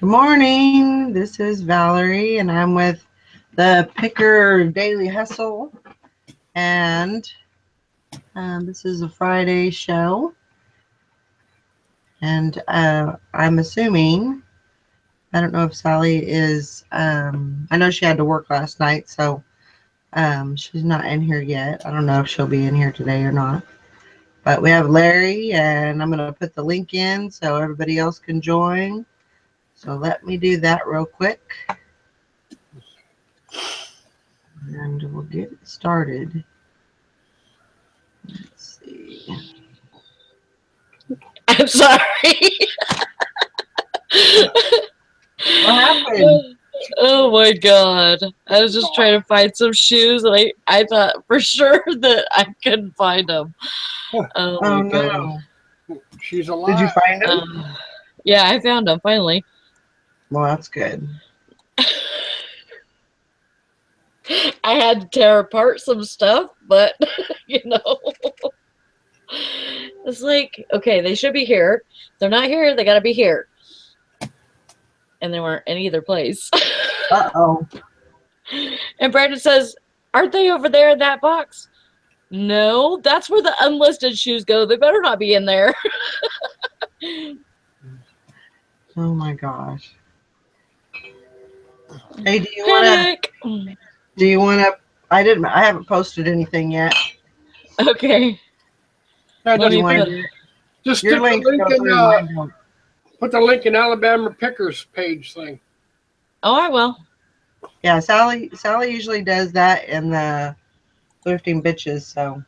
Good morning. This is Valerie, and I'm with the Picker Daily Hustle. And this is a Friday show. And I'm assuming, I don't know if Sally is, I know she had to work last night, so she's not in here yet. I don't know if she'll be in here today or not. But we have Larry, and I'm going to put the link in so everybody else can join. So let me do that real quick. And we'll get started. Let's see. I'm sorry. What happened? Oh my god. I was just trying to find some shoes and I thought for sure that I couldn't find them. Oh my god. No. She's alive. Did you find them? Yeah, I found them finally. Well, that's good. I had to tear apart some stuff, but it's like, okay, they should be here. If they're not here, they gotta be here. And they weren't in either place. Uh-oh. And Brandon says, aren't they over there in that box? No, that's where the unlisted shoes go. They better not be in there. Oh my gosh. Hey, do you want to, I haven't posted anything yet. Okay. Yeah, Let me just Your stick links the link go in, through, mine don't. put the link in Alabama Pickers page thing. Oh, I will. Yeah, Sally usually does that in the Thrifting Bitches, so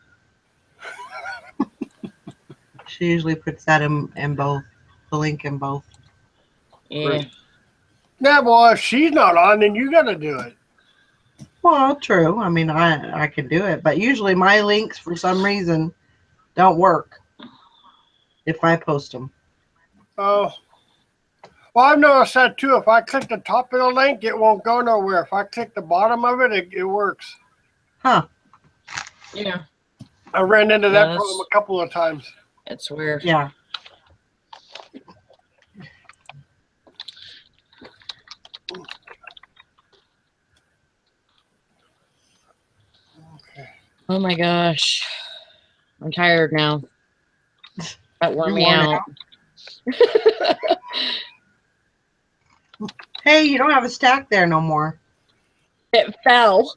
she usually puts that in both, the link in both. Yeah. Yeah, well, if she's not on, then you got to do it. Well, true. I mean, I can do it, but usually my links, for some reason, don't work if I post them. Oh. Well, I've noticed that too. If I click the top of the link, it won't go nowhere. If I click the bottom of it, it works. Huh. Yeah. I ran into that problem a couple of times. It's weird. Yeah. Okay. Oh my gosh. I'm tired now. That wore me out. Hey, you don't have a stack there no more. It fell.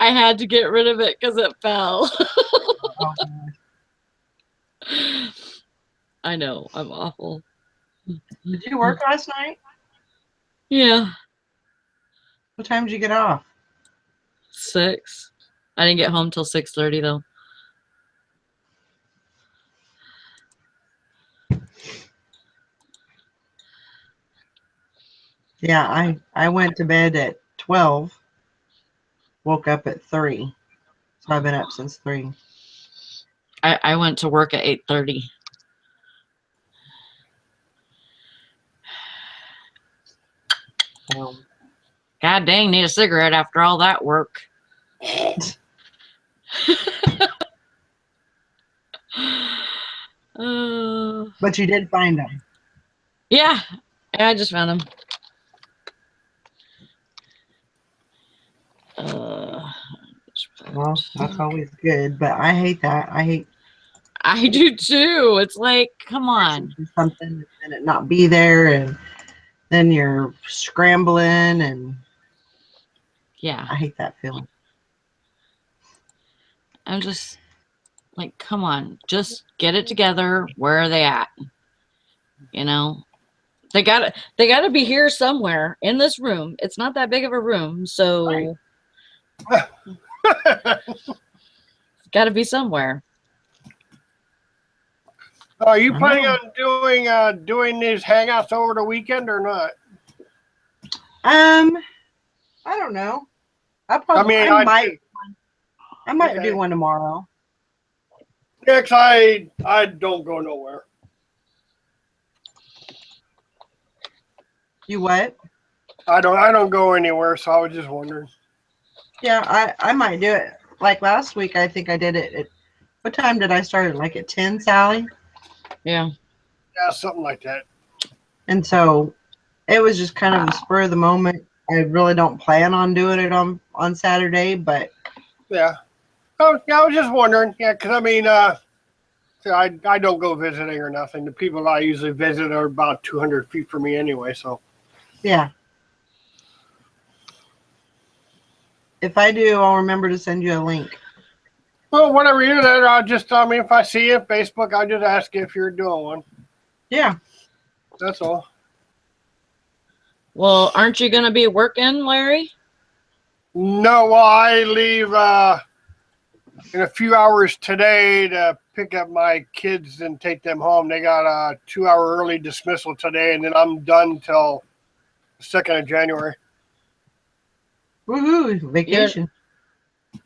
I had to get rid of it because it fell. I know. I'm awful. Did you work last night? Yeah. What time did you get off? 6. I didn't get home till 6:30 though. Yeah, I went to bed at 12. Woke up at 3. So I've been up since 3. I went to work at 8:30. God dang, need a cigarette after all that work. But you did find them. Yeah, I just found them. Well, that's always good, but I hate that. I do too. It's like, come on. Something and it not be there, and then you're scrambling, and yeah, I hate that feeling. I'm just like, come on, just get it together. Where are they at? You know, they gotta be here somewhere in this room. It's not that big of a room, so Right. it's gotta be somewhere. Are you planning on doing these hangouts over the weekend or not? I don't know. I might do one tomorrow. Next, I don't go nowhere. You what? I don't go anywhere, so I was just wondering. Yeah, I might do it. Like last week, I think I did it at What time did I start? Like at 10, Sally? Yeah. Yeah, something like that. And so it was just kind of a spur of the moment. I really don't plan on doing it on Saturday, but Yeah. Oh, yeah, I was just wondering. Yeah, because I mean, so I don't go visiting or nothing. The people I usually visit are about 200 feet from me anyway. So yeah. If I do, I'll remember to send you a link. well, whatever you do, that I'll just I mean, if I see you on Facebook, I'll just ask you if you're doing one. Yeah. That's all. Well, aren't you gonna be working, Larry? No, well, I leave in a few hours today to pick up my kids and take them home. They got a 2 hour early dismissal today, and then I'm done till the 2nd of January. Woohoo! Vacation.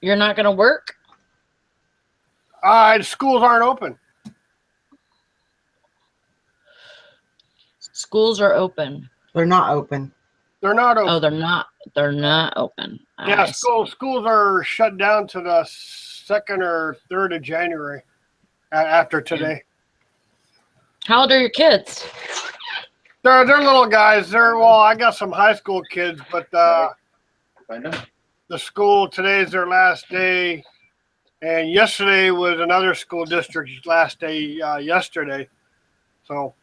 You're not gonna work? The schools aren't open. Schools are open. They're not open. They're not open. Oh, they're not. They're not open. Yeah, I see. schools are shut down to the 2nd or 3rd of January after today. How old are your kids? They're little guys. Well, I got some high school kids, but the school today is their last day, and yesterday was another school district's last day. Yesterday, so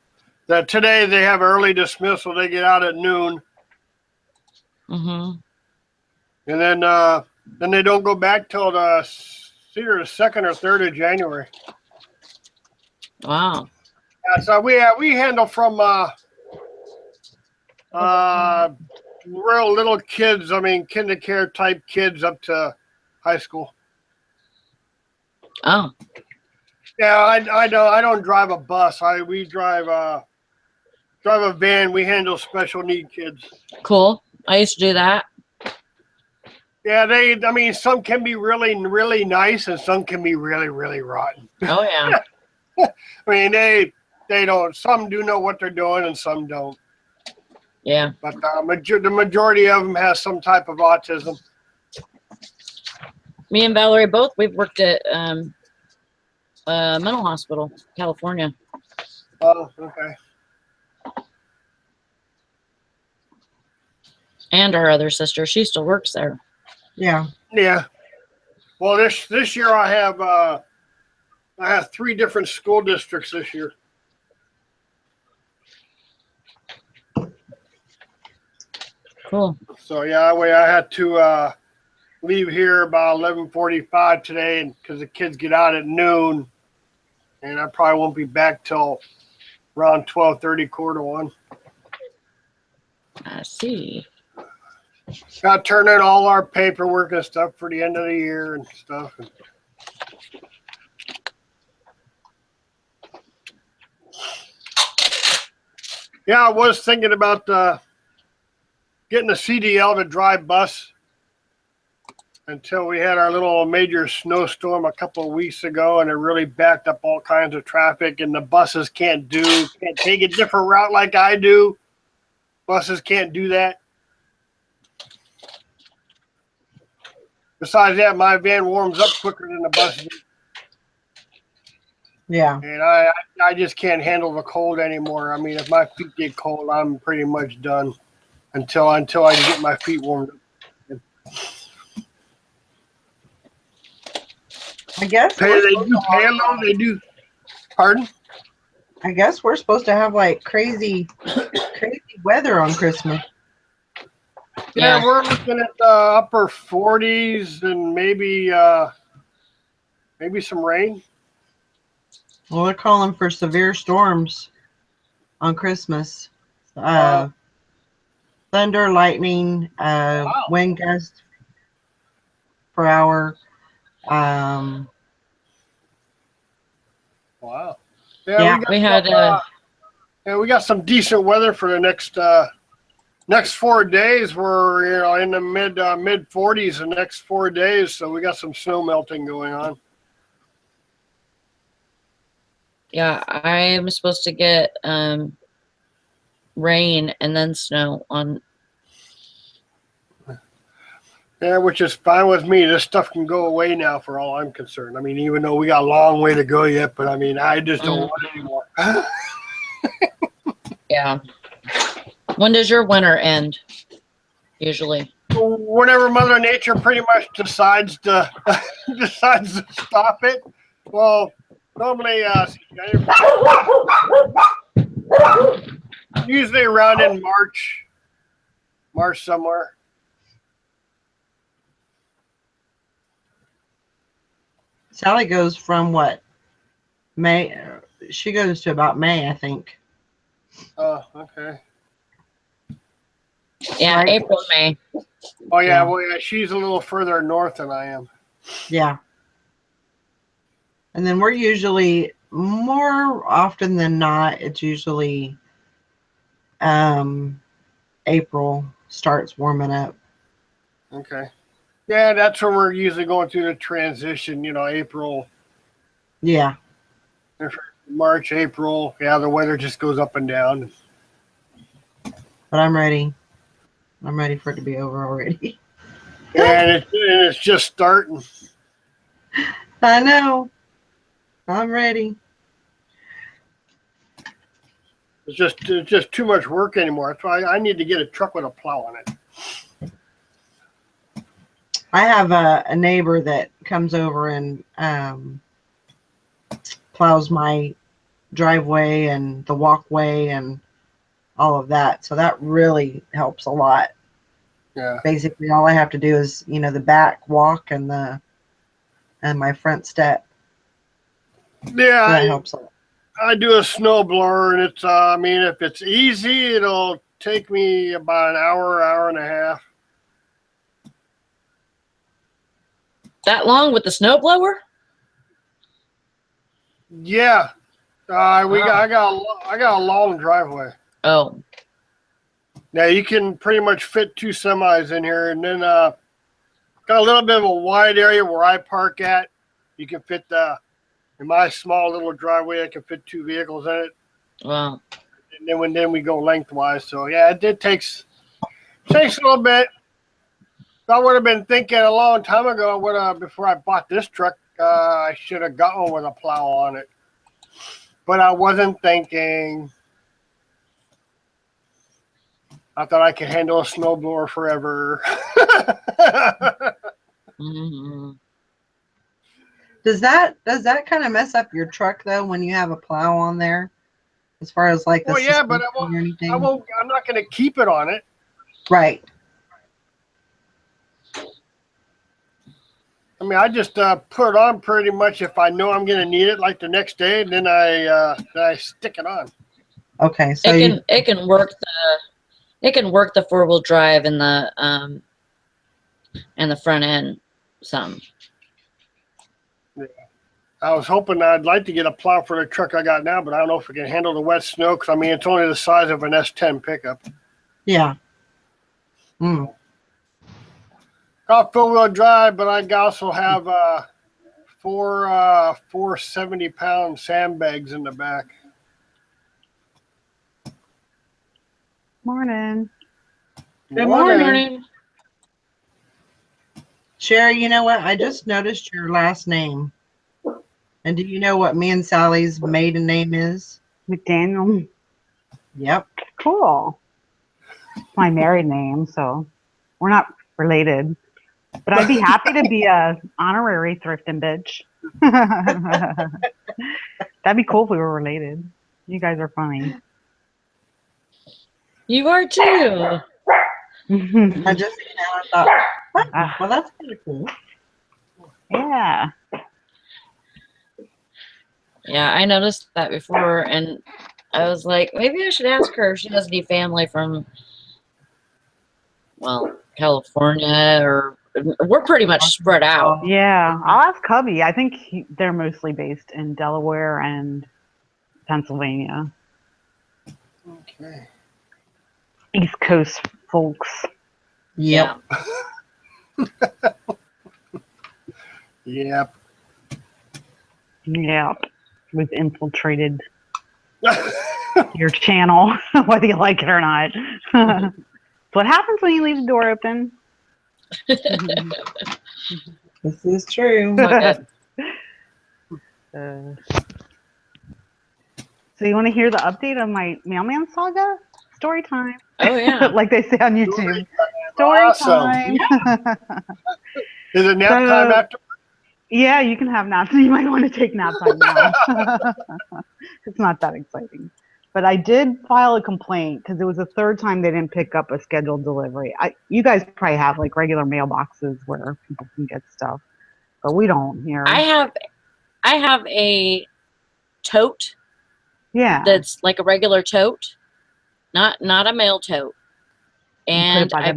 that today they have early dismissal. They get out at noon, Mm-hmm. and then they don't go back till either the 2nd or 3rd of January. Wow. Yeah, so we handle from real little kids. I mean, kindergarten type kids up to high school. Oh, Yeah, I know. I don't drive a bus. We drive a van. We handle special need kids. cool. I used to do that. Yeah, I mean, some can be really, really nice, and some can be really, really rotten. Oh yeah. I mean, they don't. Some do know what they're doing, and some don't. Yeah. But the majority of them has some type of autism. Me and Valerie both. We've worked at mental hospital, California. Oh, okay. And our other sister, she still works there. Yeah. Yeah. Well, this year I have 3 different school districts this year. Cool. So yeah, that way I had to leave here about 11:45 today, and because the kids get out at noon, and I probably won't be back till around 12:30, 12:45. I see. Got to turn in all our paperwork and stuff for the end of the year and stuff. Yeah, I was thinking about getting a CDL to drive bus until we had our little major snowstorm a couple of weeks ago, and it really backed up all kinds of traffic, and the buses can't take a different route like I do. Buses can't do that. Besides that, my van warms up quicker than the bus. Yeah. And I just can't handle the cold anymore. I mean, if my feet get cold, I'm pretty much done until I can get my feet warmed up. I guess They do halo. They do. Pardon? I guess we're supposed to have like crazy weather on Christmas. Yeah, we're looking at the upper 40s and maybe some rain. Well, they're calling for severe storms on Christmas. Thunder, lightning, wind gusts per hour. Wow. Yeah, we got some decent weather for the next 4 days. We're in the mid 40s the next 4 days, so we got some snow melting going on. Yeah, I'm supposed to get rain and then snow on. Yeah, which is fine with me. This stuff can go away now for all I'm concerned. I mean, even though we got a long way to go yet, but I mean, I just don't want it anymore. Yeah. When does your winter end? Usually. Whenever Mother Nature pretty much decides to stop it. Well, normally, usually around in March somewhere. Sally goes from what? May. She goes to about May, I think. Oh, okay. Yeah, Right. April, May. Oh yeah, Yeah. well yeah, she's a little further north than I am. Yeah. And then we're usually, more often than not, it's usually April starts warming up. Okay. Yeah, that's when we're usually going through the transition, April, Yeah. March, April. Yeah, the weather just goes up and down. But I'm ready. I'm ready for it to be over already. And it's just starting. I know. I'm ready. It's just too much work anymore. That's why I need to get a truck with a plow on it. I have a neighbor that comes over and plows my driveway and the walkway and all of that. So that really helps a lot. Yeah. Basically, all I have to do is, the back walk and my front step. Yeah, So that helps a lot. I do a snow blower, and it's I mean, if it's easy, it'll take me about an hour and a half. That long with the snowblower? Yeah. I got a long driveway. Oh. Now you can pretty much fit 2 semis in here, and then got a little bit of a wide area where I park at. You can fit in my small little driveway. I can fit 2 vehicles in it. Wow. And then we go lengthwise. So yeah, it takes a little bit. If I would have been thinking a long time ago, before I bought this truck, I should have got one with a plow on it. But I wasn't thinking. I thought I could handle a snowblower forever. Mm-hmm. Does that kind of mess up your truck though when you have a plow on there, as far as like the Well, yeah, but suspension or anything? I'm not going to keep it on it. Right. I mean, I just put it on pretty much if I know I'm going to need it, like the next day, and then I stick it on. Okay, so It can work the 4-wheel drive and the front end some. Yeah. I was hoping I'd like to get a plow for the truck I got now, but I don't know if it can handle the wet snow because I mean it's only the size of an S10 pickup. yeah. Mm. Got 4-wheel drive, but I also have four 70-pound sandbags in the back. Morning. Good morning. Sherry, you know what? I just noticed your last name. And do you know what me and Sally's maiden name is? McDaniel. Yep. Cool. It's my married name, so we're not related. But I'd be happy to be a honorary thrifting bitch. That'd be cool if we were related. You guys are funny. You are too. I just thought, oh, well, that's kind of cool. Yeah. Yeah, I noticed that before, and I was like, maybe I should ask her if she has any family from, well, California, or we're pretty much spread out. Yeah. I'll ask Cubby. I think they're mostly based in Delaware and Pennsylvania. Okay. East Coast folks. Yep. Yep. Yep. We've infiltrated your channel, whether you like it or not. What happens when you leave the door open? This is true. Yep. So you want to hear the update of my mailman saga? Story time. Oh yeah. Like they say on YouTube. Story Awesome. time. Is it nap time after? Yeah, you can have naps. You might want to take nap time now. It's not that exciting. But I did file a complaint because it was the third time they didn't pick up a scheduled delivery. You guys probably have like regular mailboxes where people can get stuff, but we don't here. I have a tote Yeah. that's like a regular tote, not a mail tote. And I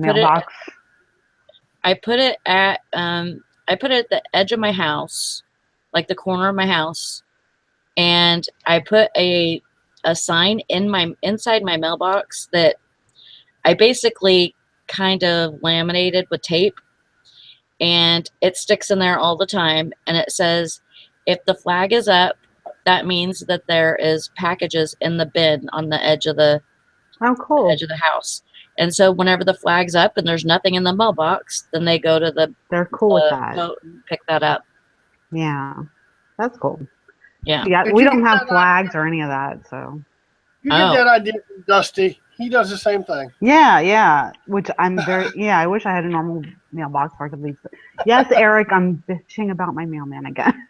put it at the edge of my house, like the corner of my house, and I put a sign inside my mailbox that I basically kind of laminated with tape, and it sticks in there all the time, and it says, if the flag is up, that means that there is packages in the bin on the edge of the edge of the house. And so whenever the flag's up and there's nothing in the mailbox, then they go to they're cool with that. Boat and pick that up. Yeah, that's cool. Yeah. Yeah, we don't have flags or any of that, so. You get that idea from Dusty. He does the same thing. Yeah. Which I'm I wish I had a normal mailbox where I could leave. Yes, Eric, I'm bitching about my mailman again.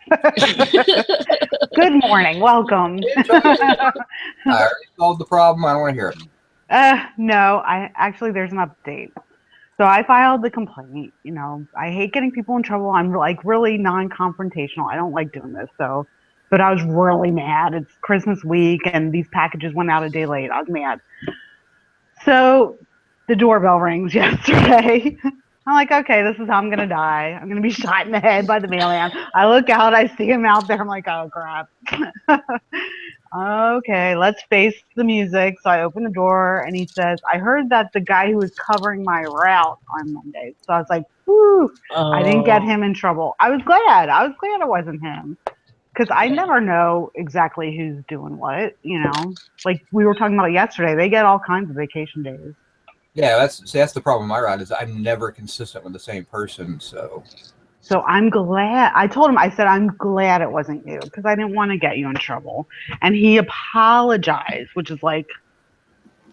Good morning. Welcome. I already solved the problem. I don't want to hear it. No, there's an update. So I filed the complaint. You know, I hate getting people in trouble. I'm like really non-confrontational. I don't like doing this. But I was really mad. It's Christmas week and these packages went out a day late. I was mad. So the doorbell rings yesterday. I'm like, okay, this is how I'm going to die. I'm going to be shot in the head by the mailman. I look out, I see him out there. I'm like, oh, crap. Okay, let's face the music. So I open the door and he says, I heard that the guy who was covering my route on Monday. So I was like, whew, I didn't get him in trouble. I was glad it wasn't him. Because I never know exactly who's doing what, you know. Like we were talking about yesterday, they get all kinds of vacation days. Yeah, that's the problem with my route is I'm never consistent with the same person. So I'm glad. I told him, I said, I'm glad it wasn't you because I didn't want to get you in trouble. And he apologized, which is like,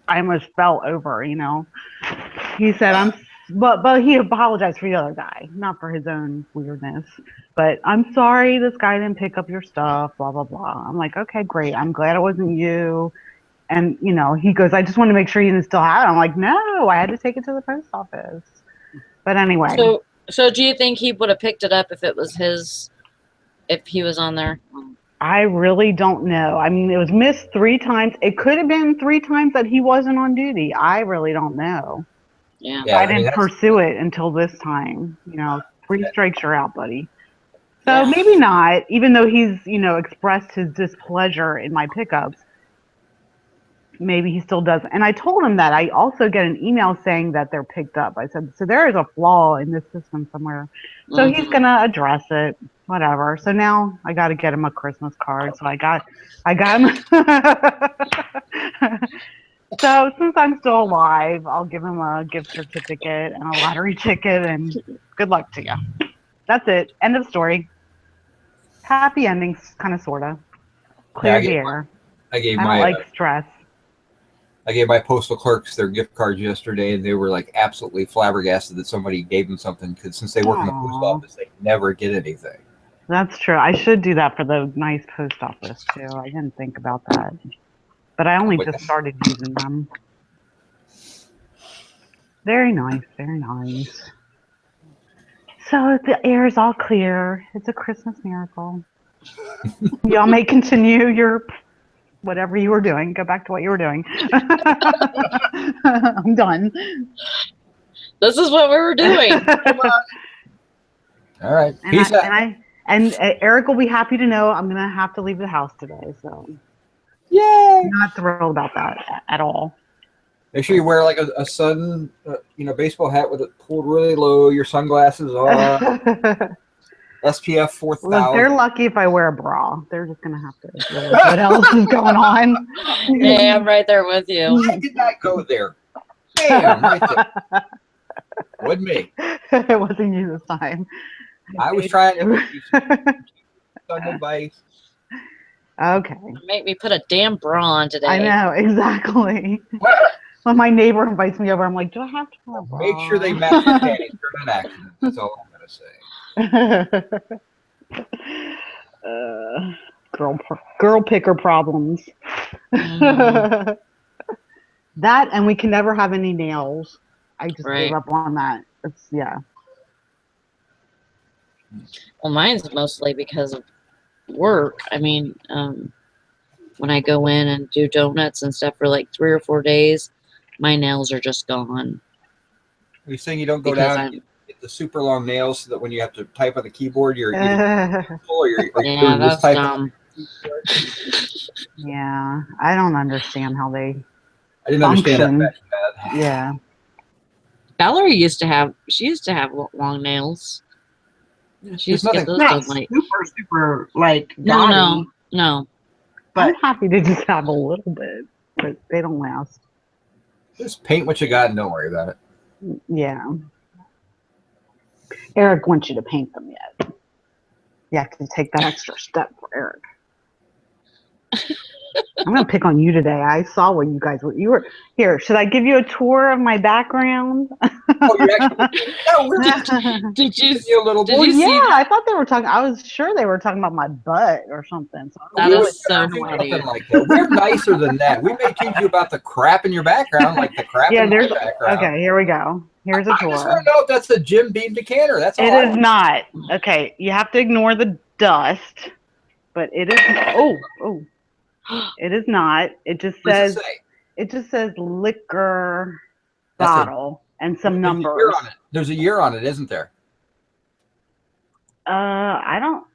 I almost fell over, you know. He said, but he apologized for the other guy, not for his own weirdness. But I'm sorry this guy didn't pick up your stuff, blah, blah, blah. I'm like, okay, great. I'm glad it wasn't you. And, you know, he goes, I just want to make sure you didn't still have it. I'm like, no, I had to take it to the post office. But anyway. So do you think he would have picked it up if it was if he was on there? I really don't know. I mean, it was missed 3 times. It could have been 3 times that he wasn't on duty. I really don't know. Yeah. I didn't pursue it until this time. You know, 3 strikes, you're out, buddy. So maybe not, even though he's, you know, expressed his displeasure in my pickups. Maybe he still does. And I told him that. I also get an email saying that they're picked up. I said, so there is a flaw in this system somewhere. So he's going to address it, whatever. So now I got to get him a Christmas card. So I got him. So since I'm still alive, I'll give him a gift certificate and a lottery ticket and good luck to you. That's it. End of story. Happy endings, kind of, sort of. Clear the air. I don't like stress. I gave my postal clerks their gift cards yesterday, and they were like absolutely flabbergasted that somebody gave them something because since they work in the post office, they never get anything. That's true. I should do that for the nice post office too. I didn't think about that, but I only just started using them. Very nice, very nice. So the air is all clear. It's a Christmas miracle. Y'all may continue your whatever you were doing. Go back to what you were doing. I'm done. This is what we were doing. All right. Peace out. And Eric will be happy to know I'm going to have to leave the house today. So, yay! I'm not thrilled about that at all. Make sure you wear like a sun, baseball hat with it pulled really low. Your sunglasses on. SPF 4000. Look, they're lucky if I wear a bra. They're just going to have to realize what else is going on. Hey, I'm right there with you. Why did I go there? Damn, right there. With me. It wasn't you this time. I was trying to give you some advice. Okay. Make me put a damn bra on today. I know, exactly. When my neighbor invites me over, I'm like, do I have to wear a bra? Make sure they match your panties. They're not accident. That's all I'm going to say. Girl picker problems. Mhm. That, and we can never have any nails. I just Right. gave up on that. It's Well, mine's mostly because of work. I mean, when I go in and do donuts and stuff for like 3 or 4 days, my nails are just gone. Are you saying you don't go Because down I'm- and get the super long nails so that when you have to type on the keyboard, you're either full or you're Yeah, doing this that's type dumb. yeah. I don't understand how they I didn't understand function. that back then. Yeah. Valerie used to have long nails. She There's used to get nothing. those Not done like super like no, gaudy, no. I'm but happy to just have a little bit, but they don't last. Just paint what you got and don't worry about it. Yeah. Eric wants you to paint them yet. You have to take that extra step for Eric. I'm gonna pick on you today. I saw what you guys were. You were here. Should I give you a tour of my background? Oh, you're actually no, we're just Did you giving you a little did Well, you see yeah, that? I thought they were talking. I was sure they were talking about my butt or something. So That we is would so never do funny. nothing like that. We're nicer than that. We may teach you about the crap in your background, like the crap yeah, in my there's background. okay. Here we go. Here's a I just want tour. to know if that's a Jim Beam decanter. That's all. It I is want. not okay. You have to ignore the dust, but it is. Oh, it is not. It just What does says. it say? It just says liquor That's a- bottle and some There's a year numbers. on it. There's a year on it, isn't there? I don't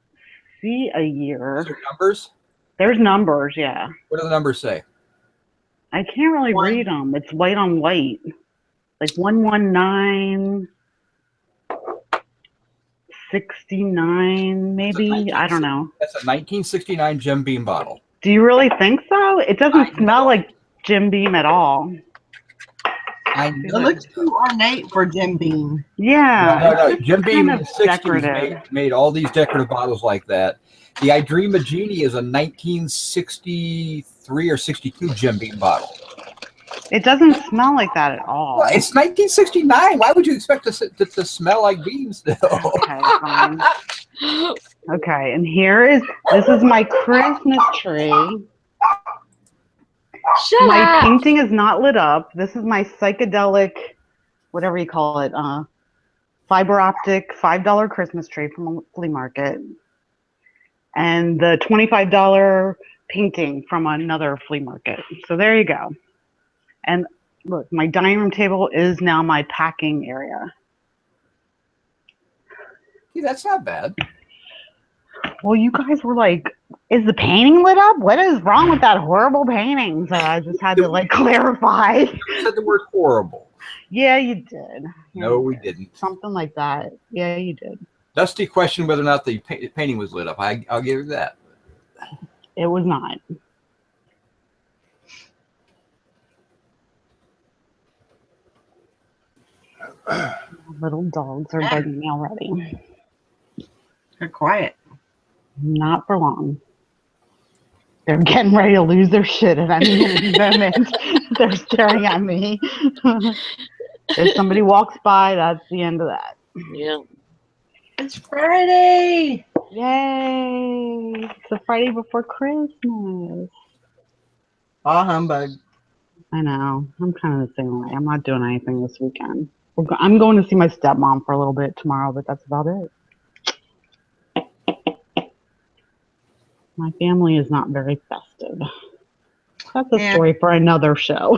see a Is year. there numbers? There's numbers, yeah. What do the numbers say? I can't really One. read them. It's white on white. Like 119, 69, maybe. I don't know. That's a 1969 Jim Beam bottle. Do you really think so? It I doesn't smell know. like Jim Beam at all. I it know. looks too ornate for Jim Beam. Yeah. No. it's Jim Beam in kind the of 60s decorative. made all these decorative bottles like that. The I Dream of Genie is a 1963 or 62 Jim Beam bottle. It doesn't smell like that at all. Well, it's 1969. Why would you expect it to smell like Beam still? Okay, fine. Okay, and this is my Christmas tree. Shut My up. painting is not lit up. This is my psychedelic, whatever you call it, fiber optic $5 Christmas tree from a flea market. And the $25 painting from another flea market. So there you go. And look, my dining room table is now my packing area. See, that's not bad. Well, you guys were like, is the painting lit up? What is wrong with that horrible painting? So I just had to like clarify. You said the word horrible. Yeah, you did. Yeah, No, you we did. didn't. Something like that. Yeah, you did. Dusty questioned whether or not the painting was lit up. I'll give you that. It was not. Little dogs are begging me already. They're quiet. Not for long. They're getting ready to lose their shit at any moment. They're staring at me. If somebody walks by, that's the end of that. Yeah. It's Friday. Yay! It's the Friday before Christmas. Ah, humbug. I know. I'm kind of the same way. I'm not doing anything this weekend. I'm going to see my stepmom for a little bit tomorrow, but that's about it. My family is not very festive. That's a story for another show.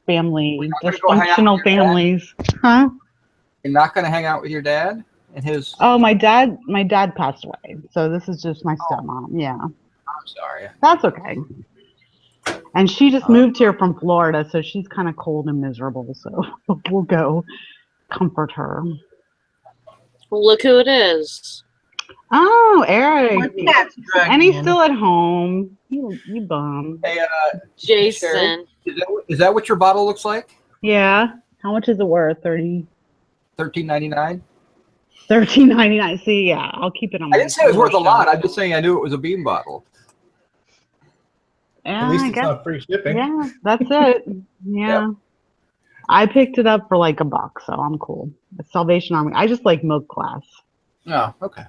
Family, We're not gonna go hang out dysfunctional with your dad? families. Huh? You're not going to hang out with your dad and his. Oh, my dad passed away. So this is just my stepmom. Yeah. I'm sorry. That's okay. And she just moved here from Florida, so she's kind of cold and miserable. So we'll go comfort her. Well, look who it is. Oh, Eric. My cat's drugged And he's in. still at home. You bum. Hey, Jason. is that what your bottle looks like? Yeah. How much is it worth? $13.99. $13.99. See, yeah, I'll keep it on. I my didn't say it was worth a lot. shelf. I'm just saying I knew it was a bean bottle. Yeah, At least I it's guess. not free shipping. Yeah, that's it. Yeah. I picked it up for like $1, so I'm cool. It's Salvation Army. I just like milk glass. Oh, okay.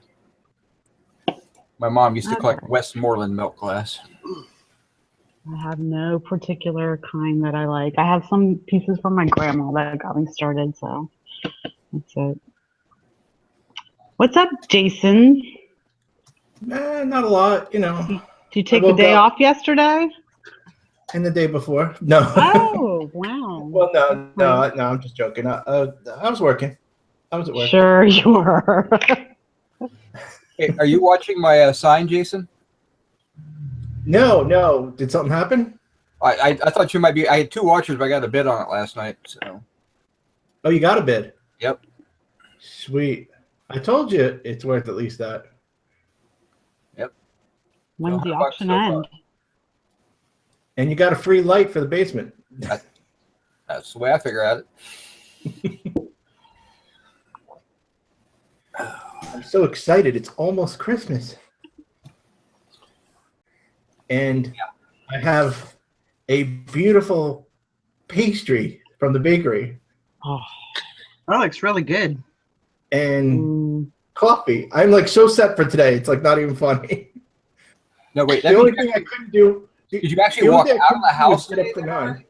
My mom used to collect Okay. Westmoreland milk glass. I have no particular kind that I like. I have some pieces from my grandma that got me started, so that's it. What's up, Jason? Not a lot, you know. Did you take the woke day up- off yesterday? And the day before. No. Oh, wow. Well, no, I'm just joking. I was working. I was at work. Sure you were. Hey, are you watching my sign, Jason? No. Did something happen? I thought you might be. I had 2 watchers, but I got a bid on it last night. So. Oh, you got a bid. Yep. Sweet. I told you it's worth at least that. When's the $100 auction so far. end? And you got a free light for the basement. That's the way I figure out it. I'm so excited. It's almost Christmas. And I have a beautiful pastry from the bakery Oh, That looks really good. and mm, coffee. I'm like so set for today. It's like not even funny. No, wait. The only thing I couldn't do. Did you actually the walk only thing I out of couldn't the do was house get up today for then, 9. already?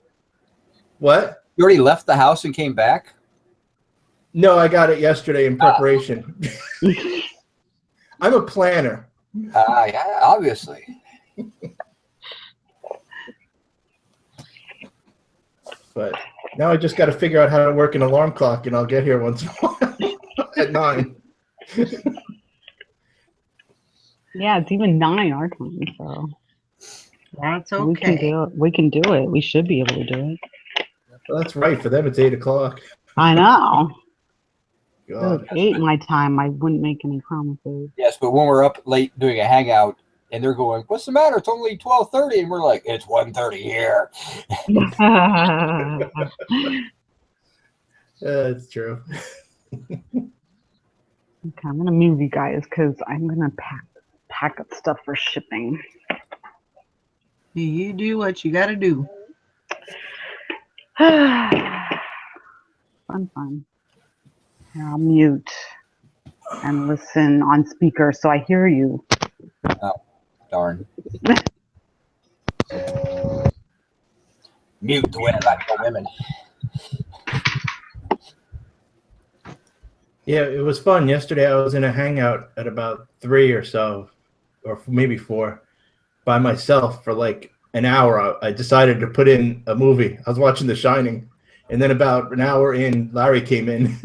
What? You already left the house and came back? No, I got it yesterday in preparation. I'm a planner. Yeah, obviously. But now I just got to figure out how to work an alarm clock, and I'll get here once in a while at 9. yeah, it's even 9 our time, so That's we can okay. do it. We can do it. We should be able to do it. Well, that's right. For them, it's 8 o'clock. I know. If it was God. 8 my time, I wouldn't make any promises. Yes, but when we're up late doing a hangout and they're going, "What's the matter? It's only 12:30," and we're like, "It's 1:30 here." That's true. Okay, I'm gonna move you guys because I'm gonna pack up stuff for shipping. You do what you got to do. Fun. Here, I'll mute and listen on speaker so I hear you. Darn. Mute the way I like the women. Yeah, it was fun. Yesterday, I was in a hangout at about 3 or so, or maybe 4, by myself for like an hour. I decided to put in a movie. I was watching The Shining, and then about an hour in, Larry came in.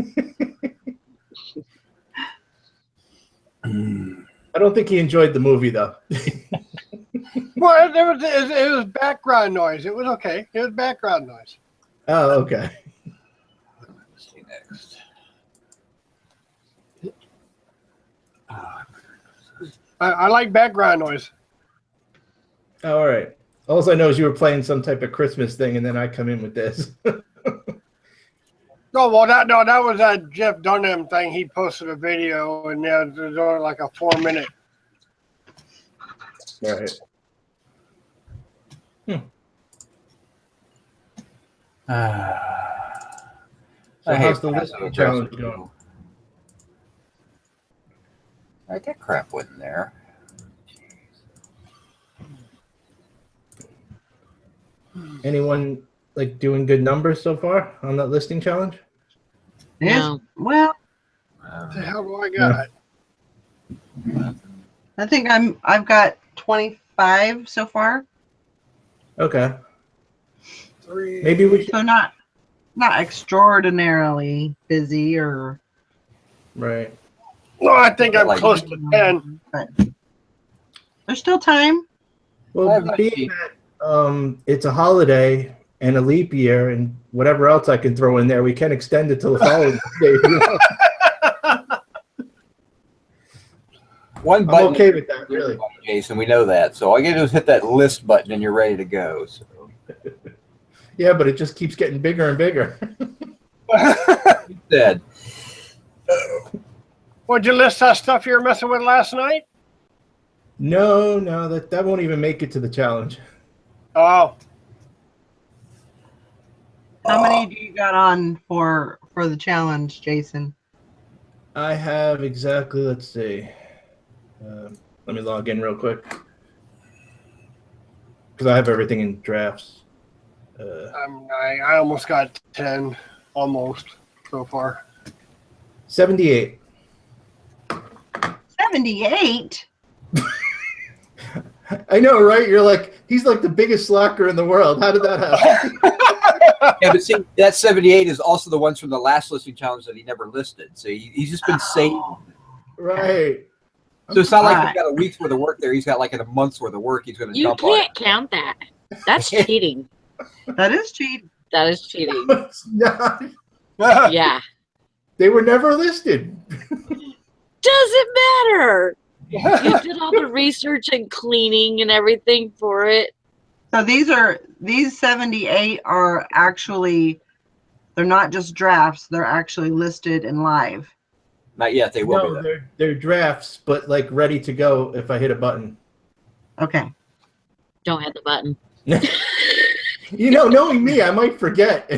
I don't think he enjoyed the movie, though. Well, it was background noise. It was okay. It was background noise. Oh, okay. Let's see next. I like background noise. All right. All I know is you were playing some type of Christmas thing, and then I come in with this. No, well, that was that Jeff Dunham thing. He posted a video, and there's only like a 4-minute. All right. So how's the listening challenge going? I get crap went in there. Anyone like doing good numbers so far on that listing challenge? Yes. No. Well, What the hell do I got? I think I've got 25 so far. Okay. 3. Maybe we should. So not extraordinarily busy or Right. No, I think I'm Like- close to 10. but there's still time. Well, I have being that it's a holiday and a leap year and whatever else I can throw in there, we can extend it till the following day. If you want. One I'm button. okay with that, really. Jason, we know that. So all you gotta do is hit that list button and you're ready to go. So. Yeah, but it just keeps getting bigger and bigger. Dead. Would you list that stuff you were messing with last night? No, that won't even make it to the challenge. Oh, How many do you got on for the challenge, Jason? I have exactly. Let's see. Let me log in real quick because I have everything in drafts. I almost got 10, almost so far. 78. 78? I know, right? You're like, he's like the biggest slacker in the world. How did that happen? Yeah, but see, that 78 is also the ones from the last listing challenge that he never listed. So he's just been saving. Right. So it's not like Alright. he's got a week's worth of work there. He's got like a month's worth of work he's going to You dump on can't count that. That's cheating. That is cheating. That is cheating. It's not. Yeah. They were never listed. Doesn't matter. You did all the research and cleaning and everything for it. So these 78 are actually, they're not just drafts, they're actually listed and live. Not yet. They will No, be. they're drafts, but like ready to go if I hit a button. Okay. Don't hit the button. You know, knowing me, I might forget.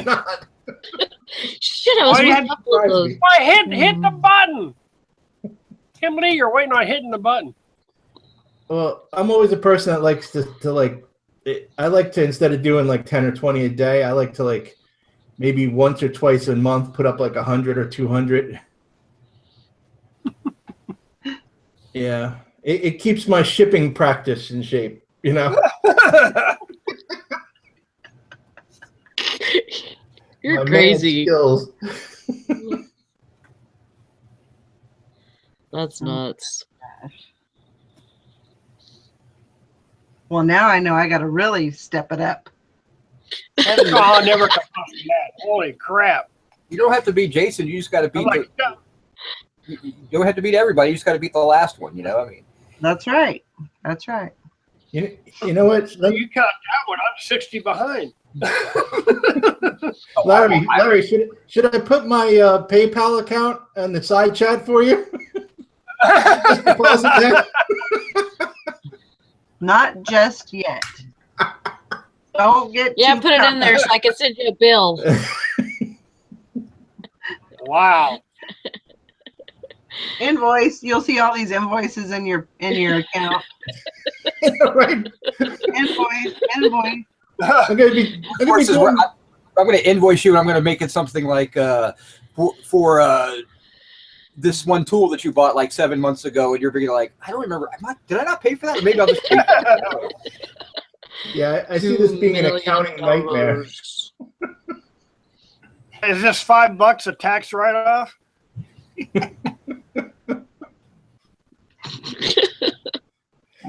Not. Shit, I was Why you waiting had up with those. Why hit the button? Kimberly, you're waiting on hitting the button. Well, I'm always a person that likes to like. I like to, instead of doing like 10 or 20 a day, I like to like maybe once or twice a month put up like 100 or 200. Yeah, it keeps my shipping practice in shape. You know. You're My mad crazy. skills. That's nuts. Well, now I know I got to really step it up. Oh, I never come off of that. Holy crap. You don't have to beat Jason. You just got to beat. I'm like, no. You don't have to beat everybody. You just got to beat the last one. You know, I mean. That's right. That's right. You know what? You cut that one. I'm 60 behind. Larry, should I put my PayPal account on the side chat for you? Just deposit that? Not just yet. Don't get Yeah, too put it in there so I can send you a bill. Wow. Invoice. You'll see all these invoices in your account. Right. Invoice. I'm gonna be doing. I'm going to invoice you, and I'm going to make it something like for this one tool that you bought like 7 months ago, and you're being like, I don't remember. Did I not pay for that? Or maybe I'll just pay for that. Yeah, I see this being an accounting nightmare. Is this $5 a tax write-off?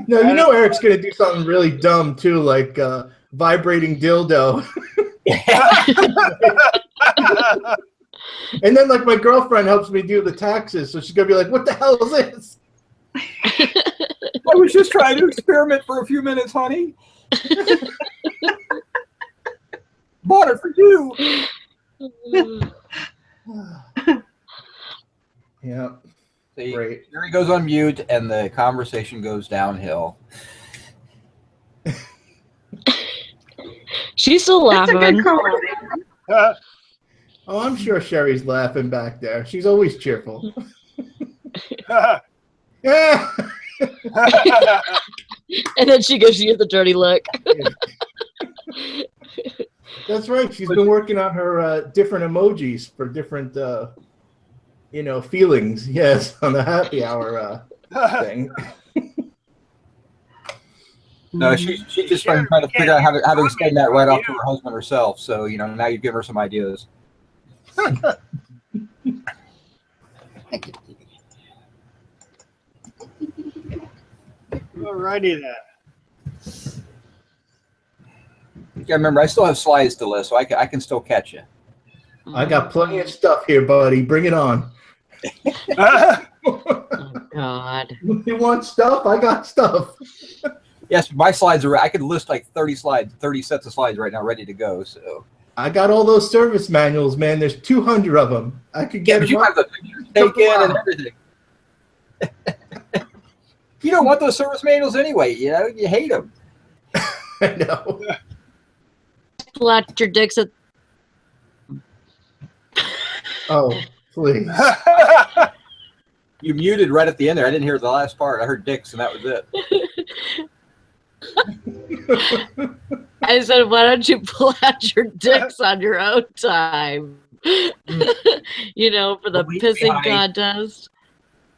No, you know Eric's gonna do something really dumb too, like vibrating dildo. And then like my girlfriend helps me do the taxes, so she's gonna be like, "What the hell is this?" I was just trying to experiment for a few minutes, honey. Bought it for you. Yeah. See, Great. here he goes on mute, and the conversation goes downhill. She's still It's a laughing. good conversation. Oh, I'm sure Sherry's laughing back there. She's always cheerful. Yeah. And then she gives you the dirty look. That's right. She's been working on her different emojis for different, feelings. Yes, on the happy hour thing. No, she's just trying to figure out how to extend that right off to her husband herself. So, now you've given her some ideas. Alrighty then. Yeah, remember, I still have slides to list, so I can still catch you. I got plenty of stuff here, buddy. Bring it on. Oh, God. You want stuff? I got stuff. Yes, my slides are. I could list like 30 slides, 30 sets of slides right now, ready to go. So I got all those service manuals, man. There's 200 of them. I could Yeah, get but you them. have the pictures taken and everything. You don't want those service manuals anyway. You know, you hate them. I know. Pull out your dicks at Oh, please. You muted right at the end there. I didn't hear the last part. I heard dicks, and that was it. I said, why don't you pull out your dicks on your own time? You know, for the Believe me, pissing honey. contest.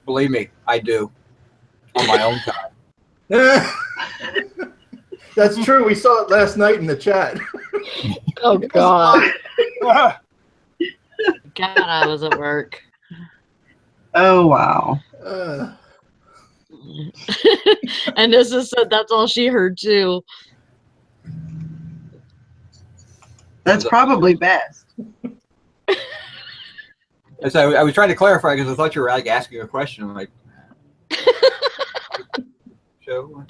Believe me, I do. On my own time. That's true. We saw it last night in the chat. Oh, God. God, I was at work. Oh, wow. And Nissa said that's all she heard, too. That's probably best. So I was trying to clarify because I thought you were like asking a question. I'm like, show.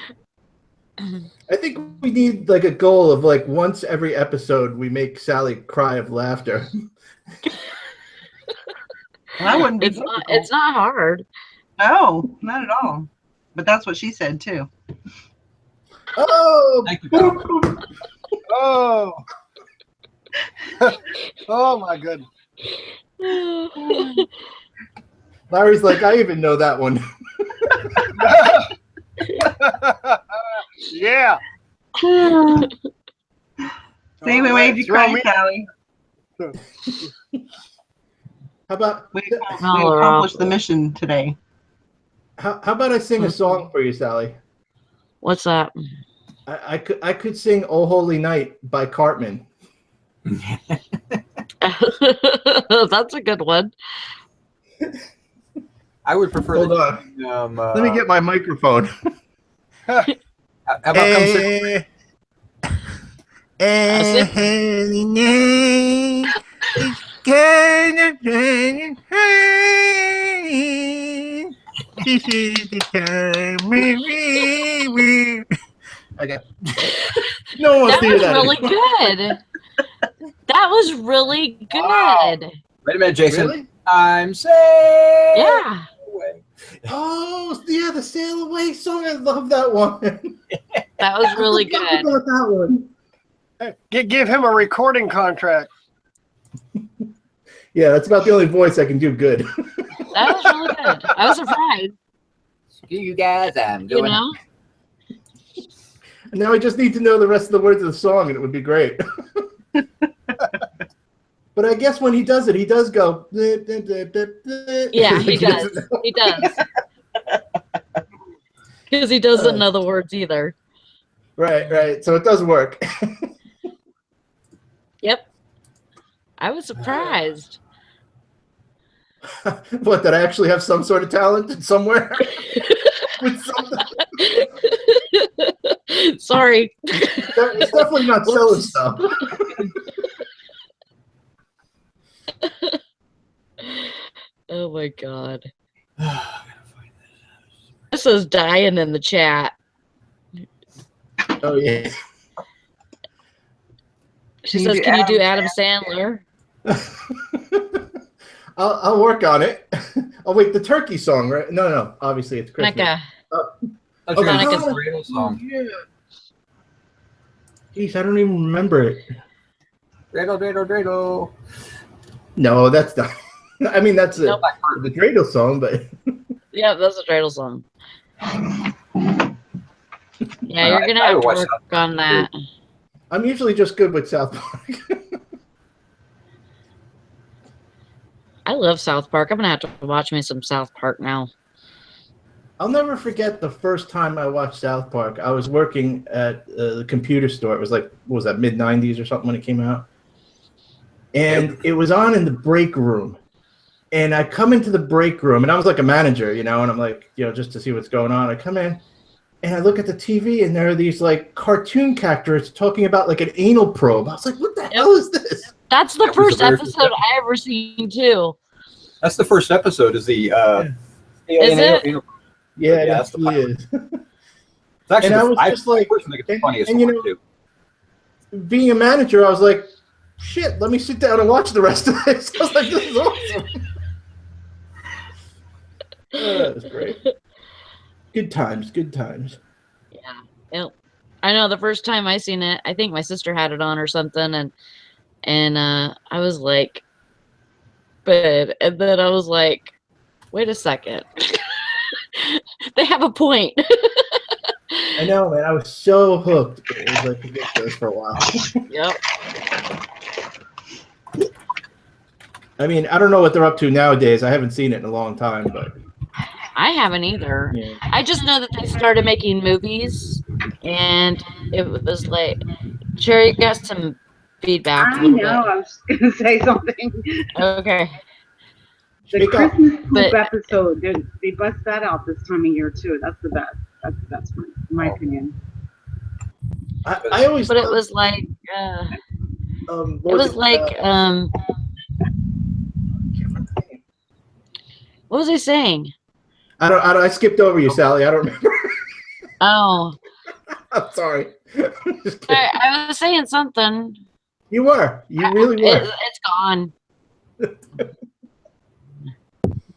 I think we need like a goal of like once every episode we make Sally cry of laughter. That wouldn't be It's not hard. No, not at all. But that's what she said too. Oh, Thank you, Bob. Oh. Oh my goodness. Larry's like, I even know that one. Yeah. See, we made you cry, Sally. How about We accomplished the mission today. how about I sing a song for you, Sally? What's that? I could sing "Oh Holy Night" by Cartman. That's a good one. I would prefer. Hold that- on. Let me get my microphone. How about come sit? Holy night, it's kind of raining rain. This is the time we. Okay. No one wants That to hear was that. really good. That was really good. Wow. Wait a minute, Jason. Really? I'm saying. Yeah. Oh, yeah, the Sail Away song. I love that one. That was really I forgot good. about that one. Give him a recording contract. Yeah, that's about the only voice I can do good. That was really good. I was surprised. Screw you guys, I'm You going. know? Now I just need to know the rest of the words of the song, and it would be great. But I guess when he does it, he does go. Yeah, he does. He does. Because he doesn't know the words either. Right. So it does work. Yep. I was surprised. What, that I actually have some sort of talent somewhere? With something? Sorry. It's definitely not selling stuff. Oh my god. This is dying in the chat. Oh, yeah. She says, "Can you do Adam Sandler?" I'll work on it. Oh, wait, the turkey song, right? No. Obviously, it's Christmas. Hanukkah. That's Okay. Hannah's Oh, radio song. Yeah. Jeez, I don't even remember it. Dreidel. No, that's not. I mean, that's Nope. the Dreidel song, but Yeah, that's a dreidel song. Yeah, you're gonna have to work on that. I'm usually just good with South Park. I love South Park. I'm gonna have to watch me some South Park now. I'll never forget the first time I watched South Park. I was working at the computer store. It was like, what was that, mid-90s or something when it came out? And it was on in the break room. And I come into the break room, and I was like a manager, and I'm like, just to see what's going on. I come in, and I look at the TV, and there are these like cartoon characters talking about like an anal probe. I was like, what the hell is this? That's the That was first the very episode I ever seen too. That's the first episode. Is the Is it? Yeah, Yeah, it that's the actually is. It's actually And I was just like, I personally think it's the funniest and one too. being a manager, I was like, shit, let me sit down and watch the rest of this. I was like, this is awesome. Oh, that was great. Good times, good times. Yeah. I know the first time I seen it, I think my sister had it on or something, and I was like, babe, and then I was like, wait a second. They have a point. I know, man. I was so hooked. It was like ridiculous for a while. Yep. I mean, I don't know what they're up to nowadays. I haven't seen it in a long time, but I haven't either. yeah. I just know that they started making movies, and it was like, Cherry got some feedback a I little know. I was going to say something. bit. Okay. The Speak up. Christmas poop But- episode, they bust that out this time of year too. That's the best. That's the best one, in my opinion. I always But it thought, was like, what it was like, what was I saying? I skipped over you, Sally. I don't remember. Oh, I'm sorry. Just kidding. I was saying something. You were. You really were. It's gone.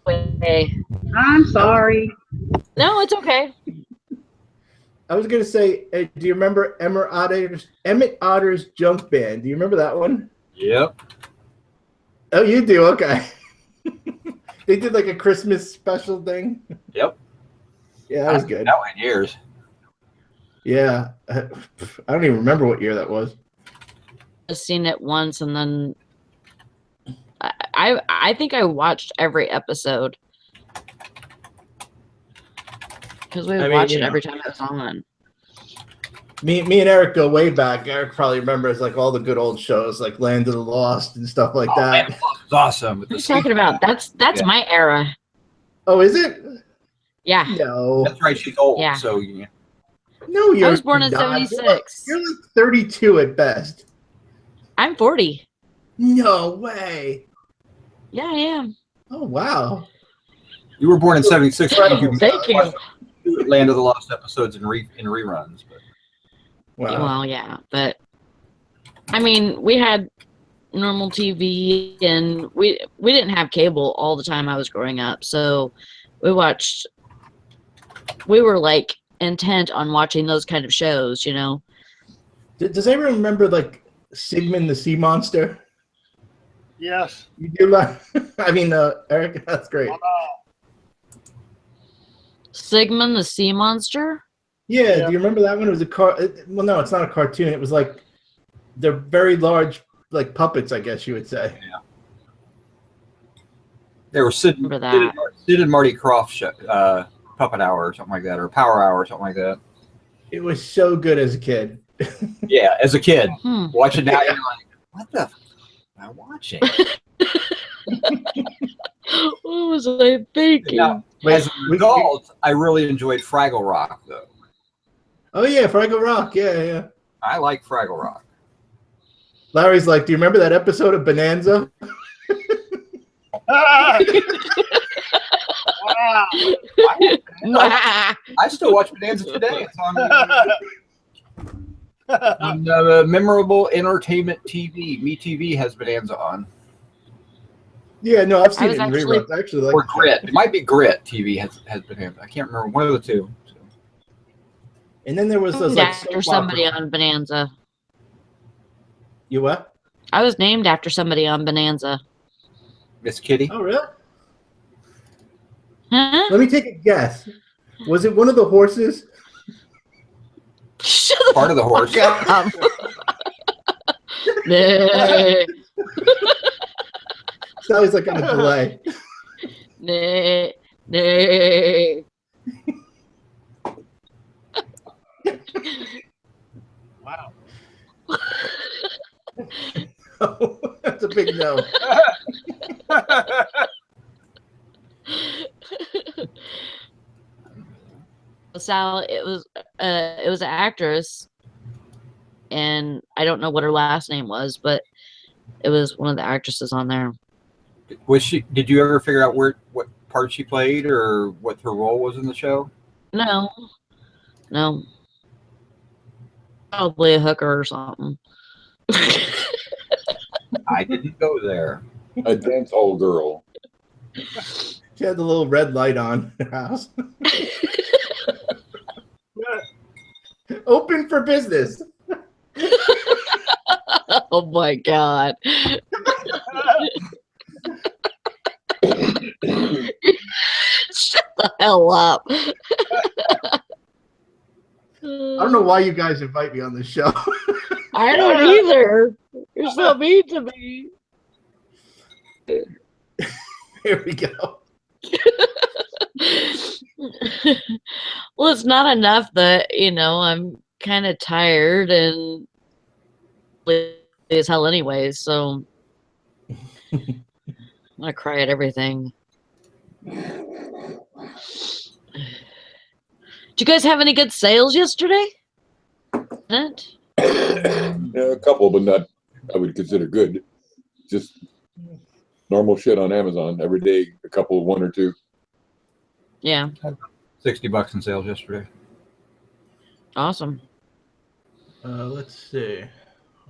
Wait. I'm sorry. No, it's okay. I was gonna say, do you remember Emmett Otter's Junk Band? Do you remember that one? Yep. Oh, you do. Okay. They did like a Christmas special thing. Yep. Yeah, that was good. That went years. Yeah, I don't even remember what year that was. I've seen it once, and then I think I watched every episode because we would watch it every time it was on. Me and Eric go way back. Eric probably remembers like all the good old shows like Land of the Lost and stuff like that. Man, it's awesome. What are you talking about? That's Yeah. my era. Oh, is it? Yeah. No. That's right. She's old. Yeah. So yeah. No, you're I was born in not. 76. You're like 32 at best. I'm 40. No way. Yeah, I am. Oh, wow. You were born in '76. Thank you. Land of the Lost episodes in reruns. But Wow. Well, yeah, but I mean, we had normal TV, and we didn't have cable all the time I was growing up, so we were like intent on watching those kind of shows, you know. Does anyone remember like Sigmund the Sea Monster? Yes. You do like, I mean, Eric, that's great. Sigmund the Sea Monster? Yeah, do you remember that one? It was well, no, it's not a cartoon. It was like they're very large, like puppets, I guess you would say. yeah. They were Sid Remember that. and Marty Krofft show, Puppet Hour or something like that, or Power Hour or something like that. It was so good as a kid. Yeah, as a kid. Hmm. Watch it now, you're like, what the f am I watching? What was I thinking? Now, as an adult, I really enjoyed Fraggle Rock, though. Oh yeah, Fraggle Rock. Yeah, yeah. I like Fraggle Rock. Larry's like, do you remember that episode of Bonanza? Wow. I still watch Bonanza today. It's on Memorable Entertainment TV. MeTV has Bonanza on. Yeah, no, I've seen was it in actually- reruns. I actually like Or Grit. It might be Grit TV has Bonanza. I can't remember. One of the two. So. And then there was those like After soap somebody opera- on Bonanza. You what? I was named after somebody on Bonanza. Miss Kitty. Oh really? Huh? Let me take a guess. Was it one of the horses? Shut the Part of the horse. fuck up. Nah, Sally's like on a delay. nah, nah. Wow. Oh, that's a big no. Sal, it was an actress, and I don't know what her last name was, but it was one of the actresses on there. Was she? Did you ever figure out what part she played or what her role was in the show? No, probably a hooker or something. I didn't go there. A dance hall girl. She had the little red light on her house. Open for business. Oh my God. Shut the hell up. I don't know why you guys invite me on this show. I don't either. You're so mean to me. Here we go. Well, it's not enough that, I'm kind of tired and as hell anyways, so I'm gonna cry at everything. Did you guys have any good sales yesterday? Yeah, a couple, but not I would consider good. Just normal shit on Amazon every day. A couple, one or two. Yeah. $60 in sales yesterday. Awesome. Let's see.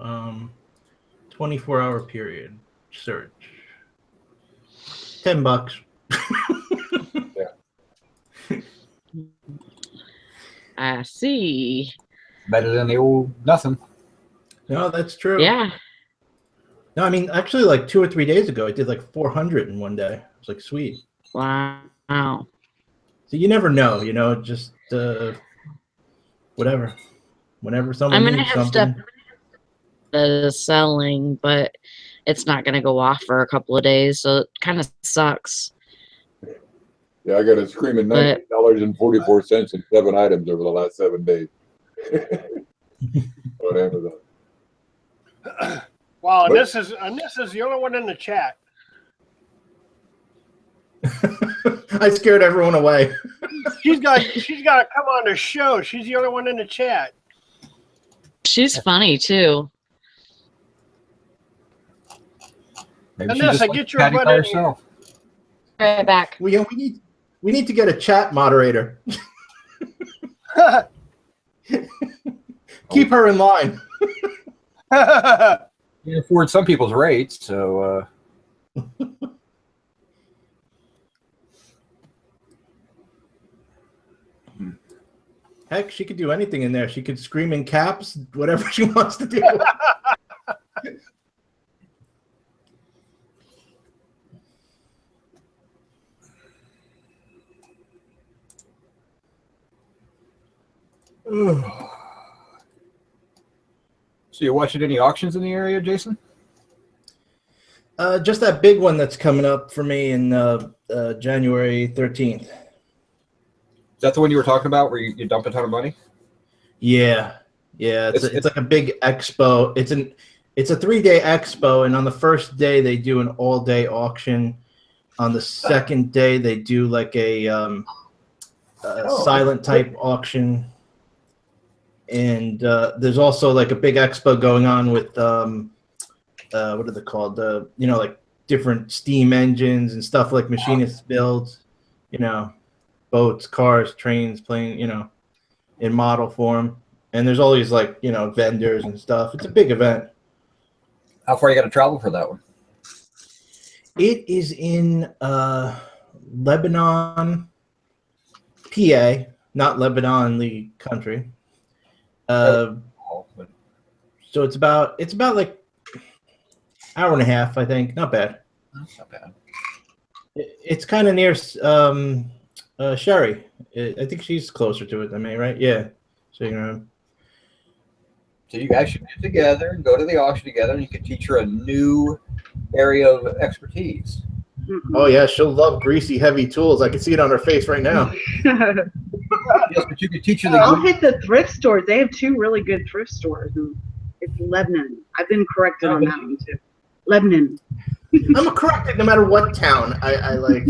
24-hour period. Search. $10. I see. Better than the old nothing. No, that's true. Yeah. No, I mean, actually, like 2 or 3 days ago, I did like 400 in one day. I was like, sweet. Wow. So you never know, just whatever. Whenever someone I needs have something. stuff that is selling, but it's not going to go off for a couple of days, so it kind of sucks. Yeah, I got a screaming $19.44 in 7 items over the last 7 days. On Amazon. Wow, and this is the only one in the chat. I scared everyone away. She's got to come on the show. She's the only one in the chat. She's funny too. Maybe And she just Nessa, likes get your chatting butt by in here. herself. Right back. We need to get a chat moderator. Keep her in line. You can afford some people's rates, so Heck, she could do anything in there. She could scream in caps, whatever she wants to do. So you watching any auctions in the area, Jason? Just that big one that's coming up for me in January 13th. Is that the one you were talking about where you dump a ton of money? Yeah. It's like a big expo. It's a 3-day expo, and on the first day they do an all-day auction. On the second day they do like a silent type auction, and there's also like a big expo going on with what are they called? Like different steam engines and stuff like machinists build, boats, cars, trains, planes, in model form. And there's all these like, vendors and stuff. It's a big event. How far you got to travel for that one? It is in Lebanon, PA, not Lebanon, the country. So it's about like hour and a half, I think. Not bad. That's not bad. It's kind of near Sherry. I think she's closer to it than me, right? Yeah. So So you guys should get together and go to the auction together, and you can teach her a new area of expertise. Oh yeah, she'll love greasy, heavy tools. I can see it on her face right now. Yes, but you could teach her I'll the hit the thrift stores. They have 2 really good thrift stores. It's Lebanon. I've been corrected on that one too. Lebanon. I'm corrected no matter what town I like.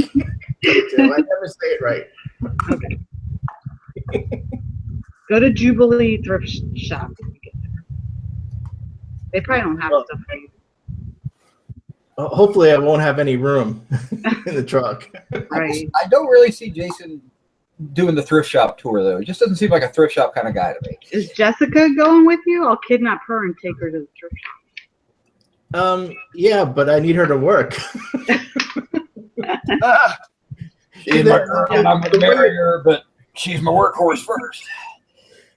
I never say it right. Okay. Go to Jubilee Thrift Shop. They probably don't have stuff for you. Hopefully, I won't have any room in the truck. Right. I don't really see Jason doing the thrift shop tour, though. He just doesn't seem like a thrift shop kind of guy to me. Is Jessica going with you? I'll kidnap her and take her to the thrift shop. Yeah, but I need her to work. She's my girl, and I'm gonna marry her, but she's my workhorse first.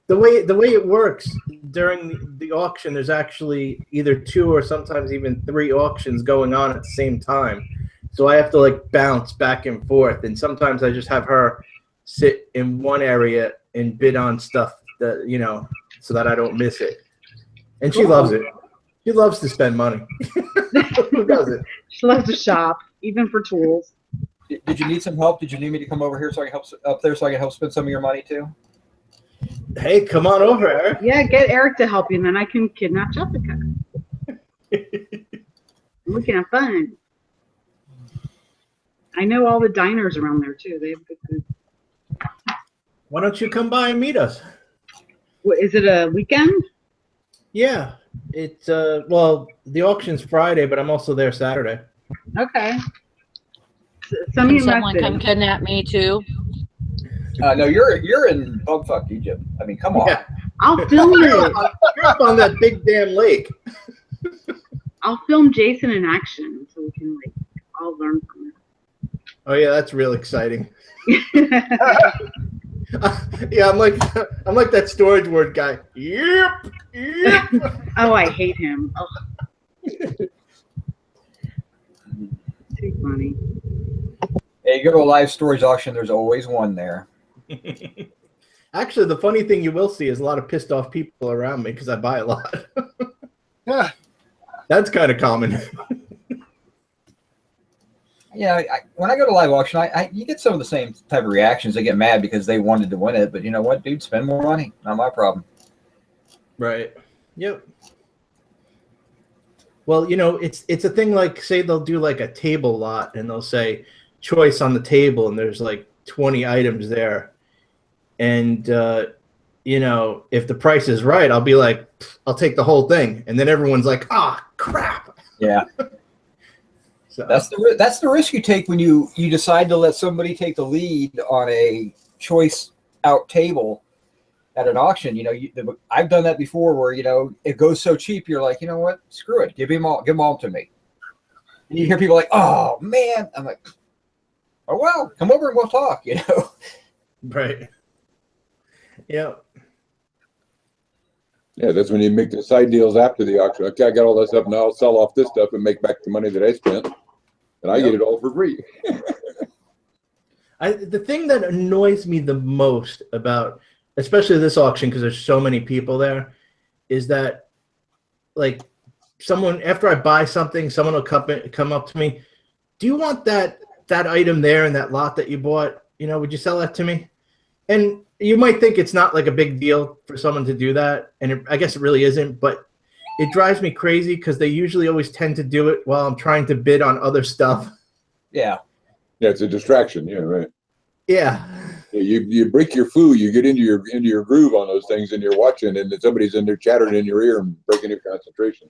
The way it works during the auction, there's actually either 2 or sometimes even 3 auctions going on at the same time. So I have to like bounce back and forth, and sometimes I just have her sit in one area and bid on stuff that so that I don't miss it. And she loves it. She loves to spend money. Who doesn't? She loves to shop, even for tools. Did you need some help? Did you need me to come over here so I can help up there so I can help spend some of your money too? Hey, come on over, Eric. Yeah, get Eric to help you, and then I can kidnap Jessica. We can have fun. I know all the diners around there too. They have good food. Why don't you come by and meet us? What, is it a weekend? Yeah, it's well, the auction's Friday, but I'm also there Saturday. Okay. Send me Can a someone come message. kidnap me too? No, you're in bumfuck Egypt. I mean, come on. Yeah. I'll film it. You're up on that big damn lake. I'll film Jason in action so we can like all learn from Oh yeah, that's real exciting. it. Yeah, I'm like that storage word guy. Yep. Oh, I hate him. Oh. Too funny. Hey, you go to a live storage auction, there's always one there. Actually, the funny thing you will see is a lot of pissed off people around me because I buy a lot. Yeah. That's kind of common. Yeah, when I go to live auction, you get some of the same type of reactions. They get mad because they wanted to win it, but you know what, dude? Spend more money. Not my problem. Right. Yep. Well, it's a thing like, say they'll do like a table lot and they'll say choice on the table and there's like 20 items there. And, if the price is right, I'll be like, I'll take the whole thing. And then everyone's like, ah, crap. Yeah. So That's the risk you take when you decide to let somebody take the lead on a choice out table at an auction. I've done that before where it goes so cheap you're like, you know what, screw it, give them all to me. And you hear people like, oh man, I'm like, oh well, come over and we'll talk. Right. Yeah. Yeah, that's when you make the side deals after the auction. Okay, I got all that stuff now. I'll sell off this stuff and make back the money that I spent, and I get it all for free. The thing that annoys me the most about, especially this auction, because there's so many people there, is that, like, someone after I buy something, someone will come up to me. Do you want that item there in that lot that you bought? Would you sell that to me? And you might think it's not like a big deal for someone to do that, and I guess it really isn't. But it drives me crazy because they usually always tend to do it while I'm trying to bid on other stuff. Yeah. Yeah, it's a distraction. Yeah, right. Yeah. You break your foo, you get into your groove on those things, and you're watching, and somebody's in there chattering in your ear and breaking your concentration.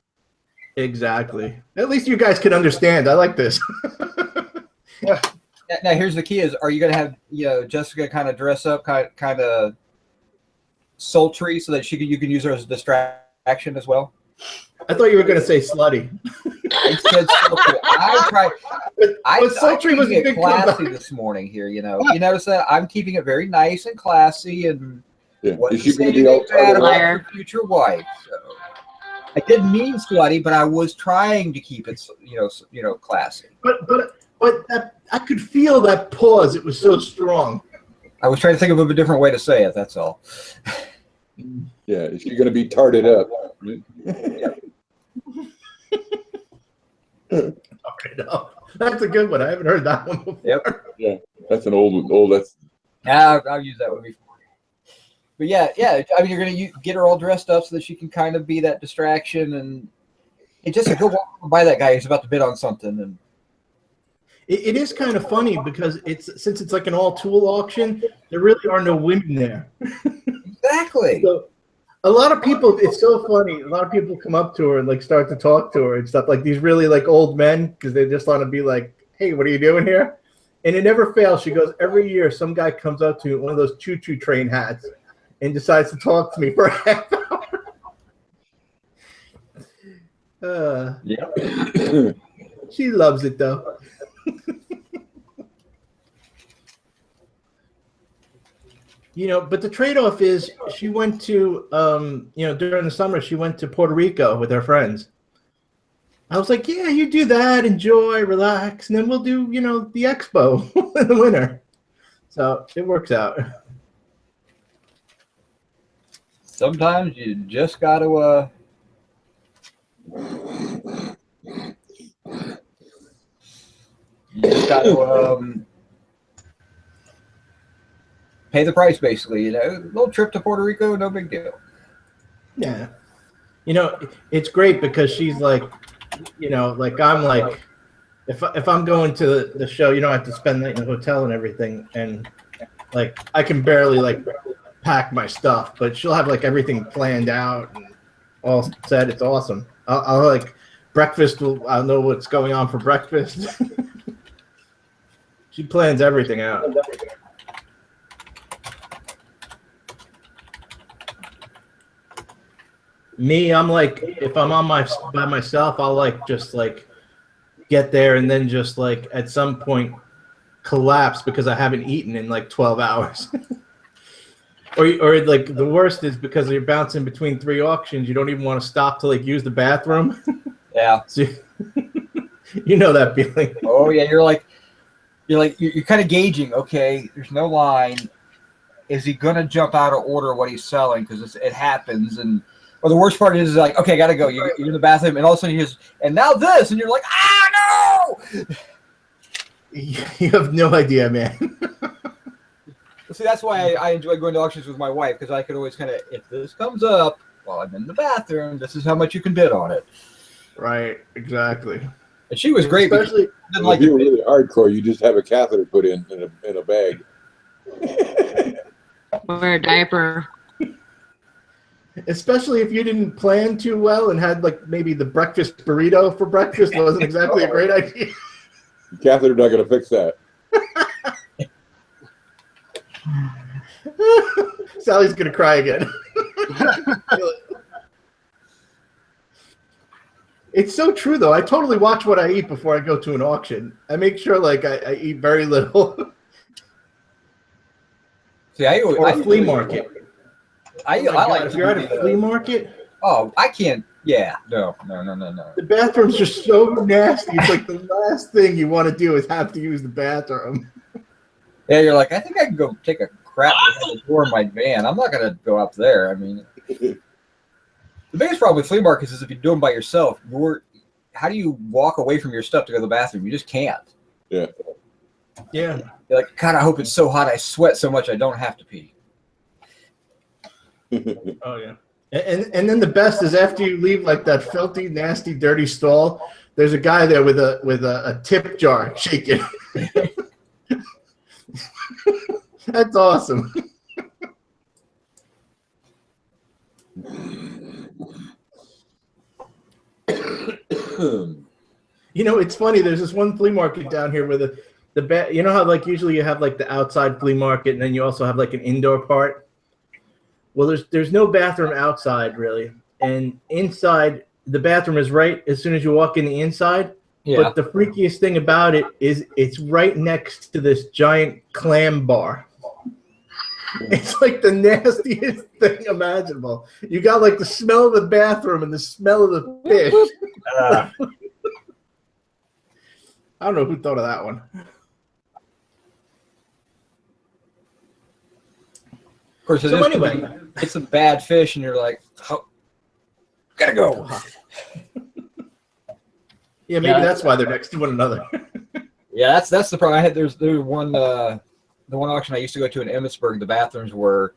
Exactly. At least you guys can understand. I like this. Yeah. Now here's the key: are you going to have Jessica kind of dress up, kind of sultry, so that you can use her as a distraction as well? I thought you were going to say slutty. I said sultry. I tried. But sultry was a big classy comeback. this morning here. You notice that I'm keeping it very nice and classy, and Yeah. what Is she you going say to be all bad about Liar. your future wife. So I didn't mean slutty, but I was trying to keep it, classy. But that, I could feel that pause. It was so strong. I was trying to think of a different way to say it. That's all. Yeah, is she going to be tarted up? Okay, no. That's a good one. I haven't heard that one before. Yep. Yeah, that's an old. That's I'll use that one before. But yeah. I mean, you're gonna get her all dressed up so that she can kind of be that distraction, and just go walk by that guy who's about to bid on something. And It is kind of funny because since it's like an all tool auction, there really are no women there. exactly. So a lot of people, it's so funny. A lot of people come up to her and like start to talk to her and stuff, like these really like old men, because they just want to be like, hey, what are you doing here? And it never fails. She goes, every year some guy comes up to me with one of those choo-choo train hats and decides to talk to me for a half hour. Yeah. She loves it though. But the trade-off is she went to, during the summer, she went to Puerto Rico with her friends. I was like, yeah, you do that, enjoy, relax, and then we'll do, the expo in the winter. So it works out. Sometimes you just got to pay the price, basically. A little trip to Puerto Rico, no big deal. Yeah. It's great because she's like, I'm like, if I'm going to the show, I have to spend the night in the hotel and everything, and like I can barely like pack my stuff, but she'll have like everything planned out and all set. It's awesome. I'll like breakfast. I'll know what's going on for breakfast. She plans everything out. Me, I'm like, if I'm by myself, I'll like just like get there and then just like at some point collapse because I haven't eaten in like 12 hours. or like the worst is because you're bouncing between 3 auctions, you don't even want to stop to like use the bathroom. Yeah. So, you know that feeling. Oh yeah, you're kind of gauging. Okay, there's no line. Is he gonna jump out of order what he's selling? Because it happens. Or the worst part is like, okay, I gotta go. You're in the bathroom, and all of a sudden you just, and now this, and you're like, no! You have no idea, man. See, that's why I enjoy going to auctions with my wife, because I could always kind of, if this comes up while I'm in the bathroom, this is how much you can bid on it. Right, exactly. And she was great. Especially if you're really hardcore, you just have a catheter put in a bag. Wear a diaper. Especially if you didn't plan too well and had like maybe the breakfast burrito for breakfast wasn't exactly a great idea. The catheter not going to fix that. Sally's going to cry again. It's so true though. I totally watch what I eat before I go to an auction. I make sure like I eat very little. See, or a flea market. I like if you're at a flea market. Oh, I can't. Yeah, no. The bathrooms are so nasty. It's like the last thing you want to do is have to use the bathroom. Yeah, you're like, I think I can go take a crap behind the door of my van. I'm not gonna go up there. I mean, the biggest problem with flea markets is if you do them by yourself, how do you walk away from your stuff to go to the bathroom? You just can't. Yeah. Yeah. You're like, God, I hope it's so hot I sweat so much I don't have to pee. Oh yeah, and then the best is after you leave like that filthy, nasty, dirty stall. There's a guy there with a tip jar shaking. That's awesome. It's funny. There's this one flea market down here where the how like usually you have like the outside flea market and then you also have like an indoor part. Well, there's no bathroom outside really, and inside the bathroom is right as soon as you walk in the inside. Yeah. But the freakiest thing about it is it's right next to this giant clam bar. It's like the nastiest thing imaginable. You got like the smell of the bathroom and the smell of the fish. I don't know who thought of that one. Of course, so anyway, it's some bad fish, and you're like, oh, gotta go. Yeah, maybe that's why they're next to one another. Yeah, that's the problem. I had there's one the one auction I used to go to in Emmitsburg. The bathrooms were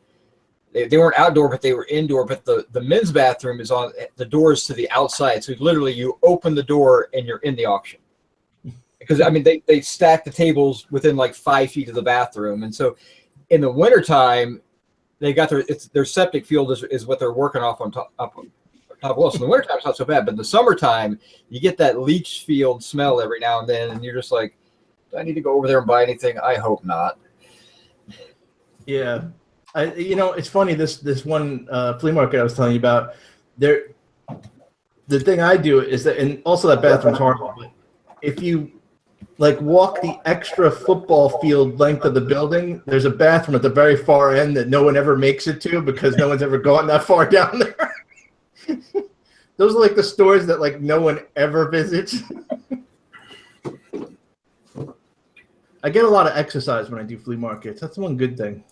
they weren't outdoor, but they were indoor. But the men's bathroom is on the doors to the outside, so literally you open the door and you're in the auction. Because I mean they stack the tables within like 5 feet of the bathroom, and so in the wintertime, they got their septic field is what they're working off on top of wall. So in the wintertime it's not so bad, but in the summertime you get that leach field smell every now and then, and you're just like, do I need to go over there and buy anything? I hope not. Yeah, it's funny. This one flea market I was telling you about, the thing I do is that, and also that bathroom's horrible. But if you like walk the extra football field length of the building, there's a bathroom at the very far end that no one ever makes it to because no one's ever gone that far down there. Those are like the stores that like no one ever visits. I get a lot of exercise when I do flea markets. That's one good thing.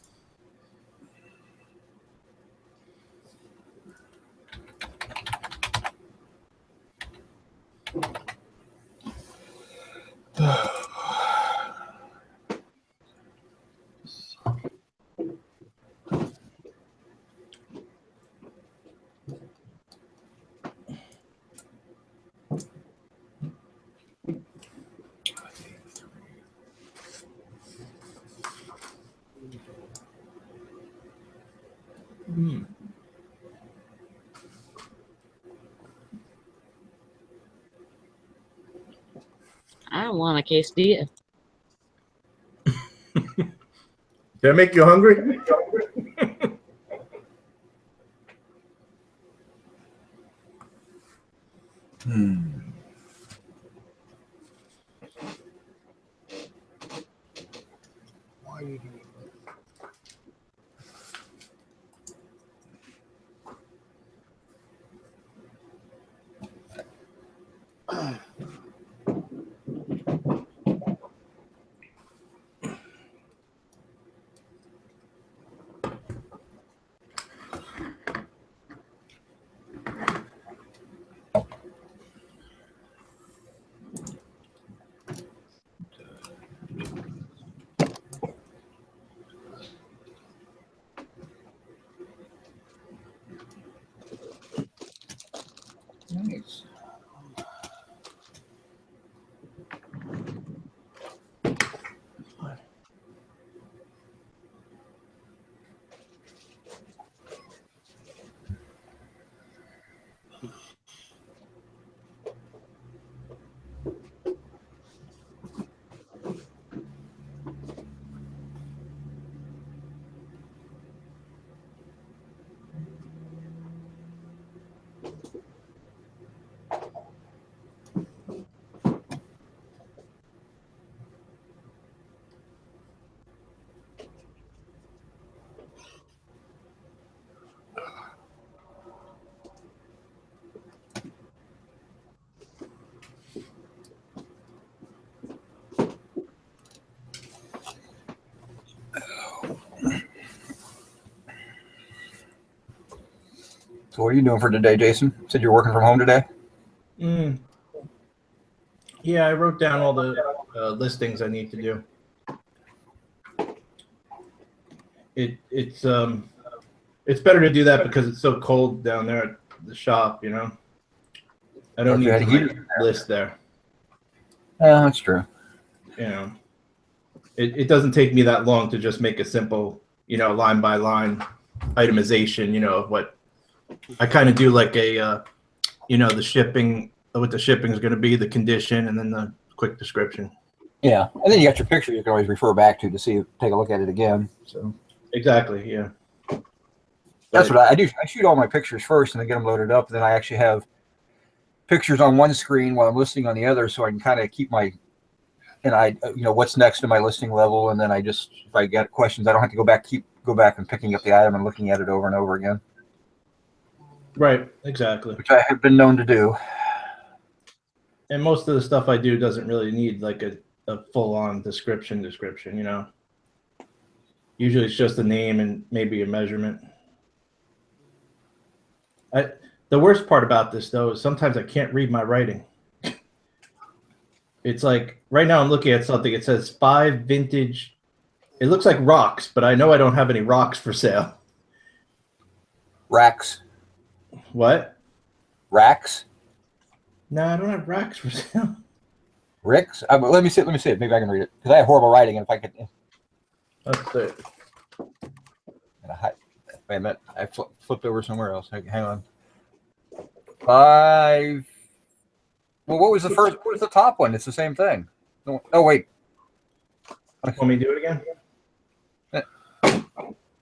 I want a quesadilla. Did I make you hungry? Why are you doing Nice. So what are you doing for today, Jason? Said you're working from home today? Yeah, I wrote down all the listings I need to do. It's better to do that because it's so cold down there at the shop, you know. I don't need to like, list there. Yeah, that's true. You know, it doesn't take me that long to just make a simple, you know, line by line itemization, you know, of what I kind of do like a, you know, the shipping, what the shipping is going to be, the condition, and then the quick description. Yeah, and then you got your picture you can always refer back to see, take a look at it again. So exactly, yeah. That's what I do. I shoot all my pictures first and then get them loaded up. And then I actually have pictures on one screen while I'm listing on the other, so I can kind of keep my, and I, you know, what's next to my listing level. And then I just, if I get questions, I don't have to go back and picking up the item and looking at it over and over again. Right, exactly. Which I have been known to do. And most of the stuff I do doesn't really need like a full-on description, you know. Usually it's just a name and maybe a measurement. The worst part about this, though, is sometimes I can't read my writing. It's like, right now I'm looking at something. It says 5 vintage. It looks like rocks, but I know I don't have any rocks for sale. Racks. What? Racks? No, I don't have racks for sale. Ricks? Let me see it. Maybe I can read it. Because I have horrible writing, and if I could... That's it. Wait a minute. I flipped over somewhere else. Hang on. 5... Well, what was the first? What was the top one? It's the same thing. Oh, wait. Want me to do it again?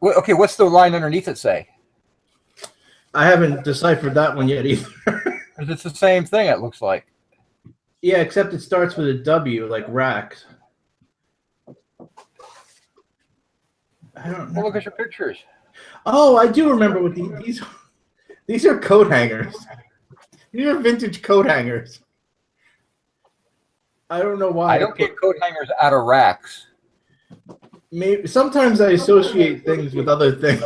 Okay, what's the line underneath it say? I haven't deciphered that one yet either. Because it's the same thing, it looks like. Yeah, except it starts with a W, like racks. I don't know. Well, look at your pictures. Oh, I do remember what these are coat hangers. These are vintage coat hangers. I don't know why. I don't get coat hangers out of racks. Maybe sometimes I associate things with other things.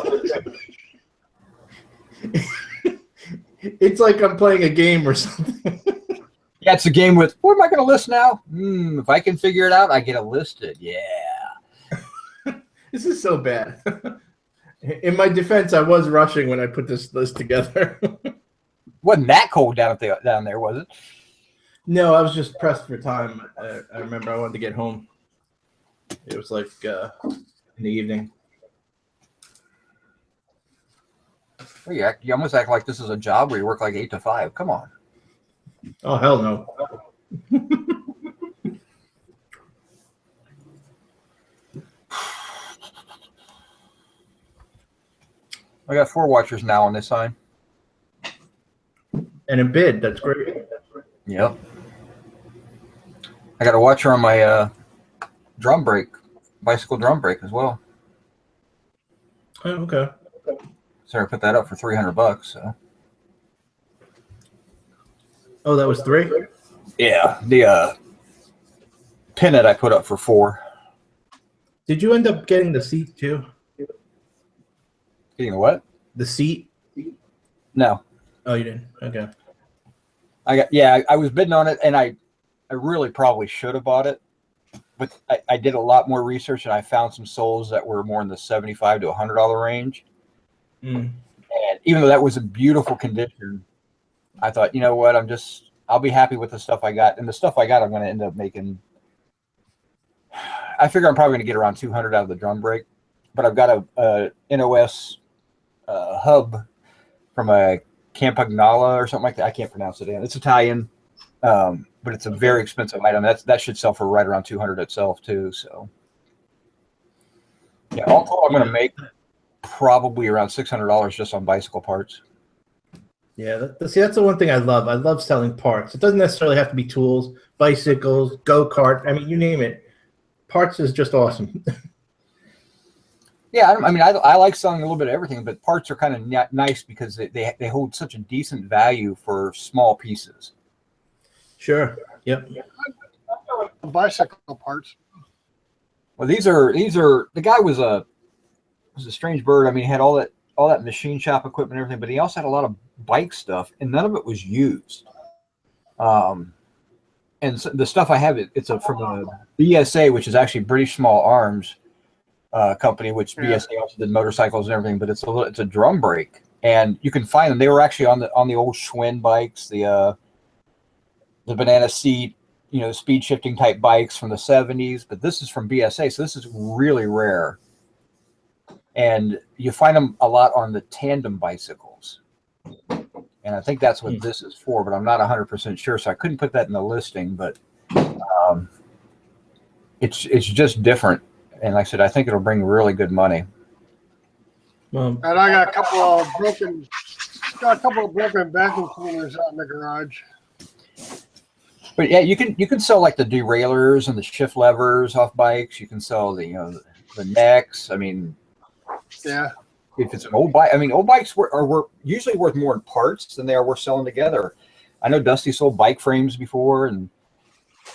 It's like I'm playing a game or something. Yeah, it's a game with, what am I going to list now? If I can figure it out, I get it listed. Yeah. This is so bad. In my defense, I was rushing when I put this list together. Wasn't that cold down there, was it? No, I was just pressed for time. I remember I wanted to get home. It was like in the evening. Well, you almost act like this is a job where you work like 8 to 5. Come on. Oh, hell no. I got 4 watchers now on this sign. And a bid. That's great. Yep. I got a watcher on my drum brake, bicycle drum brake as well. Oh, okay. So I put that up for $300. So. Oh, that was 3? Yeah, the pin I put up for 4. Did you end up getting the seat too? Getting the what? The seat? No. Oh, you didn't? Okay. I was bidding on it, and I really probably should have bought it, but I did a lot more research, and I found some soles that were more in the $75 to $100 range. And even though that was a beautiful condition, I thought, you know what, I'll be happy with the stuff I got, and the stuff I got, I'm going to end up making. I figure I'm probably going to get around 200 out of the drum brake, but I've got a NOS hub from a Campagnolo or something like that. I can't pronounce it. It's Italian, but it's a very expensive item. That should sell for right around 200 itself too. So yeah, all told, I'm going to make probably around $600 just on bicycle parts. Yeah, that's the one thing I love. I love selling parts. It doesn't necessarily have to be tools, bicycles, go-kart. I mean, you name it. Parts is just awesome. Yeah, I like selling a little bit of everything, but parts are kind of nice because they hold such a decent value for small pieces. Sure. Yep. Bicycle parts. Well, these are the guy was a strange bird. I mean, he had all that machine shop equipment and everything, but he also had a lot of bike stuff, and none of it was used. And so the stuff I have, it's from a BSA, which is actually British Small Arms company, which BSA also did motorcycles and everything. But it's a drum brake, and you can find them. They were actually on the old Schwinn bikes, the banana seat, speed shifting type bikes from the 70s. But this is from BSA, so this is really rare. And you find them a lot on the tandem bicycles. And I think that's what this is for, but I'm not 100% sure. So I couldn't put that in the listing, but it's just different. And like I said, I think it'll bring really good money. And I got a couple of broken vacuum cleaners out in the garage. But yeah, you can sell like the derailleurs and the shift levers off bikes. You can sell the necks. I mean, yeah. If it's an old bike, old bikes are usually worth more in parts than they are worth selling together. I know Dusty sold bike frames before, and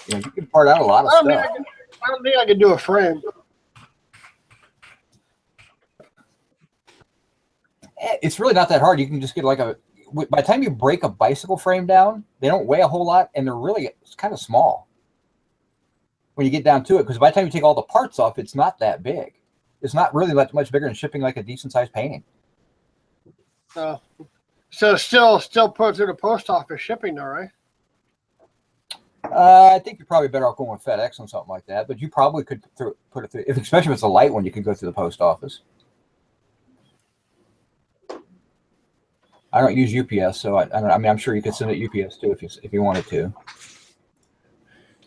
you can part out a lot of stuff. I don't think I can do a frame. It's really not that hard. You can just get by the time you break a bicycle frame down, they don't weigh a whole lot, and it's kind of small when you get down to it. Because by the time you take all the parts off, it's not that big. It's not really much bigger than shipping like a decent sized painting. So still put it through the post office shipping though, right? I think you're probably better off going with FedEx on something like that, but you probably could put it through, especially if it's a light one, you could go through the post office. I don't use UPS, so I'm sure you could send it UPS too if you wanted to.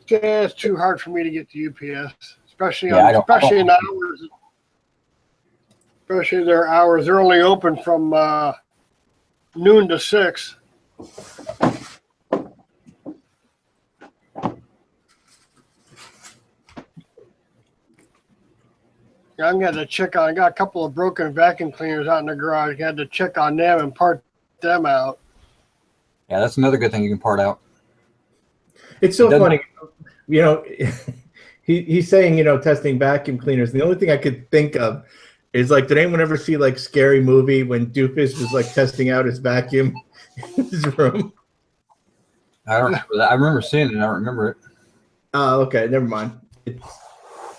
Yeah, it's too hard for me to get to UPS, especially in the hours. Especially their hours. They're only open from noon to 6. I'm gonna have to check on. I got a couple of broken vacuum cleaners out in the garage. I had to check on them and part them out. Yeah, that's another good thing you can part out. It's so funny, you know. He's saying, you know, testing vacuum cleaners. The only thing I could think of is like, did anyone ever see like Scary Movie when Doofus was like testing out his vacuum in his room? I don't remember that. I remember seeing it. I don't remember it. Oh, okay, never mind.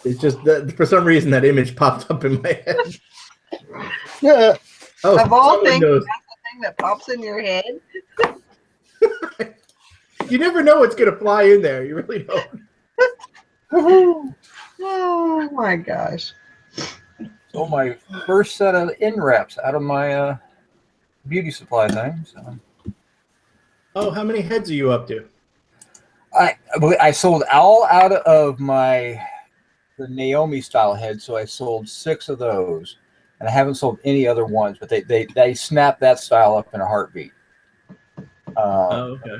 It's just that for some reason that image popped up in my head. Yeah. Oh, Of all someone things, knows. that's the thing that pops in your head. You never know what's gonna fly in there. You really don't. Oh my gosh. So my first set of in wraps out of my beauty supply thing. So Oh, how many heads are you up to? I sold all out of the Naomi style head, so I sold 6 of those, and I haven't sold any other ones. But they snap that style up in a heartbeat. Oh, okay.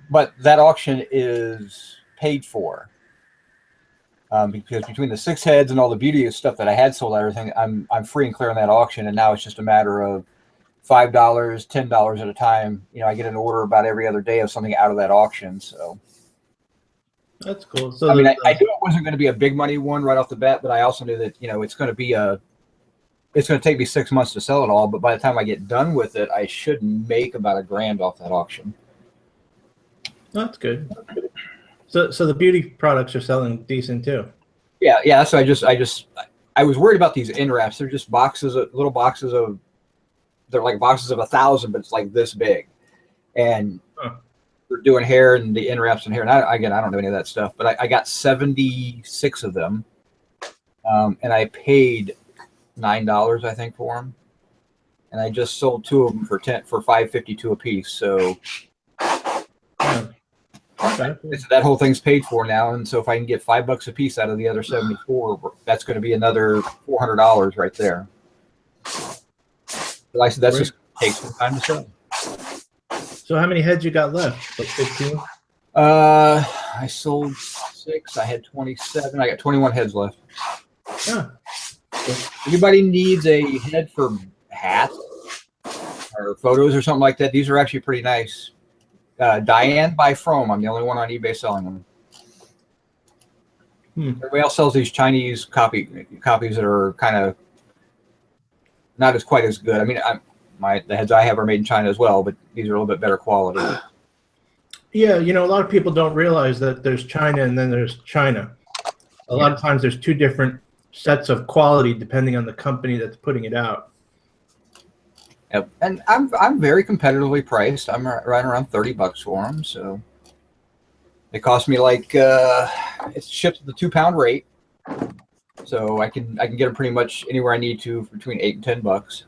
But that auction is paid for. Because between the 6 heads and all the beauty stuff that I had sold, everything, I'm free and clear on that auction, and now it's just a matter of $5, $10 at a time. You know, I get an order about every other day of something out of that auction. So That's cool. So I mean, I knew it wasn't going to be a big money one right off the bat, but I also knew that, you know, it's going to take me 6 months to sell it all. But by the time I get done with it, I should make about $1,000 off that auction. that's good. So the beauty products are selling decent too. Yeah. So I was worried about these in wraps. They're just little boxes of. They're like boxes of 1,000, but it's like this big, and we're doing hair and the in wraps and hair. And I don't know any of that stuff, but I got 76 of them, and I paid $9, I think, for them, and I just sold 2 of them for $5.52 a piece. So Okay. that whole thing's paid for now, and so if I can get $5 a piece out of the other 74, that's going to be another $400 right there. But like I said, that's just takes some time to sell. So how many heads you got left? Like 15? I sold 6. I had 27. I got 21 heads left. Yeah. If anybody needs a head for hats or photos or something like that, these are actually pretty nice. Diane by Frome. I'm the only one on eBay selling them. Everybody else sells these Chinese copies that are kind of not as quite as good. I mean, the heads I have are made in China as well, but these are a little bit better quality. Yeah, you know, a lot of people don't realize that there's China and then there's China. A lot of times there's 2 different sets of quality depending on the company that's putting it out. Yep. And I'm very competitively priced. I'm right around $30 for them. So they cost me like it's shipped at the 2-pound rate. So I can get them pretty much anywhere I need to for between $8 and $10.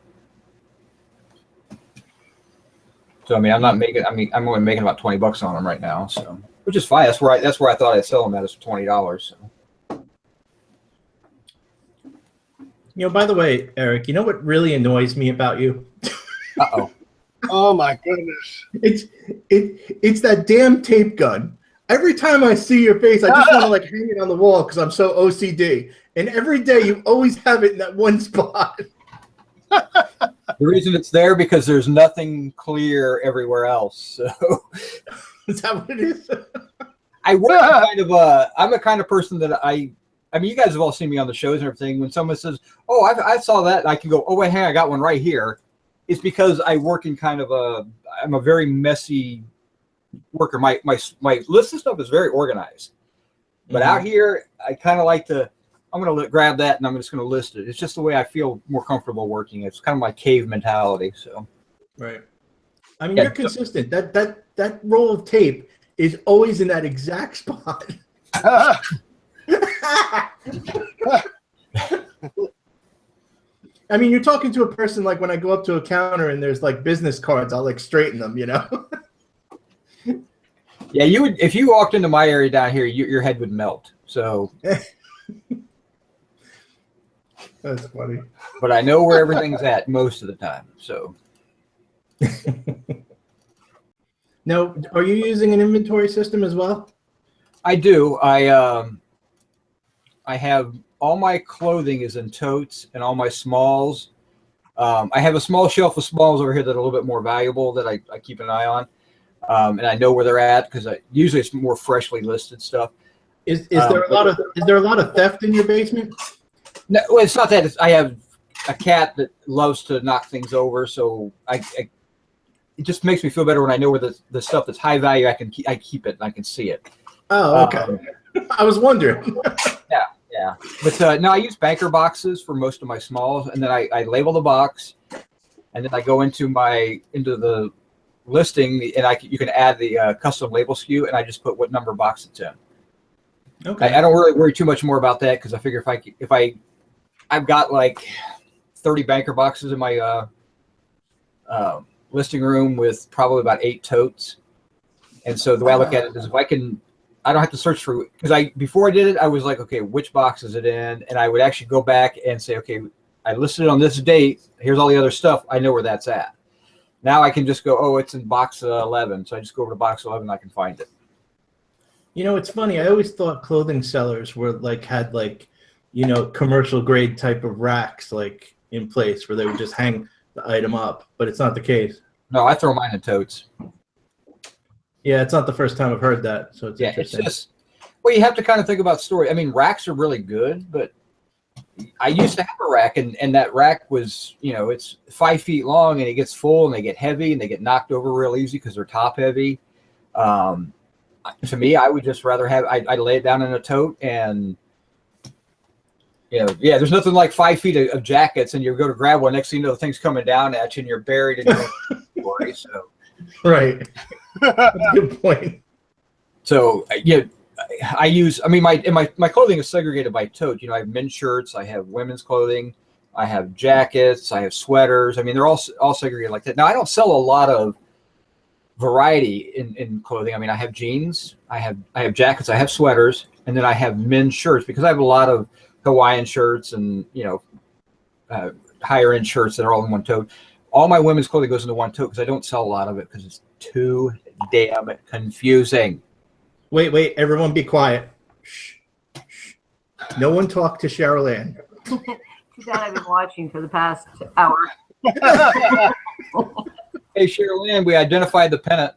So I mean, I'm only making about $20 on them right now. So which is fine. That's where I thought I'd sell them at is $20. So. You know, by the way, Eric, you know what really annoys me about you? Uh-oh. Oh my goodness. It's that damn tape gun. Every time I see your face, I just want to like hang it on the wall because I'm so OCD. And every day you always have it in that one spot. The reason it's there because there's nothing clear everywhere else. So Is that what it is? I'm the kind of person that I mean, you guys have all seen me on the shows and everything. When someone says, "Oh, I saw that," and I can go, "Oh, wait, hey, I got one right here." It's because I work in I'm a very messy worker. My list of stuff is very organized, but out here, I kind of like to. I'm going to grab that and I'm just going to list it. It's just the way I feel more comfortable working. It's kind of my cave mentality. So, right. I mean, you're consistent. That roll of tape is always in that exact spot. I mean, you're talking to a person like when I go up to a counter and there's like business cards, I'll like straighten them, you know? Yeah, you would if you walked into my area down here, your head would melt. So. That's funny. But I know where everything's at most of the time. So now, are you using an inventory system as well? I do. I have all my clothing is in totes, and all my smalls. I have a small shelf of smalls over here that are a little bit more valuable that I keep an eye on, and I know where they're at because usually it's more freshly listed stuff. Is there a lot of theft in your basement? No, well, it's not that. I have a cat that loves to knock things over, so it just makes me feel better when I know where the stuff that's high value I keep it and I can see it. Oh, okay. I was wondering. Yeah. But no, I use banker boxes for most of my smalls, and then I label the box, and then I go into the listing, and you can add the custom label SKU, and I just put what number box it's in. Okay. I don't really worry too much more about that because I figure if I've got like 30 banker boxes in my listing room with probably about 8 totes, and so the way I look at it is I don't have to search for, because before I did it, I was like, okay, which box is it in? And I would actually go back and say, okay, I listed it on this date. Here's all the other stuff. I know where that's at. Now I can just go, oh, it's in box 11. So I just go over to box 11 and I can find it. You know, it's funny. I always thought clothing sellers had commercial grade type of racks like in place where they would just hang the item up, but it's not the case. No, I throw mine in totes. Yeah, it's not the first time I've heard that, so it's It's interesting. just, well, you have to kind of think about story. I mean, racks are really good, but I used to have a rack, and that rack was, it's 5 feet long, and it gets full, and they get heavy, and they get knocked over real easy because they're top heavy. To me, I would just rather I lay it down in a tote, and there's nothing like 5 feet of jackets, and you go to grab one, next thing you know, the thing's coming down at you, and you're buried in your inventory. So right. That's a good point. So I use. I mean, my clothing is segregated by tote. I have men's shirts, I have women's clothing, I have jackets, I have sweaters. I mean, they're all segregated like that. Now, I don't sell a lot of variety in clothing. I mean, I have jeans, I have jackets, I have sweaters, and then I have men's shirts because I have a lot of Hawaiian shirts and higher end shirts that are all in one tote. All my women's clothing goes into one tote because I don't sell a lot of it because it's too damn confusing. Wait, everyone be quiet. Shh. No one talk to Cheryl Ann. Too bad I've been watching for the past hour. Hey, Cheryl Ann, we identified the pennant.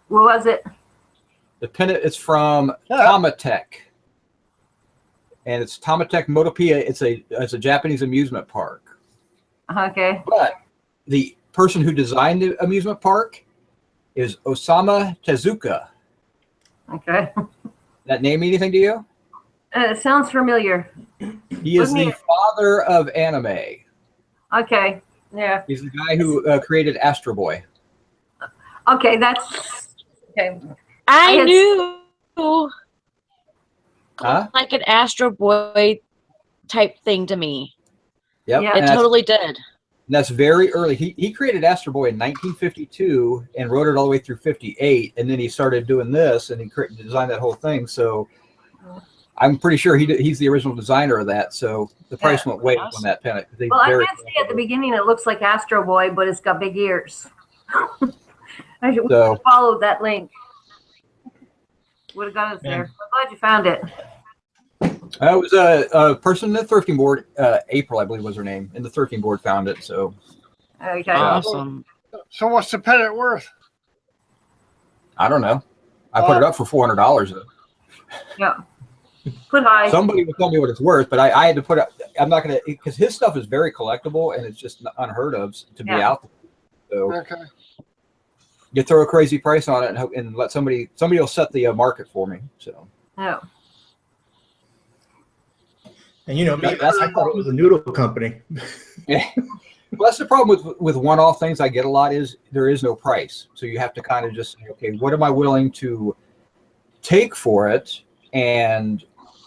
What was it? The pennant is from Tomatech. And it's Tomatech Motopia. It's a Japanese amusement park. Okay. But the person who designed the amusement park is Osamu Tezuka. Okay. That name mean anything to you? It sounds familiar. He is the father of anime. Okay. Yeah. He's the guy who created Astro Boy. Okay, that's okay. I knew Huh? like an Astro Boy type thing to me. Yep. Yeah. It totally did. That's very early. He created Astro Boy in 1952 and wrote it all the way through 58, and then he started doing this and he designed that whole thing. So I'm pretty sure he's the original designer of that. So the price went way up on that pennant. Well, I can see at the beginning it looks like Astro Boy, but it's got big ears. I should have followed that link. Would have got us there. I'm glad you found it. It was a person in the thrifting board, April, I believe was her name, and the thrifting board found it. So okay. Awesome. So what's the pennant worth? I don't know. I put it up for $400 though. Yeah. Put high. Somebody will tell me what it's worth, but I had to put up. I'm not gonna, because his stuff is very collectible and it's just unheard of to be out there. So Okay. you throw a crazy price on it and let somebody will set the market for me. So. Oh. And me, I thought it was a noodle company. Yeah. Well, that's the problem with one-off things I get a lot is there is no price. So you have to kind of just say, okay, what am I willing to take for it? And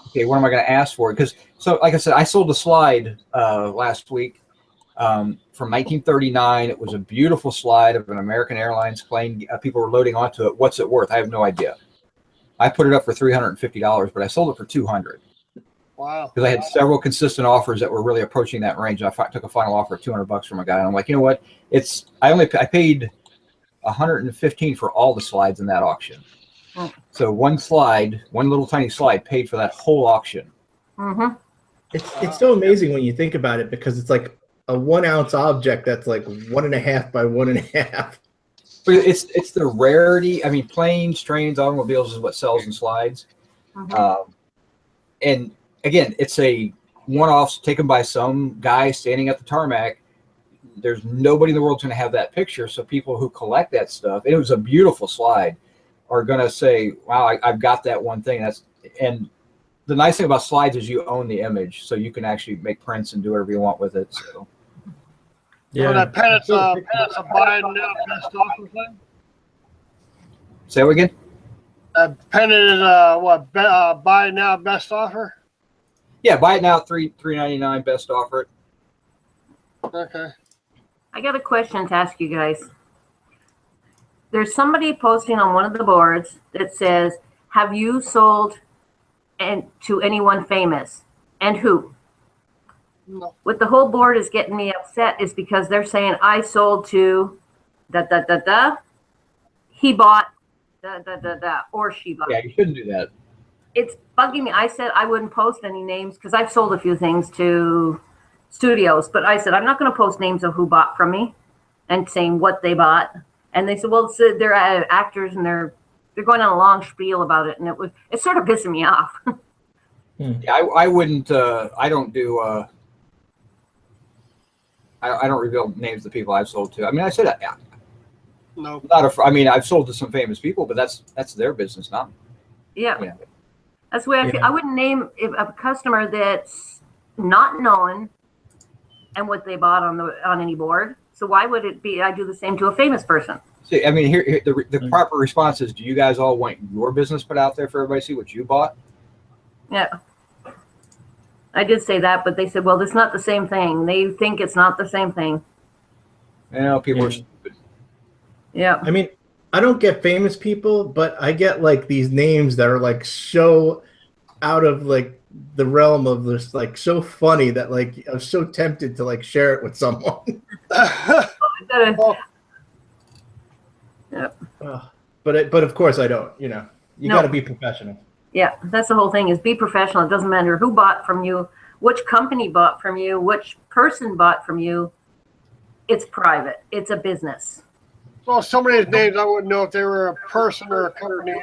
okay, what am I going to ask for it? Because like I said, I sold a slide last week from 1939. It was a beautiful slide of an American Airlines plane. People were loading onto it. What's it worth? I have no idea. I put it up for $350, but I sold it for $200. Wow. Because I had several consistent offers that were really approaching that range. I took a final offer of $200 from a guy, and I'm like, you know what? I paid $115 for all the slides in that auction. So one little tiny slide paid for that whole auction. Mm-hmm. It's so amazing when you think about it because it's like a 1 ounce object that's like 1.5 by 1.5. But it's the rarity. I mean, planes, trains, automobiles is what sells and slides. And again, it's a one-off taken by some guy standing at the tarmac. There's nobody in the world going to have that picture. So people who collect that stuff, and it was a beautiful slide, are going to say, "Wow, I've got that one thing." And the nice thing about slides is you own the image, so you can actually make prints and do whatever you want with it. So Yeah. So that Pennett's a buy now best offer thing. say it again. Pennant is buy now best offer. Yeah, buy it now, $3.99 best offer. Okay. I got a question to ask you guys. There's somebody posting on one of the boards that says, "Have you sold to anyone famous, and who?" No. What the whole board is getting me upset is because they're saying I sold to he bought or she bought. Yeah, you shouldn't do that. It's bugging me. I said I wouldn't post any names because I've sold a few things to studios, but I said I'm not going to post names of who bought from me and saying what they bought. And they said, well, they're actors and they're going on a long spiel about it, and it's sort of pissing me off. Yeah, I wouldn't. I don't do. I don't reveal names of the people I've sold to. I mean, I said, No. I mean, I've sold to some famous people, but that's their business, not. Yeah. Yeah. That's the way I feel. I wouldn't name a customer that's not known and what they bought on any board. So why would it be I do the same to a famous person? See, I mean, here the proper response is: do you guys all want your business put out there for everybody to see what you bought? Yeah. I did say that, but they said, well, it's not the same thing. They think it's not the same thing. You know, people are stupid. Yeah. I mean, I don't get famous people, but I get like these names that are like so out of like the realm of this, like so funny that like I'm so tempted to like share it with someone. Yeah. But of course I don't. You know, you got to be professional. Yeah, that's the whole thing is be professional. It doesn't matter who bought from you, which company bought from you, which person bought from you. It's private. It's a business. Well, some of these names I wouldn't know if they were a person or a company.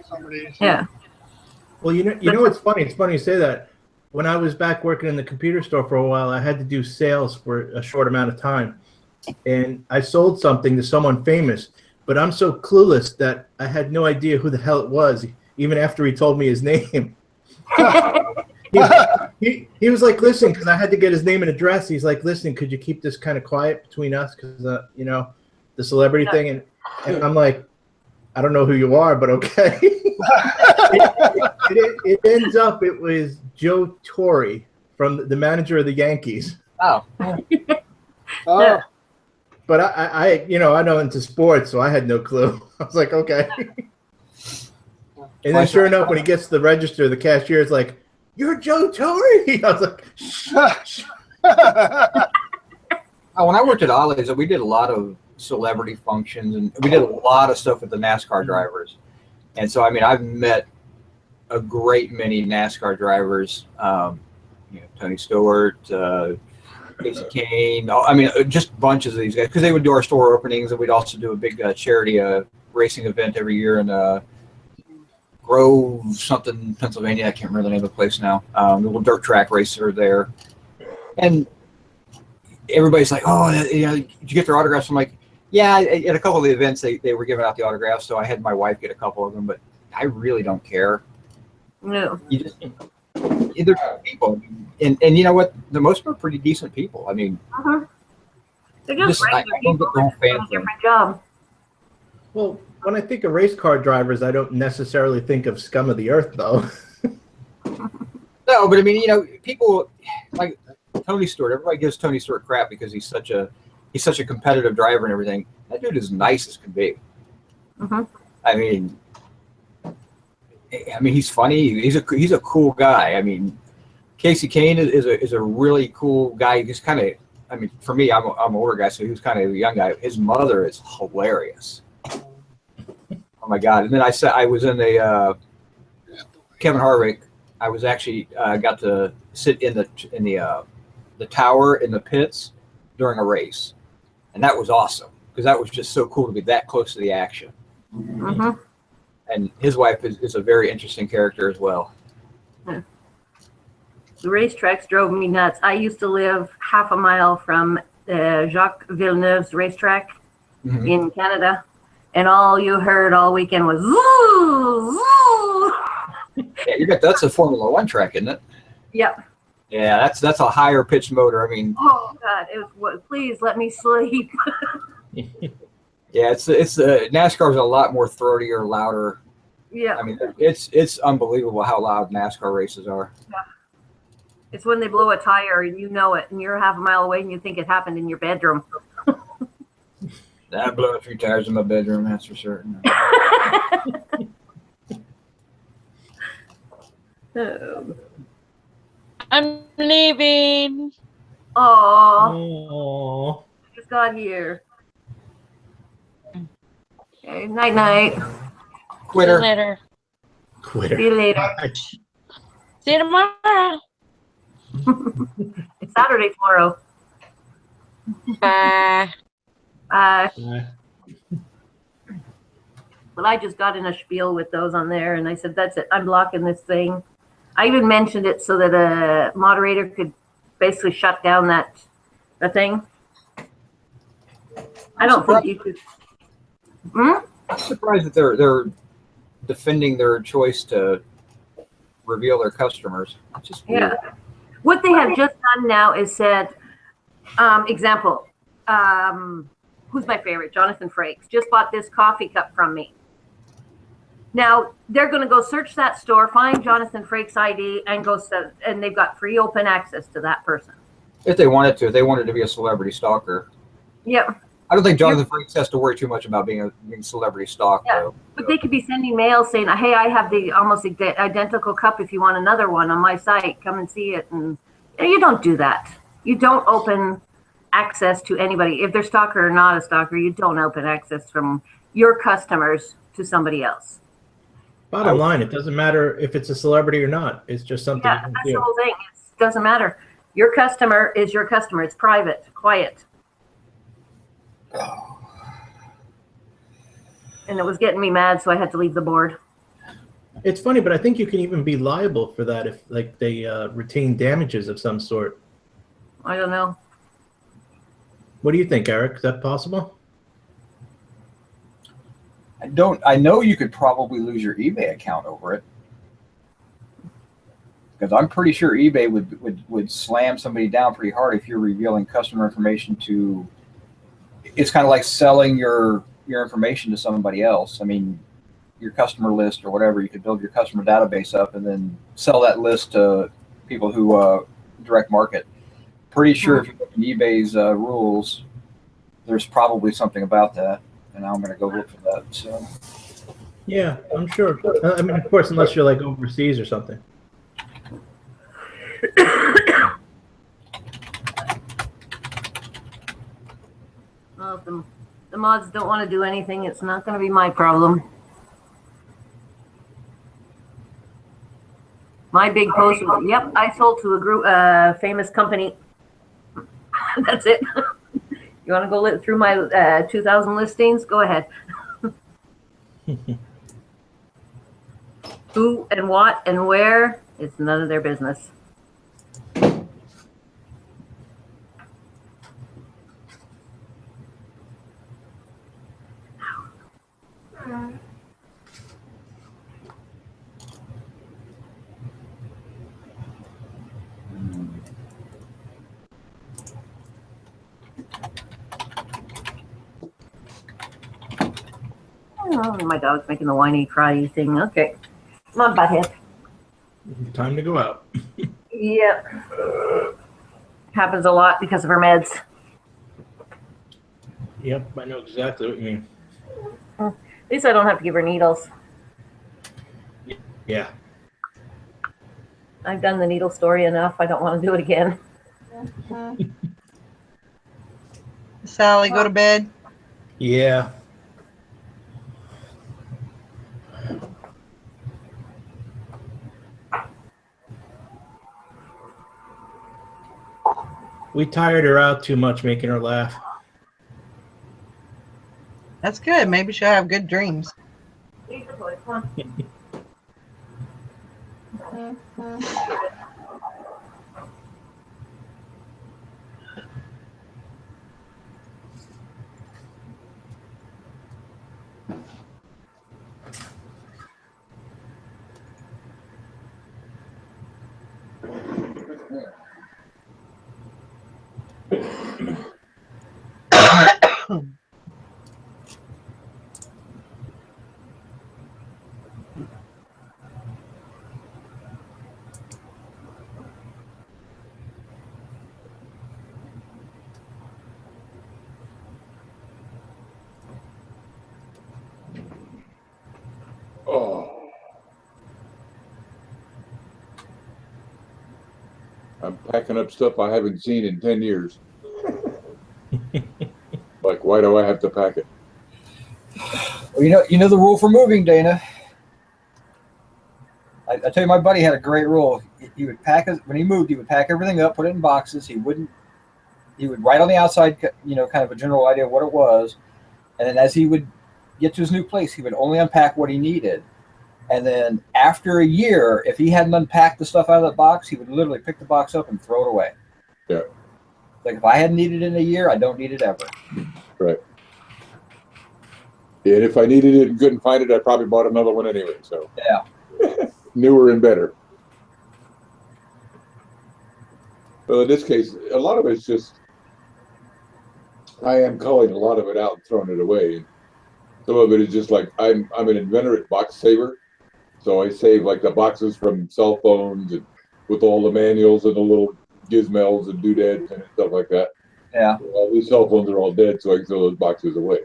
Some of these. Yeah. Well, you know what's funny? It's funny you say that. When I was back working in the computer store for a while, I had to do sales for a short amount of time, and I sold something to someone famous. But I'm so clueless that I had no idea who the hell it was, even after he told me his name. he was like, listen, because I had to get his name and address. He's like, listen, could you keep this kind of quiet between us? Because, you know, the celebrity thing. And I'm like, I don't know who you are, but okay. it ends up, it was Joe Torre from the manager of the Yankees. Oh. Oh. But I you know, I know into sports, so I had no clue. I was like, okay. And then sure enough, when he gets to the register, the cashier is like, "You're Joe Torre." I was like, "Shh." When I worked at Ollie's, we did a lot of celebrity functions, and we did a lot of stuff with the NASCAR drivers. And so, I mean, I've met a great many NASCAR drivers. You know, Tony Stewart, Casey Kane. I mean, just bunches of these guys because they would do our store openings, and we'd also do a big charity racing event every year in Grove, something, Pennsylvania. I can't remember the name of the place now. The little dirt track racer there, and everybody's like, "Oh, you know, did you get their autographs?" I'm like, "Yeah." At a couple of the events, they were giving out the autographs, so I had my wife get a couple of them. But I really don't care. No. You just they're people, and you know what? The most of them are pretty decent people. I mean, they're just I regular don't people get the whole just doing fan a thing. different job. Well, when I think of race car drivers, I don't necessarily think of scum of the earth, though. No, but I mean, you know, people like Tony Stewart. Everybody gives Tony Stewart crap because he's such a competitive driver and everything. That dude is nice as can be. I mean, he's funny. He's a cool guy. I mean, Casey Kane is a really cool guy. He's kind of, I mean, for me, I'm an older guy, so he was kind of a young guy. His mother is hilarious. Oh my God! And then I was in a Kevin Harvick. I was actually got to sit in the tower in the pits during a race, and that was awesome because that was just so cool to be that close to the action. Mm-hmm. And his wife is a very interesting character as well. Yeah. The racetracks drove me nuts. I used to live half a mile from Jacques Villeneuve's racetrack in Canada, and all you heard all weekend was zoo, zoo. Yeah, that's a Formula One track, isn't it? Yep. Yeah, that's a higher pitched motor. I mean, oh God, it was. Please let me sleep. Yeah, it's NASCAR's a lot more throatier, louder. Yeah. I mean, it's unbelievable how loud NASCAR races are. Yeah. It's when they blow a tire and you know it, and you're half a mile away and you think it happened in your bedroom. I've blown a few tires in my bedroom, that's for certain. I'm leaving. Oh, just got here. Okay, night night. Quitter. See you later. Quitter. See you later. See you tomorrow. It's Saturday tomorrow. Bye. But I just got in a spiel with those on there, and I said, that's it. I'm blocking this thing. I even mentioned it so that a moderator could basically shut down the thing. I don't think you could. I'm surprised that they're defending their choice to reveal their customers. It's just weird. Yeah. What they have just done now is said, example, who's my favorite? Jonathan Frakes just bought this coffee cup from me. Now they're going to go search that store, find Jonathan Frakes' ID, and and they've got free open access to that person. If they wanted to, if they wanted to be a celebrity stalker. Yep. I don't think Jonathan Frakes has to worry too much about being celebrity stalked, Yeah. though. But they could be sending mail saying, hey, I have the almost identical cup. If you want another one on my site, come and see it. And you don't do that. You don't open access to anybody. If they're stalker or not a stalker, you don't open access from your customers to somebody else. Bottom line, it doesn't matter if it's a celebrity or not. It's just something you Yeah, can that's do. the whole thing. It doesn't matter. Your customer is your customer. It's private, quiet. And it was getting me mad, so I had to leave the board. It's funny, but I think you can even be liable for that if, like, they retain damages of some sort. I don't know. What do you think, Eric? Is that possible? I know you could probably lose your eBay account over it. Because I'm pretty sure eBay would slam somebody down pretty hard if you're revealing customer information to. It's kind of like selling your information to somebody else. I mean, your customer list or whatever, you could build your customer database up and then sell that list to people who direct market. Pretty sure if you look at eBay's rules, there's probably something about that. And I'm going to go look for that. So. Yeah, I'm sure. I mean, of course, unless you're like overseas or something. Well, if the mods don't want to do anything, it's not going to be my problem. My big post was, yep, I sold to a group, famous company. That's it. You want to go through my 2,000 listings? Go ahead. Who and what and where, it's none of their business. Oh, my dog's making the whiny cry thing. Okay. Come on, butthead. Time to go out. Yep. Happens a lot because of her meds. Yep, I know exactly what you mean. At least I don't have to give her needles. Yeah. I've done the needle story enough. I don't want to do it again. Sally, go to bed. Yeah. We tired her out too much making her laugh. That's good. Maybe she'll have good dreams. Leave the toys, come on. Oh. I'm packing up stuff I haven't seen in 10 years. Like, why do I have to pack it? Well, you know the rule for moving, Dana. I tell you, my buddy had a great rule. He would pack when he moved. He would pack everything up, put it in boxes. He would write on the outside, kind of a general idea of what it was, and then as he would get to his new place, he would only unpack what he needed. And then after a year, if he hadn't unpacked the stuff out of the box, he would literally pick the box up and throw it away. Yeah. Like, if I hadn't needed it in a year, I don't need it ever. Right. And if I needed it and couldn't find it, I probably bought another one anyway. So yeah. Newer and better. Well, in this case, a lot of it's just, I am culling a lot of it out and throwing it away. Some of it is just like, I'm an inventor at box saver. So I save like the boxes from cell phones and with all the manuals and the little gizmos and doodads and stuff like that. Yeah. All these cell phones are all dead, so I can throw those boxes away.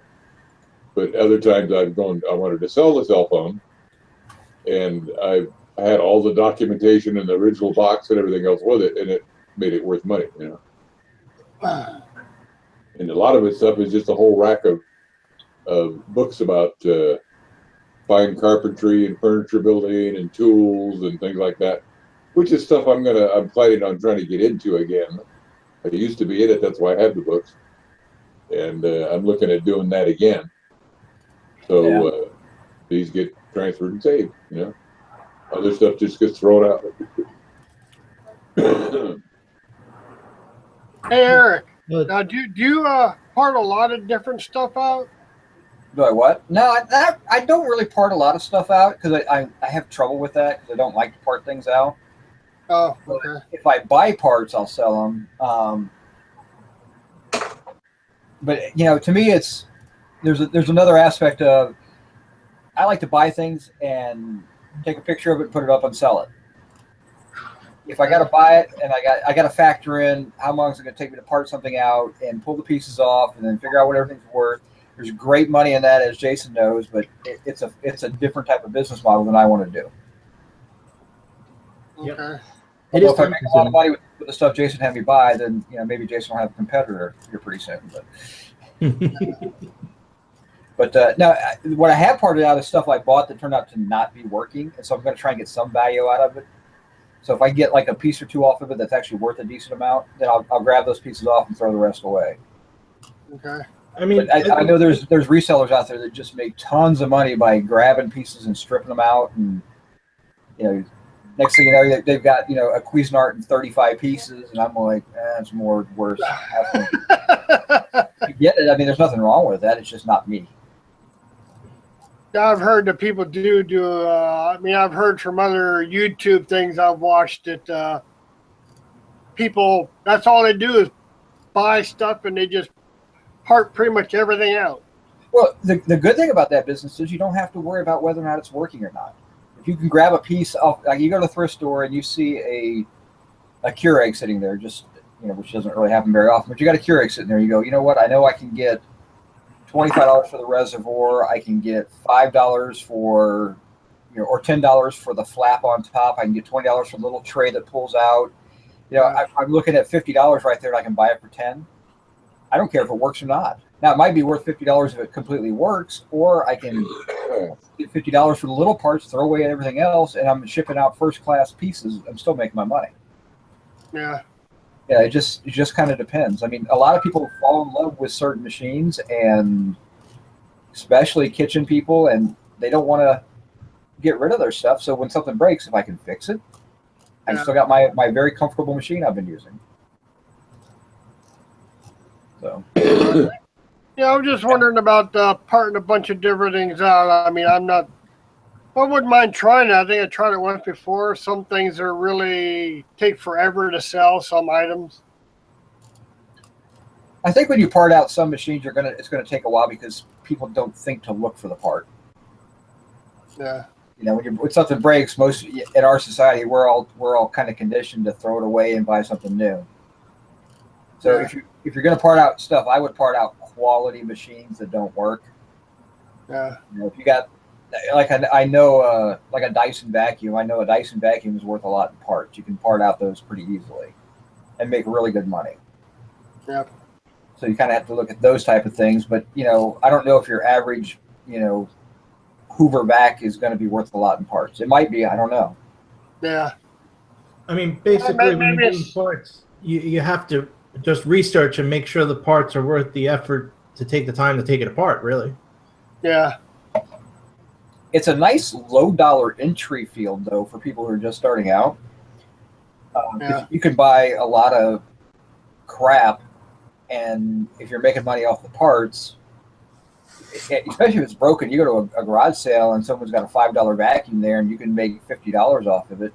But other times I wanted to sell the cell phone, and I had all the documentation and the original box and everything else with it, and it made it worth money, And a lot of it stuff is just a whole rack of books about fine carpentry and furniture building and tools and things like that, which is stuff I'm planning on trying to get into again. I used to be in it, that's why I have the books, and I'm looking at doing that again. So these get transferred and saved, Other stuff just gets thrown out. Hey, Eric. Now, do you part a lot of different stuff out? Do I what? No, I don't really part a lot of stuff out because I have trouble with that because I don't like to part things out. Oh, okay. If I buy parts, I'll sell them. But to me, there's another aspect of, I like to buy things and take a picture of it, put it up, and sell it. If I got to buy it and I got to factor in how long is it going to take me to part something out and pull the pieces off and then figure out what everything's worth. There's great money in that, as Jason knows, but it's a different type of business model than I want to do. Okay. Although if I make a lot of money with the stuff Jason had me buy, then maybe Jason will have a competitor here pretty soon. But now, what I have parted out is stuff I bought that turned out to not be working, and so I'm going to try and get some value out of it. So if I get like a piece or two off of it that's actually worth a decent amount, then I'll grab those pieces off and throw the rest away. Okay. I mean, but I know there's resellers out there that just make tons of money by grabbing pieces and stripping them out, and next thing you know, they've got a Cuisinart in 35 pieces, and I'm like, it's more worse. I get it. I mean, there's nothing wrong with that. It's just not me. I've heard that people do. I've heard from other YouTube things I've watched that people, that's all they do is buy stuff and they just part pretty much everything out. Well, the good thing about that business is you don't have to worry about whether or not it's working or not. If you can grab a piece off, like you go to the thrift store and you see a Keurig sitting there, just which doesn't really happen very often, but you got a Keurig sitting there. You go, you know what? I know I can get $25 for the reservoir. I can get $5 for, or $10 for the flap on top. I can get $20 for the little tray that pulls out. I'm looking at $50 right there, and I can buy it for $10. I don't care if it works or not. Now, it might be worth $50 if it completely works, or I can get $50 for the little parts, throw away everything else, and I'm shipping out first-class pieces. I'm still making my money. Yeah. Yeah, it just kind of depends. I mean, a lot of people fall in love with certain machines, and especially kitchen people, and they don't want to get rid of their stuff. So when something breaks, if I can fix it, I Yeah. still got my very comfortable machine I've been using. So Yeah, I'm just wondering about parting a bunch of different things out. I mean, I wouldn't mind trying it. I think I tried it once before. Some things are really take forever to sell, some items. I think when you part out some machines, it's gonna take a while because people don't think to look for the part. Yeah. You know, when something breaks, most in our society, we're all kind of conditioned to throw it away and buy something new. So Yeah. if you're going to part out stuff, I would part out quality machines that don't work. Yeah. You know, if you got I know like a Dyson vacuum, I know a Dyson vacuum is worth a lot in parts. You can part out those pretty easily and make really good money. Yeah. So you kind of have to look at those type of things. But you know, I don't know if your average Hoover vac is going to be worth a lot in parts. It might be. I don't know. Yeah. I mean, basically, when maybe you're doing it's- parts, you have to just research and make sure the parts are worth the effort to take the time to take it apart, really. Yeah. It's a nice low dollar entry field though for people who are just starting out. Yeah. You can buy a lot of crap, and if you're making money off the parts, especially if it's broken, you go to a garage sale and someone's got a $5 vacuum there, and you can make $50 off of it.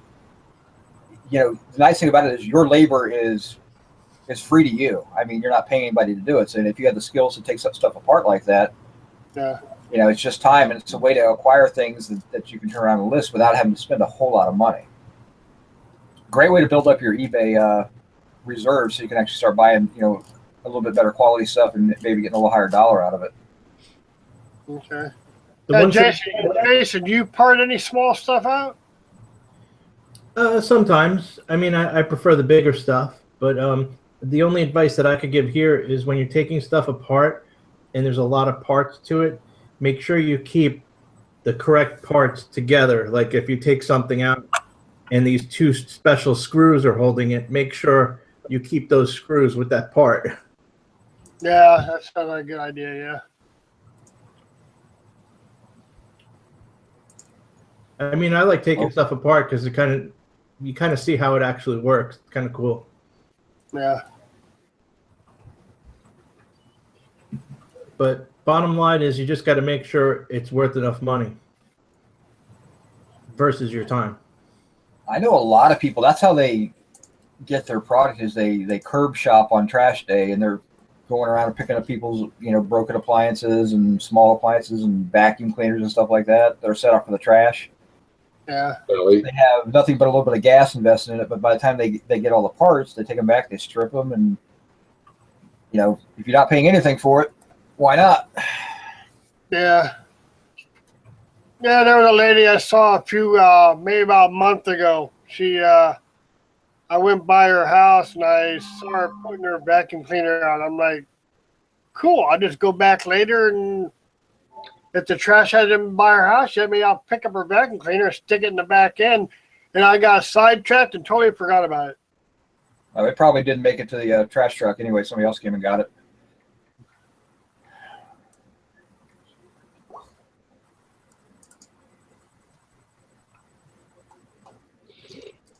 You know, the nice thing about it is your labor is free to you. I mean, you're not paying anybody to do it. So if you have the skills to take such stuff apart like that, Yeah. you know, it's just time, and it's a way to acquire things that you can turn around and list without having to spend a whole lot of money. Great way to build up your eBay reserves, so you can actually start buying, a little bit better quality stuff and maybe getting a little higher dollar out of it. Okay. The one thing- Jason, do you part any small stuff out? Sometimes. I mean, I prefer the bigger stuff, but the only advice that I could give here is when you're taking stuff apart and there's a lot of parts to it, make sure you keep the correct parts together. Like if you take something out and these two special screws are holding it, make sure you keep those screws with that part. Yeah, that sounds like a good idea. Yeah. I mean, I like taking stuff apart because you kind of see how it actually works. It's kind of cool. Yeah. But bottom line is you just got to make sure it's worth enough money versus your time. I know a lot of people, that's how they get their product, is they curb shop on trash day, and they're going around and picking up people's, broken appliances and small appliances and vacuum cleaners and stuff like that that are set up for the trash. Yeah. They have nothing but a little bit of gas invested in it, but by the time they get all the parts, they take them back, they strip them, and if you're not paying anything for it, why not? Yeah. Yeah, there was a lady I saw maybe about a month ago. I went by her house and I saw her putting her vacuum cleaner on. I'm like, cool. I'll just go back later, and if the trash hasn't by her house yet, maybe I'll pick up her vacuum cleaner, stick it in the back end, and I got sidetracked and totally forgot about it. It probably didn't make it to the trash truck anyway. Somebody else came and got it.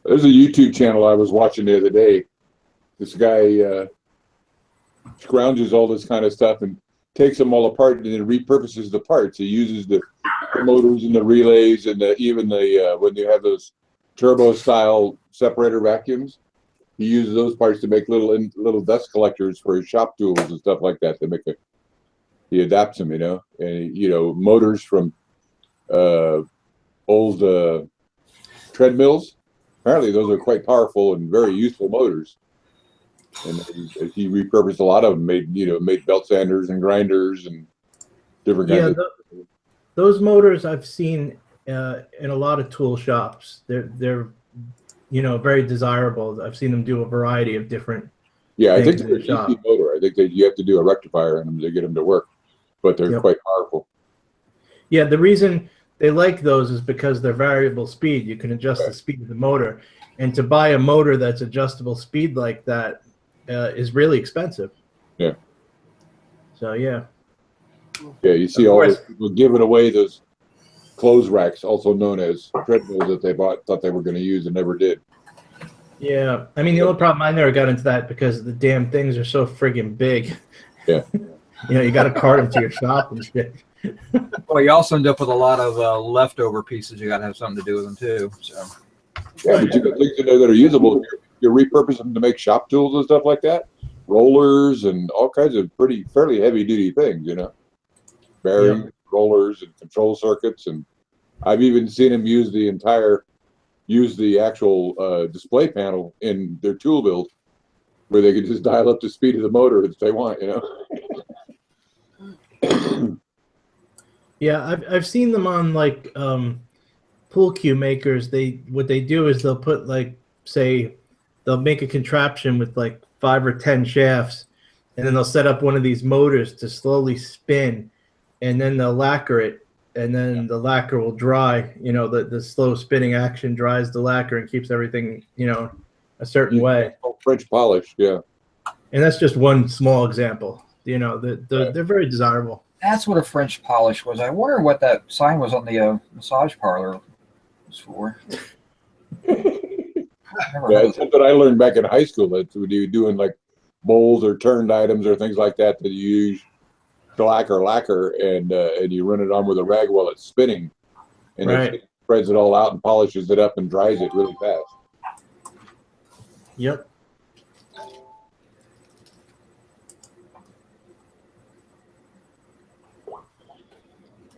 There's a YouTube channel I was watching the other day. This guy scrounges all this kind of stuff and takes them all apart and then repurposes the parts. He uses the motors and the relays and even when you have those turbo style separator vacuums, he uses those parts to make little dust collectors for his shop tools and stuff like that. He adapts them, and motors from old treadmills. Apparently, those are quite powerful and very useful motors. And he repurposed a lot of them, made belt sanders and grinders and different kinds of. Those motors I've seen in a lot of tool shops. They're very desirable. I've seen them do a variety of different. Yeah, I think things they're in a the shop. DC motor. I think that you have to do a rectifier on them to get them to work, but they're quite powerful. Yeah, the reason they like those is because they're variable speed. You can adjust the speed of the motor. And to buy a motor that's adjustable speed like that is really expensive. Yeah. So yeah. Yeah, you see Of all course. those people giving away those clothes racks, also known as treadmills, that they thought they were going to use and never did. Yeah, I mean the only problem I never got into that because the damn things are so friggin' big. Yeah. You know, you got to cart them to your shop and shit. Well, you also end up with a lot of leftover pieces. You got to have something to do with them too. So. Yeah, but you got things in there that are usable. You repurpose them to make shop tools and stuff like that, rollers and all kinds of fairly heavy duty things. You know, bearings, rollers, and control circuits, and I've even seen them use the actual display panel in their tool build, where they can just dial up the speed of the motor if they want. You know. Yeah, I've seen them on like pool cue makers. What they do is they'll put like, say, they'll make a contraption with like 5 or 10 shafts, and then they'll set up one of these motors to slowly spin, and then they'll lacquer it, and then the lacquer will dry. You know, the slow spinning action dries the lacquer and keeps everything, you know, a certain way. French polish, yeah. And that's just one small example. You know, they're very desirable. That's what a French polish was. I wonder what that sign was on the massage parlor was for. Yeah, it's something I learned back in high school, that when you're doing like bowls or turned items or things like that, that you use shellac or lacquer and you run it on with a rag while it's spinning, and it spreads it all out and polishes it up and dries it really fast. Yep.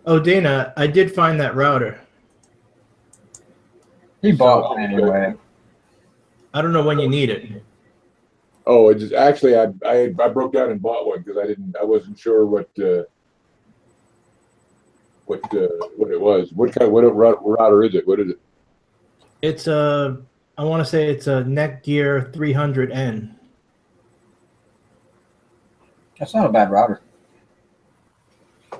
Oh, Dana, I did find that router. He bought one anyway. I don't know when you need it. Oh, it just actually I broke down and bought one because I wasn't sure what it was. What router is it? What is it? It's I want to say it's a Netgear 300N. That's not a bad router.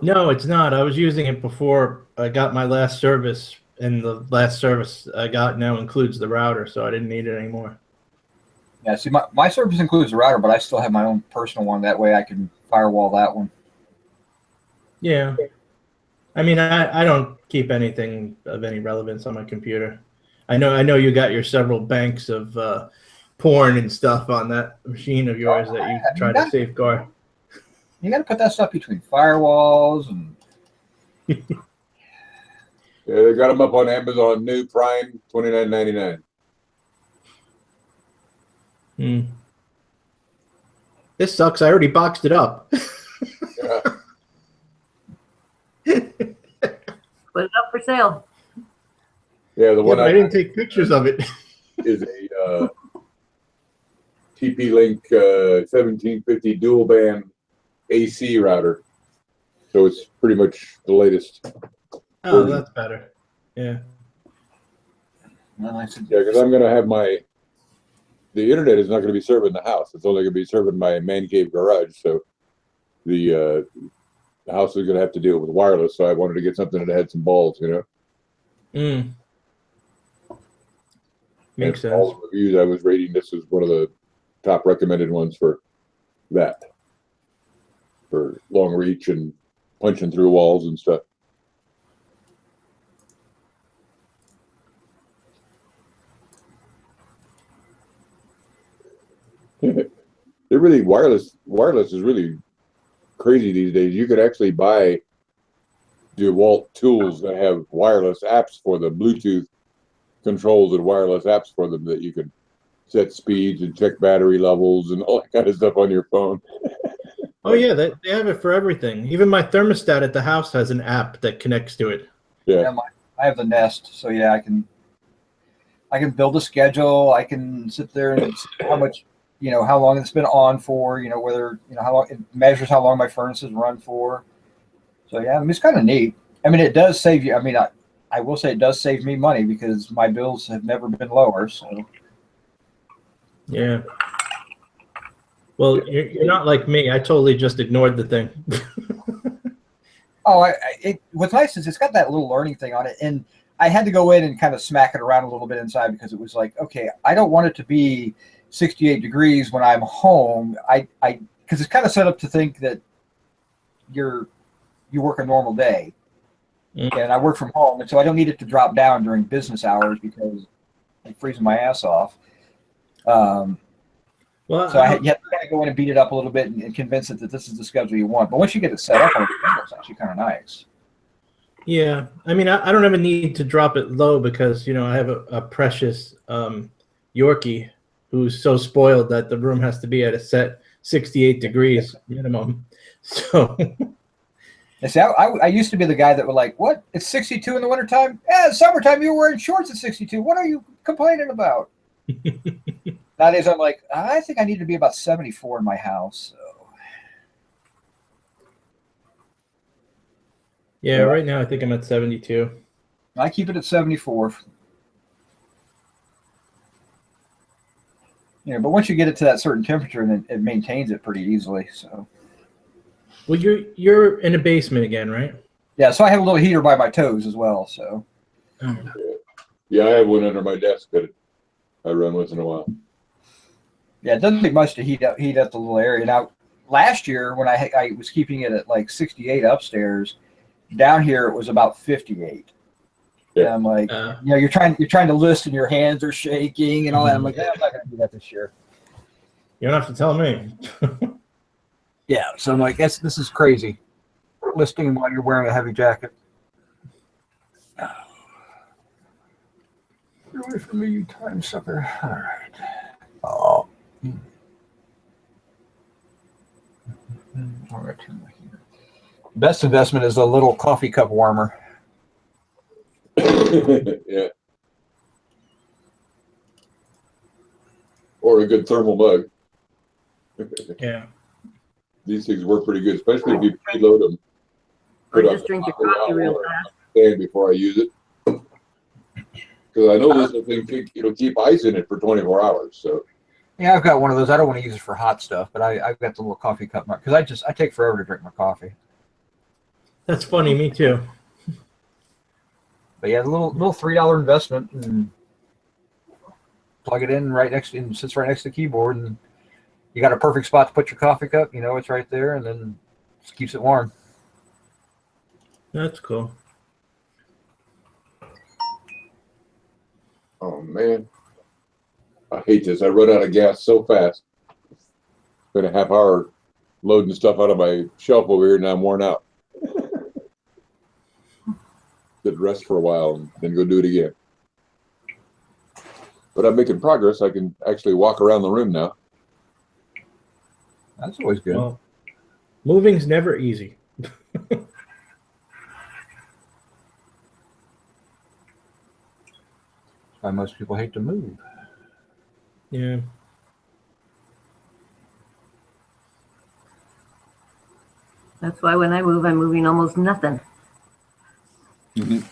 No, it's not. I was using it before I got my last service, and the last service I got now includes the router, so I didn't need it anymore. Yeah, see, my service includes the router, but I still have my own personal one. That way I can firewall that one. Yeah. I mean, I don't keep anything of any relevance on my computer. I know you got your several banks of porn and stuff on that machine of yours that you try to safeguard. You got to put that stuff between firewalls and. Yeah, they got them up on Amazon new Prime, $29.99. This sucks. I already boxed it up. Yeah. Put it up for sale. Yeah, the one I didn't take pictures of it. is a TP-Link 1750 dual band AC router. So it's pretty much the latest. Oh, that's better. Yeah. Well, I said, Yeah, because I'm going to have the internet is not going to be serving the house. It's only going to be serving my man cave garage. So the house is going to have to deal with wireless. So I wanted to get something that had some balls, you know. Makes sense. All the reviews I was rating, this is one of the top recommended ones for that. For long reach and punching through walls and stuff. They're really wireless is really crazy these days. You could actually buy DeWalt tools that have wireless apps for them, Bluetooth controls and wireless apps for them that you can set speeds and check battery levels and all that kind of stuff on your phone. Oh yeah, they have it for everything. Even my thermostat at the house has an app that connects to it. Yeah. I have the Nest, so yeah, I can build a schedule. I can sit there and see how much, how long it's been on for. Whether how long it measures how long my furnace has run for. So yeah, I mean, it's kind of neat. I mean, it does save you. I mean, I will say it does save me money because my bills have never been lower. So yeah. Well, you're not like me. I totally just ignored the thing. Oh, what's nice is it's got that little learning thing on it, and I had to go in and kind of smack it around a little bit inside because it was like, okay, I don't want it to be 68 degrees when I'm home. Because it's kind of set up to think that you work a normal day, and I work from home, and so I don't need it to drop down during business hours because I'm freezing my ass off. So you have to kind of go in and beat it up a little bit and convince it that this is the schedule you want. But once you get it set up, it's actually kind of nice. Yeah, I mean, I don't have a need to drop it low because, I have a precious Yorkie who's so spoiled that the room has to be at a set 68 degrees minimum. So, see, I used to be the guy that would like, what? It's 62 in the wintertime? Yeah, it's summertime. You were wearing shorts at 62. What are you complaining about? Nowadays, I'm like, I think I need to be about 74 in my house. So. Yeah, right now I think I'm at 72. I keep it at 74. But once you get it to that certain temperature, then it maintains it pretty easily. So. Well, you're in a basement again, right? Yeah, so I have a little heater by my toes as well. So. Yeah, I have one under my desk that I run once in a while. Yeah, it doesn't take much to heat up the little area. Now, last year when I was keeping it at like 68 upstairs, down here it was about 58. Yeah. And I'm like, you're trying to list and your hands are shaking and all that. I'm like, I'm not gonna do that this year. You don't have to tell me. Yeah, so I'm like, this is crazy. Listing while you're wearing a heavy jacket. Get away from me, you time sucker. All right. Oh. All right. Best investment is a little coffee cup warmer. Yeah. Or a good thermal mug. Yeah. These things work pretty good, especially if you preload them. Or just drink your coffee real fast. Stand before I use it. Because I know this thing keep ice in it for 24 hours. So. Yeah, I've got one of those. I don't want to use it for hot stuff, but I've got the little coffee cup because I take forever to drink my coffee. That's funny, me too. But yeah, the little $3 investment, and plug it in and sits right next to the keyboard, and you got a perfect spot to put your coffee cup. It's right there, and then just keeps it warm. That's cool. Oh man, I hate this. I run out of gas so fast. Been a half hour loading stuff out of my shelf over here, and I'm worn out. Did rest for a while and then go do it again. But I'm making progress. I can actually walk around the room now. That's always good. Well, moving's never easy. Why most people hate to move. Yeah. That's why when I move, I'm moving almost nothing. Mm-hmm.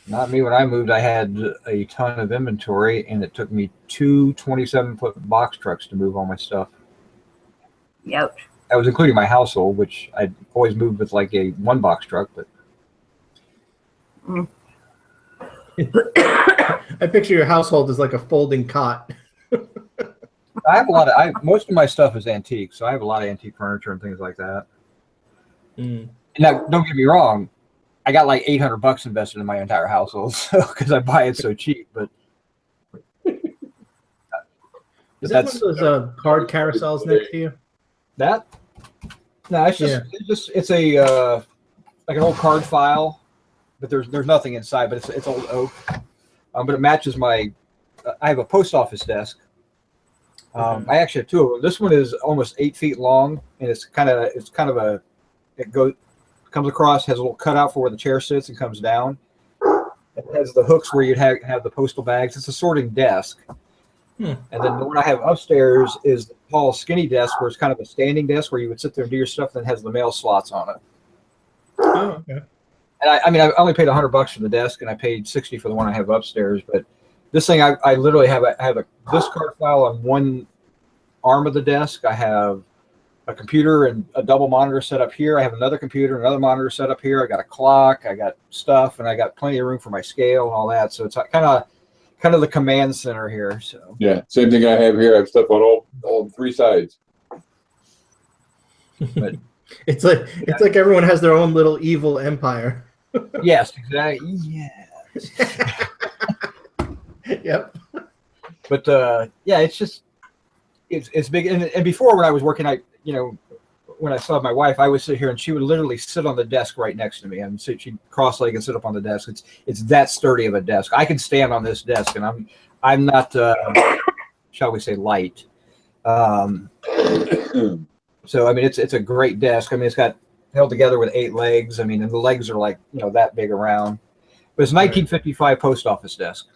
Not me. When I moved, I had a ton of inventory, and it took me 2 27-foot box trucks to move all my stuff. Yep. That was including my household, which I'd always moved with like a 1-box truck. But I picture your household as like a folding cot. I have most of my stuff is antique, so I have a lot of antique furniture and things like that. And now, don't get me wrong, I got like $800 invested in my entire household because I buy it so cheap. But is that one of those card carousels next to you? That? No, it's it's a like an old card file, but there's nothing inside. But it's old oak. But it matches my. I have a post office desk. I actually have 2 of them. This one is almost 8 feet long, and it comes across, has a little cutout for where the chair sits and comes down. It has the hooks where you'd have the postal bags. It's a sorting desk. And then the one I have upstairs is the tall, skinny desk where it's kind of a standing desk where you would sit there and do your stuff, and then has the mail slots on it. Oh, okay. And I only paid $100 for the desk, and I paid $60 for the one I have upstairs. But this thing, I literally have this card file on one arm of the desk. I have a computer and a double monitor set up here. I have another computer, another monitor set up here. I got a clock, I got stuff, and I got plenty of room for my scale and all that. So it's kind of the command center here. So Yeah, same thing I have here. I have stuff on all three sides. But It's like everyone has their own little evil empire. yes, exactly. Yes. Yep. But yeah, it's big. And before, when I was working, when I saw my wife, I would sit here and she would literally sit on the desk right next to me, and so she'd cross-legged and sit up on the desk. It's that sturdy of a desk. I can stand on this desk, and I'm not shall we say light. So I mean, it's a great desk. I mean, it's got held together with 8 legs. I mean, and the legs are like that big around. But it's 1955 post office desk.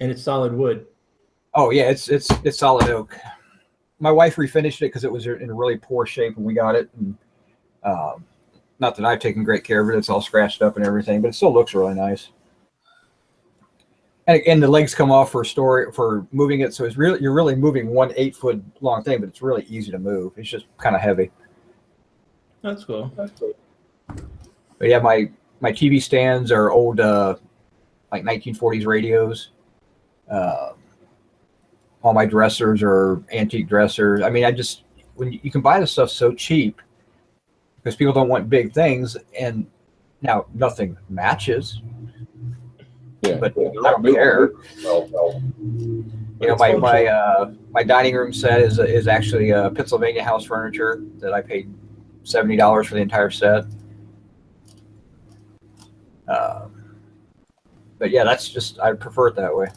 And it's solid wood. Oh yeah, it's solid oak. My wife refinished it because it was in a really poor shape when we got it. And, not that I've taken great care of it; it's all scratched up and everything, but it still looks really nice. And the legs come off for moving it, so you're really moving one 8-foot long thing, but it's really easy to move. It's just kind of heavy. That's cool. But yeah, my TV stands are old, like 1940s radios. All my dressers are antique dressers. I mean, when you can buy the stuff so cheap because people don't want big things, and now nothing matches. Yeah, but I don't care. My dining room set is actually a Pennsylvania house furniture that I paid $70 for the entire set. But yeah, I prefer it that way.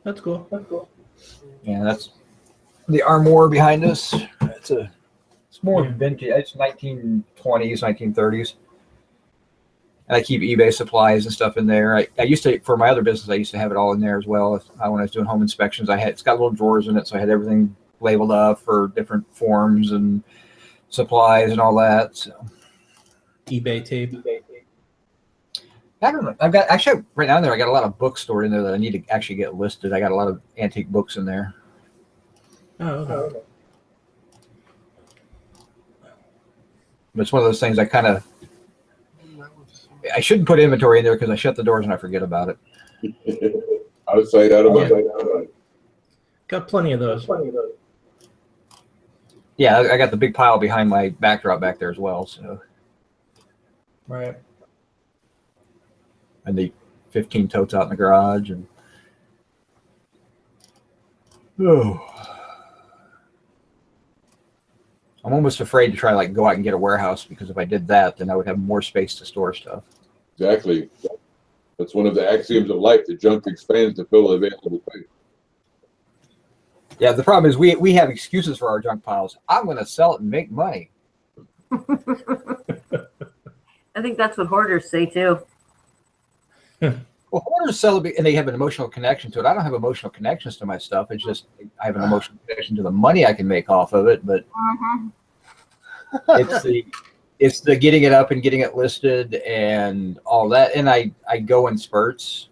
That's cool. Yeah, that's the armoire behind us. It's more vintage. It's 1920s, 1930s. And I keep eBay supplies and stuff in there. I used to, for my other business, I used to have it all in there as well. When I was doing home inspections, it's got little drawers in it, so I had everything labeled up for different forms and supplies and all that. So eBay tape. I don't know. I've got actually right now there. I got a lot of books stored in there that I need to actually get listed. I got a lot of antique books in there. Oh, okay. But it's one of those things I shouldn't put inventory in there because I shut the doors and I forget about it. Outside, out of mind. Got plenty of those. Yeah, I got the big pile behind my backdrop back there as well. So. Right. And the 15 totes out in the garage, and I'm almost afraid to try go out and get a warehouse, because if I did that, then I would have more space to store stuff. Exactly. That's one of the axioms of life. The junk expands to fill available space. Yeah, the problem is we have excuses for our junk piles. I'm going to sell it and make money. I think that's what hoarders say too. Well, hoarders sell it and they have an emotional connection to it. I don't have emotional connections to my stuff. It's just I have an emotional connection to the money I can make off of it. But it's the getting it up and getting it listed and all that. And I go in spurts.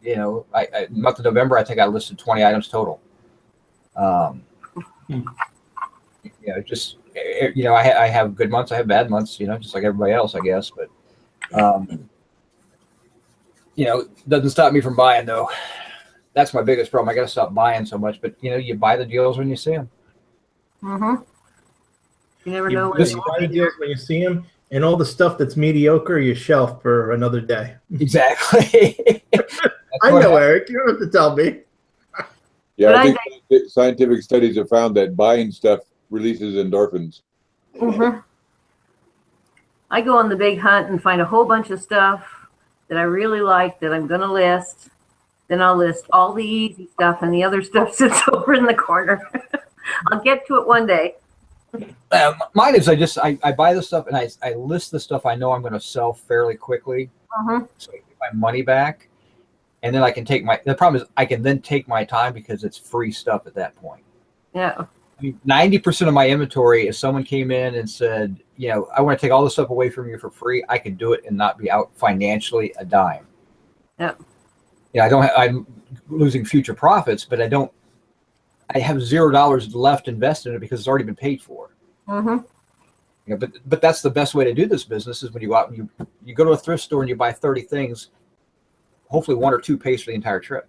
Month of November, I think I listed 20 items total. I have good months. I have bad months. Just like everybody else, I guess. But doesn't stop me from buying, though. That's my biggest problem. I got to stop buying so much. But you buy the deals when you see them. Mm-hmm. You never know. You buy the deals when you see them, and all the stuff that's mediocre, you shelf for another day. Exactly. I know, Eric. You don't have to tell me. Yeah, I think scientific studies have found that buying stuff releases endorphins. Mm-hmm. I go on the big hunt and find a whole bunch of stuff that I really like that I'm going to list. Then I'll list all the easy stuff, and the other stuff sits over in the corner. I'll get to it one day. Mine is I buy the stuff and I list the stuff I know I'm going to sell fairly quickly. So I get my money back. And then I can the problem is I can then take my time because it's free stuff at that point. Yeah. I mean, 90% of my inventory, if someone came in and said, I want to take all this stuff away from you for free, I could do it and not be out financially a dime. Yeah. Yeah, I'm losing future profits, but I have $0 left invested in it because it's already been paid for. Mm-hmm. You know, but that's the best way to do this business is when you go out and you go to a thrift store and you buy 30 things. Hopefully, 1 or 2 pays for the entire trip.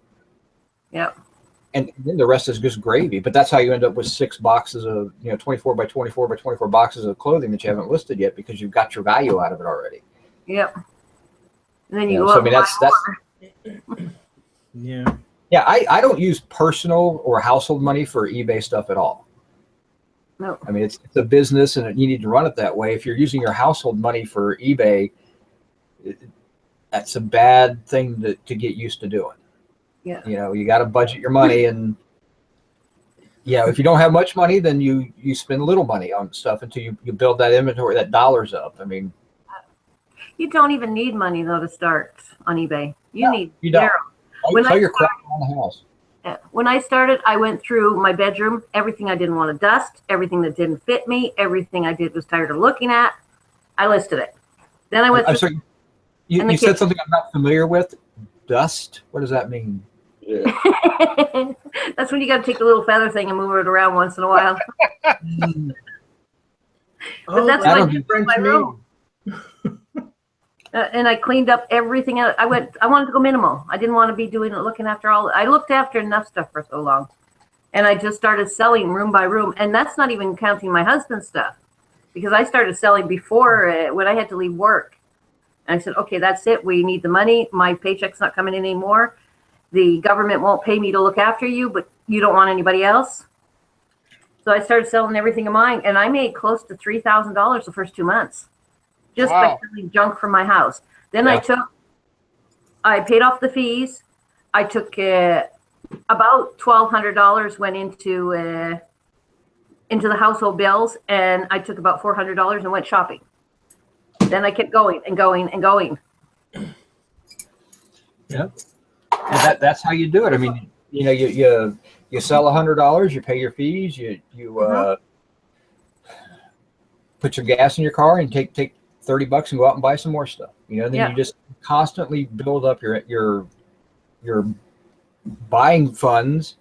Yep. And then the rest is just gravy. But that's how you end up with 6 boxes of 24 by 24 by 24 boxes of clothing that you haven't listed yet because you've got your value out of it already. Yep. And then You you know, go so I out mean and that's buy more. Yeah. yeah. I don't use personal or household money for eBay stuff at all. No. I mean, it's a business and you need to run it that way. If you're using your household money for eBay, that's a bad thing to get used to doing. Yeah. You know, you got to budget your money, and if you don't have much money, then you spend little money on stuff until you build that inventory, that dollars up. I mean, You don't even need money though to start on eBay. You need you don't. When Sell I your crap around the house. When I started, I went through my bedroom, everything I didn't want to dust, everything that didn't fit me, everything I did was tired of looking at. I listed it. Then I went I'm through. sorry. You said something I'm not familiar with. Dust. What does that mean? Yeah. That's when you got to take the little feather thing and move it around once in a while. But that's what I did in my room. And I cleaned up everything. I wanted to go minimal. I didn't want to be looking after all. I looked after enough stuff for so long. And I just started selling room by room. And that's not even counting my husband's stuff. Because I started selling before when I had to leave work. And I said, okay, that's it. We need the money. My paycheck's not coming in anymore. The government won't pay me to look after you, but you don't want anybody else. So I started selling everything of mine. And I made close to $3,000 the first 2 months. Just by selling junk from my house. Then I paid off the fees. I took about $1,200 went into the household bills, and I took about $400 and went shopping. Then I kept going and going and going. Yeah, that's how you do it. I mean, you sell $100, you pay your fees, you put your gas in your car, and take $30 and go out and buy some more stuff. Then you just constantly build up your buying funds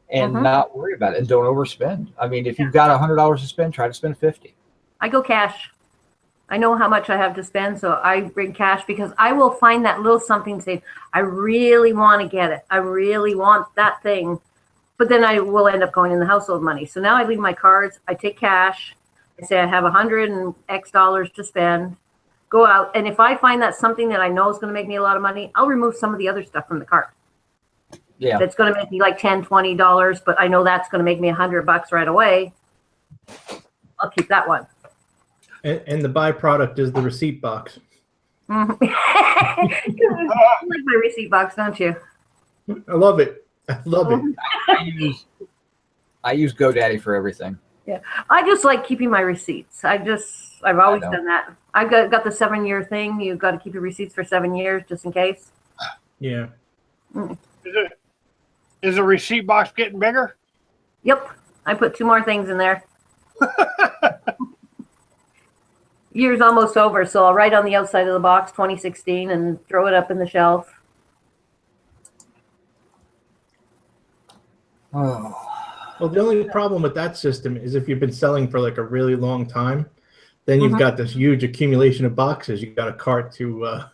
and not worry about it, and don't overspend. I mean, if you've got $100 to spend, try to spend 50. I go cash. I know how much I have to spend, so I bring cash because I will find that little something to say, I really want to get it. I really want that thing. But then I will end up going in the household money. So now I leave my cards. I take cash. I say I have $100 and X dollars to spend. Go out. And if I find that something that I know is going to make me a lot of money, I'll remove some of the other stuff from the cart. Yeah. That's going to make me like $10, $20, but I know that's going to make me $100 right away. I'll keep that one. And the byproduct is the receipt box. You like my receipt box, don't you? I love it. I love it. I use GoDaddy for everything. Yeah, I just like keeping my receipts. I've always done that. I've got the 7-year thing. You've got to keep your receipts for 7 years just in case. Yeah. Is the receipt box getting bigger? Yep, I put 2 more things in there. Year's almost over, so I'll write on the outside of the box 2016 and throw it up in the shelf. Oh. Well, the only problem with that system is if you've been selling for like a really long time, then you've got this huge accumulation of boxes. You got a cart to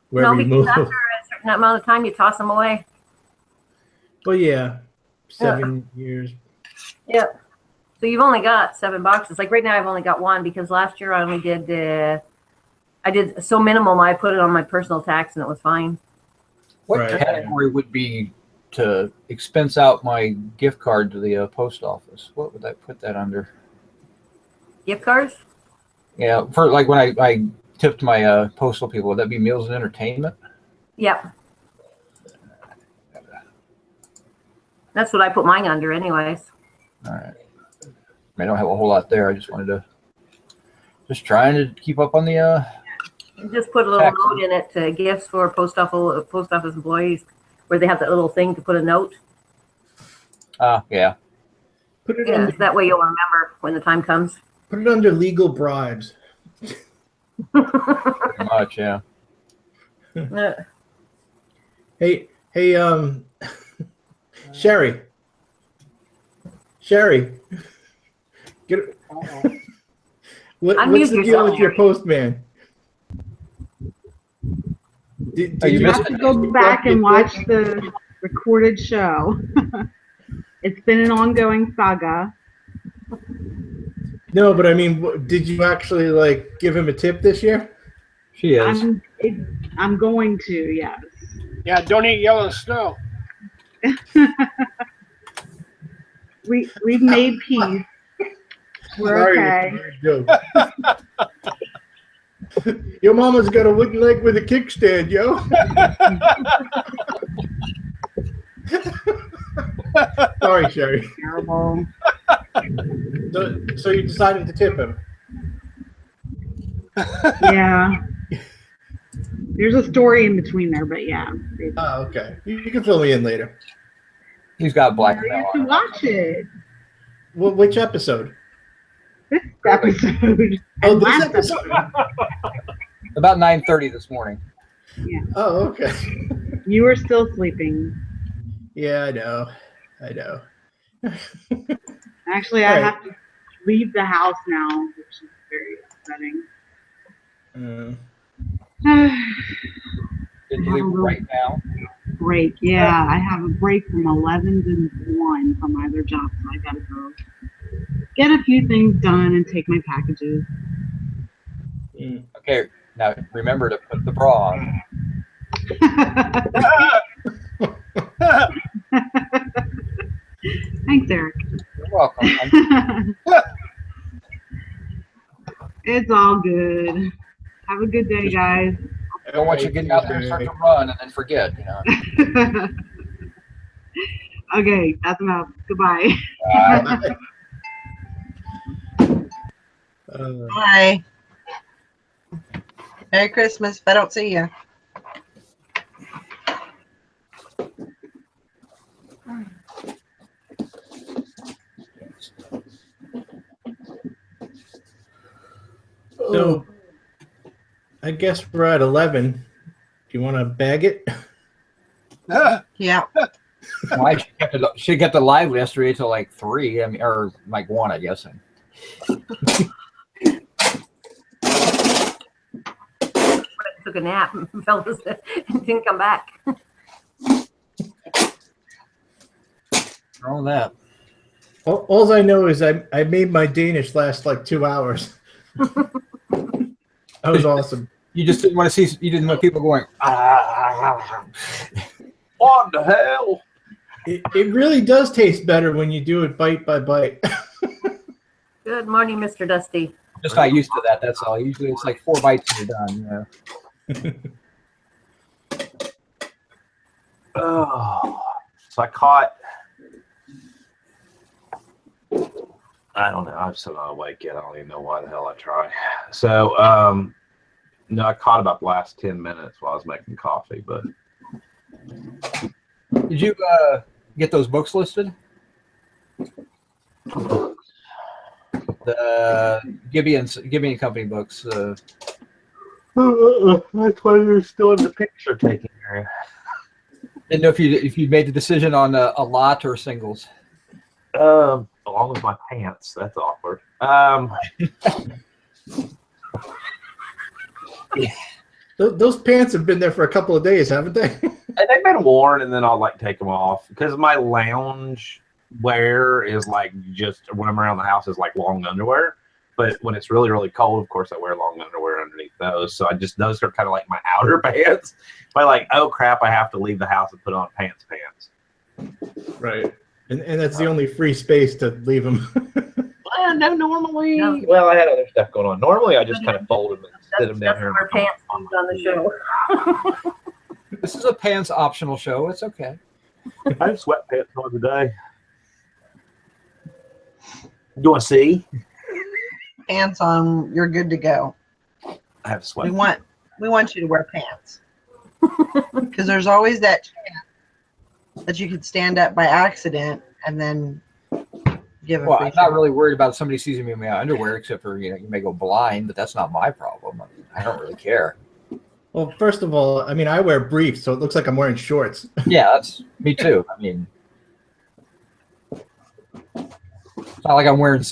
wherever you move. After a certain amount of time, you toss them away. Well, yeah, 7 years. Yeah. So you've only got 7 boxes. Like right now, I've only got 1 because last year I only did. I did so minimal. I put it on my personal tax and it was fine. What category would be to expense out my gift card to the post office? What would I put that under? Gift cards? Yeah, for like when I tipped my postal people, would that be meals and entertainment? Yep. That's what I put mine under, anyways. All right. I don't have a whole lot there. I just wanted to, trying to keep up on the. Just put a little note in it to gifts for post office employees, where they have that little thing to put a note. Yeah. Put it under, that way you'll remember when the time comes. Put it under legal bribes. Pretty much, yeah. Hey, Hey, Sherry. Sherry. Get what's Unmute the deal yourself, with your Sherry. postman? Did you You missed have it. to go back and watch the recorded show. It's been an ongoing saga. No, but I mean, did you actually like give him a tip this year? She is. I'm going to, yes. Yeah, don't eat yellow snow. We've made peace. We're Sorry, okay. joke. Your mama's got a wooden leg with a kickstand, yo. Sorry, Sherry. Terrible. So you decided to tip him? Yeah. There's a story in between there, but yeah. Oh, okay. You can fill me in later. He's got black You belt have to on. watch it. Which episode? This episode. Oh, And this last episode. About 9:30 this morning. Oh, okay. You were still sleeping. Yeah, I know. Actually, All I right. have to leave the house now, which is very upsetting. Did you leave right now? Break. Yeah, I have a break from 11 to 1 from my other job, so I gotta go get a few things done and take my packages. Okay, now remember to put the bra on. Thanks, Eric. You're welcome. It's all good. Have a good day, guys. I don't want you getting out there and start to run and then forget, you know. Okay, that's enough. Goodbye. Bye. Merry Christmas if I don't see you. So, I guess we're at 11. Do you want to bag it? Yeah. Why she kept it live yesterday till like 3, I mean, or like 1, I guess. Took a nap and fell asleep and didn't come back. All that. All I know is I made my Danish last like 2 hours. That was awesome. You just didn't want to see. You didn't want people going. What the hell? It really does taste better when you do it bite by bite. Good morning, Mr. Dusty. Just not used to that. That's all. Usually it's like 4 bites and you're done. You know. Oh, so I caught. I don't know. I'm still not awake yet. I don't even know why the hell I try. So, no, I caught about the last 10 minutes while I was making coffee. But Did you get those books listed? The Gibby and Company books. that's why you're still in the picture taking area. Didn't know if you made the decision on a lot or singles. Along with my pants. That's awkward. Those pants have been there for a couple of days, haven't they? And they've been worn, and then I'll like take them off because my lounge wear is like just when I'm around the house is like long underwear. But when it's really, really cold, of course, I wear long underwear underneath those. So those are kind of like my outer pants. But like, oh crap, I have to leave the house and put on pants. Right. And that's the only free space to leave them. Well, no, normally. No. Well, I had other stuff going on. Normally, I just kind of fold them and sit them down That's here. our pants on the show. This is a pants optional show. It's okay. I have sweatpants on today. You want to see? Pants on, you're good to go. I have We sweatpants. want you to wear pants. Because there's always that chance that you could stand up by accident and then give a Well, free I'm not show. really worried about somebody seeing me in my underwear, except for you may go blind, but that's not my problem. I don't really care. Well, first of all, I mean, I wear briefs, so it looks like I'm wearing shorts. Yeah, that's me too. I mean, it's not like I'm wearing,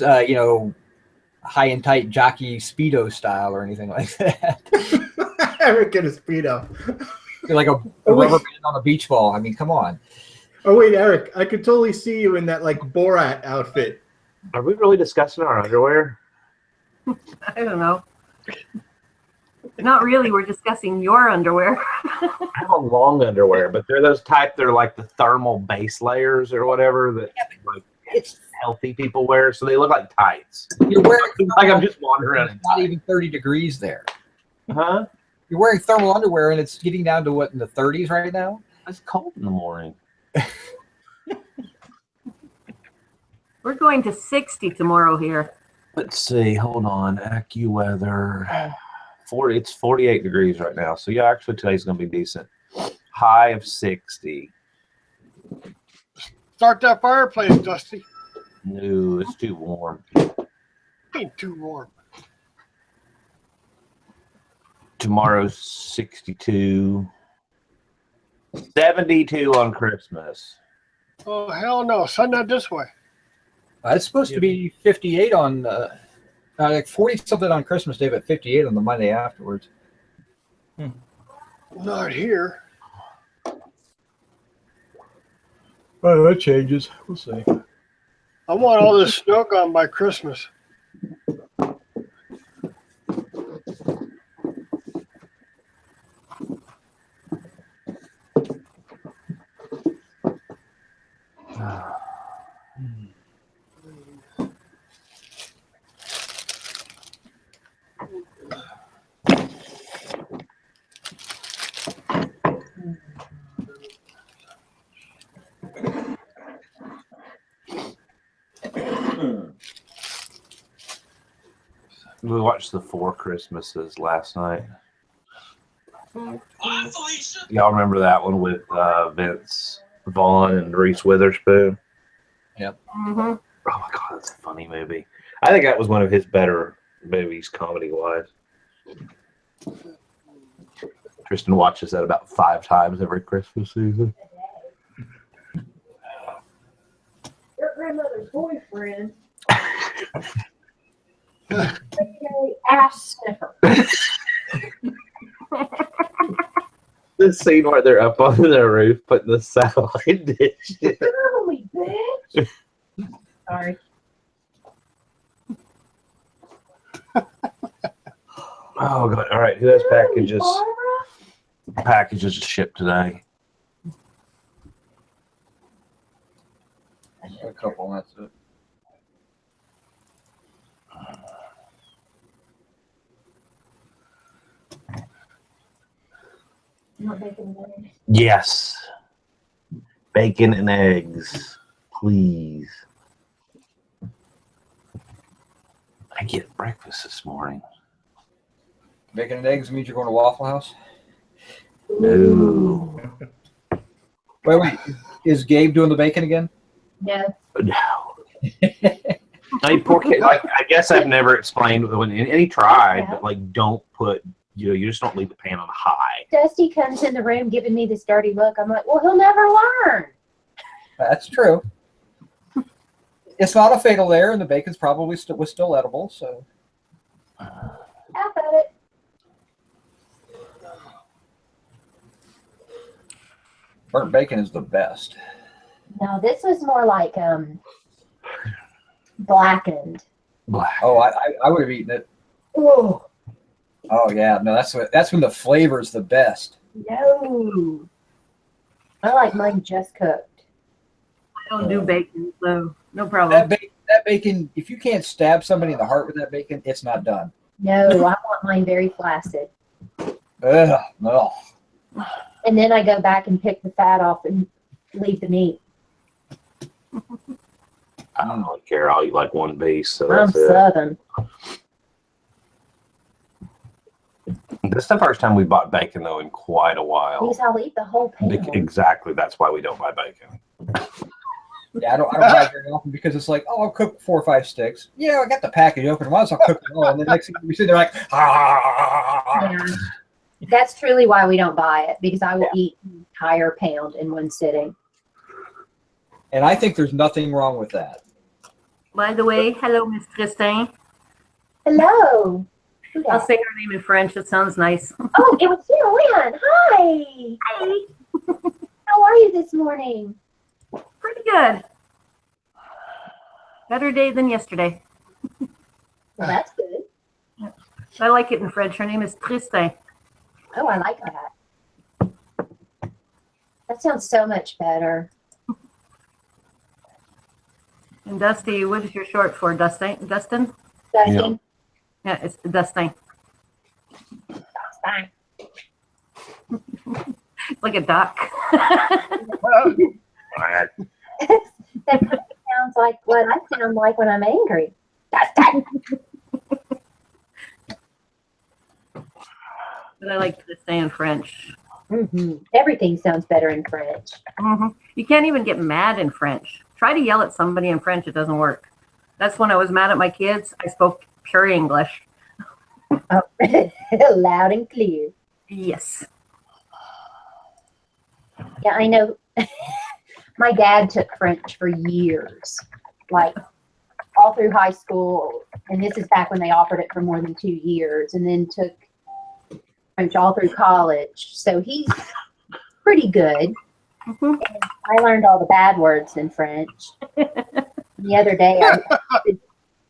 high and tight jockey Speedo style or anything like that. Eric in a Speedo. You're like a rubber band on a beach ball. I mean, come on. Oh, wait, Eric, I could totally see you in that, like, Borat outfit. Are we really discussing our underwear? I don't know. Not really. We're discussing your underwear. I have a long underwear, but they're those type. They're like the thermal base layers or whatever that like it's healthy people wear. So they look like tights. You're wearing Like I'm just wandering around. It's not even 30 degrees there. Huh? You're wearing thermal underwear, and it's getting down to what, in the 30s right now? It's cold in the morning. We're going to 60 tomorrow here. Let's see. Hold on. AccuWeather. It's 48 degrees right now. So yeah, actually today's gonna be decent. High of 60. Start that fireplace, Dusty. No, it's too warm. Ain't too warm. Tomorrow's 62. 72 on Christmas. Oh, hell no. Send that this way. It's supposed to be 58 on, like 40 something on Christmas Day, but 58 on the Monday afterwards. Not here. Oh, that changes. We'll see. I want all this snow gone by Christmas. We watched the Four Christmases last night. Y'all remember that one with Vince Vaughn and Reese Witherspoon? Mm-hmm. Oh my god, that's a funny movie. I think that was one of his better movies, comedy-wise. Tristan watches that about 5 times every Christmas season. Your grandmother's boyfriend. Ass sniffer. This scene where they're up on the roof putting the satellite dish in. Holy bitch. Sorry. Oh god! All right, who has packages? Packages shipped today. A couple, that's it. Not bacon and eggs. Yes, bacon and eggs, please. I get breakfast this morning. Bacon and eggs means you're going to Waffle House? No. Wait. Is Gabe doing the bacon again? No. No. I poor kid. Like, I guess I've never explained when and he tried, but like, don't put. You just don't leave the pan on high. Dusty comes in the room giving me this dirty look. I'm like, well, he'll never learn. That's true. It's not a fatal error, and the bacon's probably was still edible. So. Have at it. Burnt bacon is the best. No, this was more like blackened. Black. Oh, I would have eaten it. Ooh. Oh yeah, no, that's when the flavor's the best. No. I like mine just cooked. I don't do bacon, so no problem. That bacon, if you can't stab somebody in the heart with that bacon, it's not done. No, I want mine very flaccid. Ugh, no. And then I go back and pick the fat off and leave the meat. I don't really care. I'll eat like one piece. So I'm that's it. Southern. This is the first time we bought bacon though in quite a while. Because I'll eat the whole pan. Exactly. That's why we don't buy bacon. Yeah, I don't buy it very often because it's like, oh, I'll cook 4 or 5 sticks. Yeah, I got the package open. Might as well cook it all. And the next thing we see, they're like, ah. Yeah. That's truly why we don't buy it, because I will eat an entire pound in one sitting. And I think there's nothing wrong with that. By the way, hello, Miss Christine. Hello. Who's I'll that? say her name in French. It sounds nice. Oh, it was Lynn. Hi. Hi. How are you this morning? Pretty good. Better day than yesterday. Well, that's good. I like it in French. Her name is Christine. Oh, I like that. That sounds so much better. And Dusty, what is your short for? Dustin? Dustin? Dustin? Yeah, it's Dustin. Fine. It's like a duck. That kind of sounds like what I sound like when I'm angry. Dustin. But I like to say in French. Everything sounds better in French. You can't even get mad in French. Try to yell at somebody in French. It doesn't work. That's when I was mad at my kids. I spoke pure English. Oh, loud and clear. Yes. Yeah, I know. My dad took French for years, like all through high school. And this is back when they offered it for more than 2 years, and then took French all through college. So he's pretty good. And I learned all the bad words in French. The other day,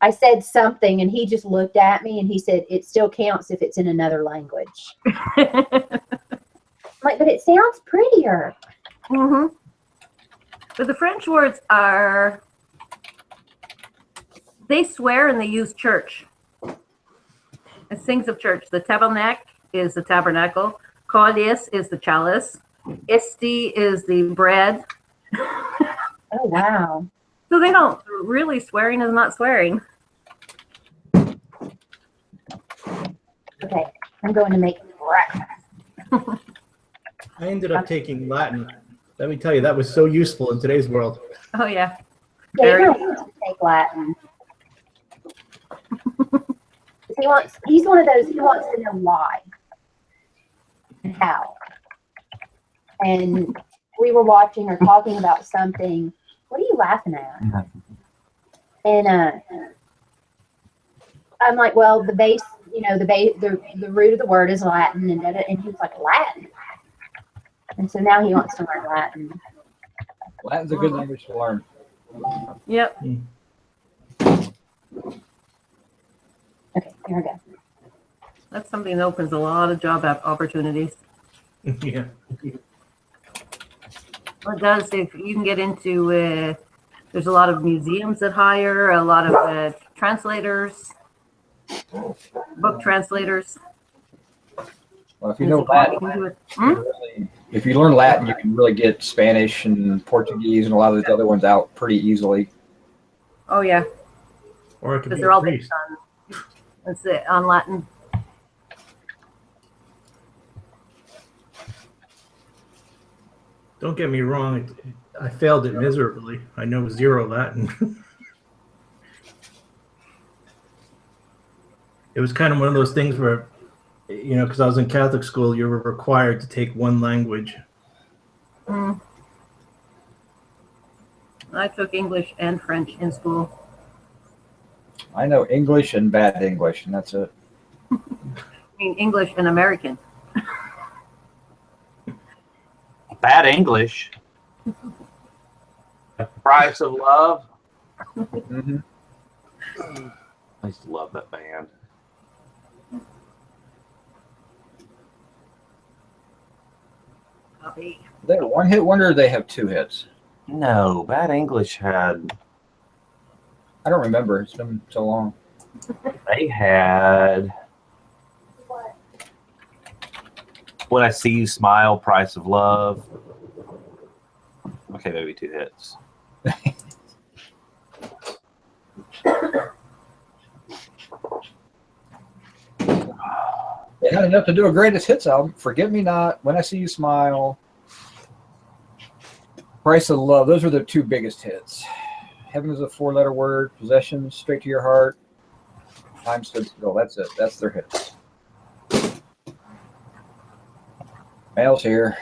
I said something, and he just looked at me, and he said, "It still counts if it's in another language." I'm like, but it sounds prettier. But the French words are, they swear and they use church. It sings of church. The tabernacle is the tabernacle. Calice is the chalice. Esti is the bread. Oh, wow. So they don't really, swearing is not swearing. Okay, I'm going to make breakfast. I ended up taking Latin. Let me tell you, that was so useful in today's world. Oh, yeah. Gabriel wants to take Latin. He's one of those, he wants to know why and how. And we were watching or talking about something. What are you laughing at? And I'm like, well, the base, the root of the word is Latin, and he was like, Latin. And so now he wants to learn Latin. Latin's a good language to learn. Yep. Okay, here we go. That's something that opens a lot of job opportunities. Yeah. Well, it does. If you can get into, there's a lot of museums that hire, a lot of translators, book translators. Well, if you know Latin, if you learn Latin, you can really get Spanish and Portuguese and a lot of those other ones out pretty easily. Oh, yeah. Or it could Because be they're a all priest. based on Latin. Don't get me wrong. I failed it miserably. I know 0 Latin. It was kind of one of those things where, because I was in Catholic school, you were required to take one language. I took English and French in school. I know English and bad English, and that's it. I mean, English and American. Bad English. Price of Love. I used to love that band. Copy. They're one hit wonder. Or they have 2 hits. No, Bad English had. I don't remember. It's been so long. They had. When I See You Smile, Price of Love. Okay, maybe 2 hits. They had enough to do a greatest hits album. Forget Me Not, When I See You Smile, Price of Love. Those are the 2 biggest hits. Heaven is a 4-letter word. Possession, Straight to Your Heart. Time Stood Still. That's it. That's their hits. Mail's here.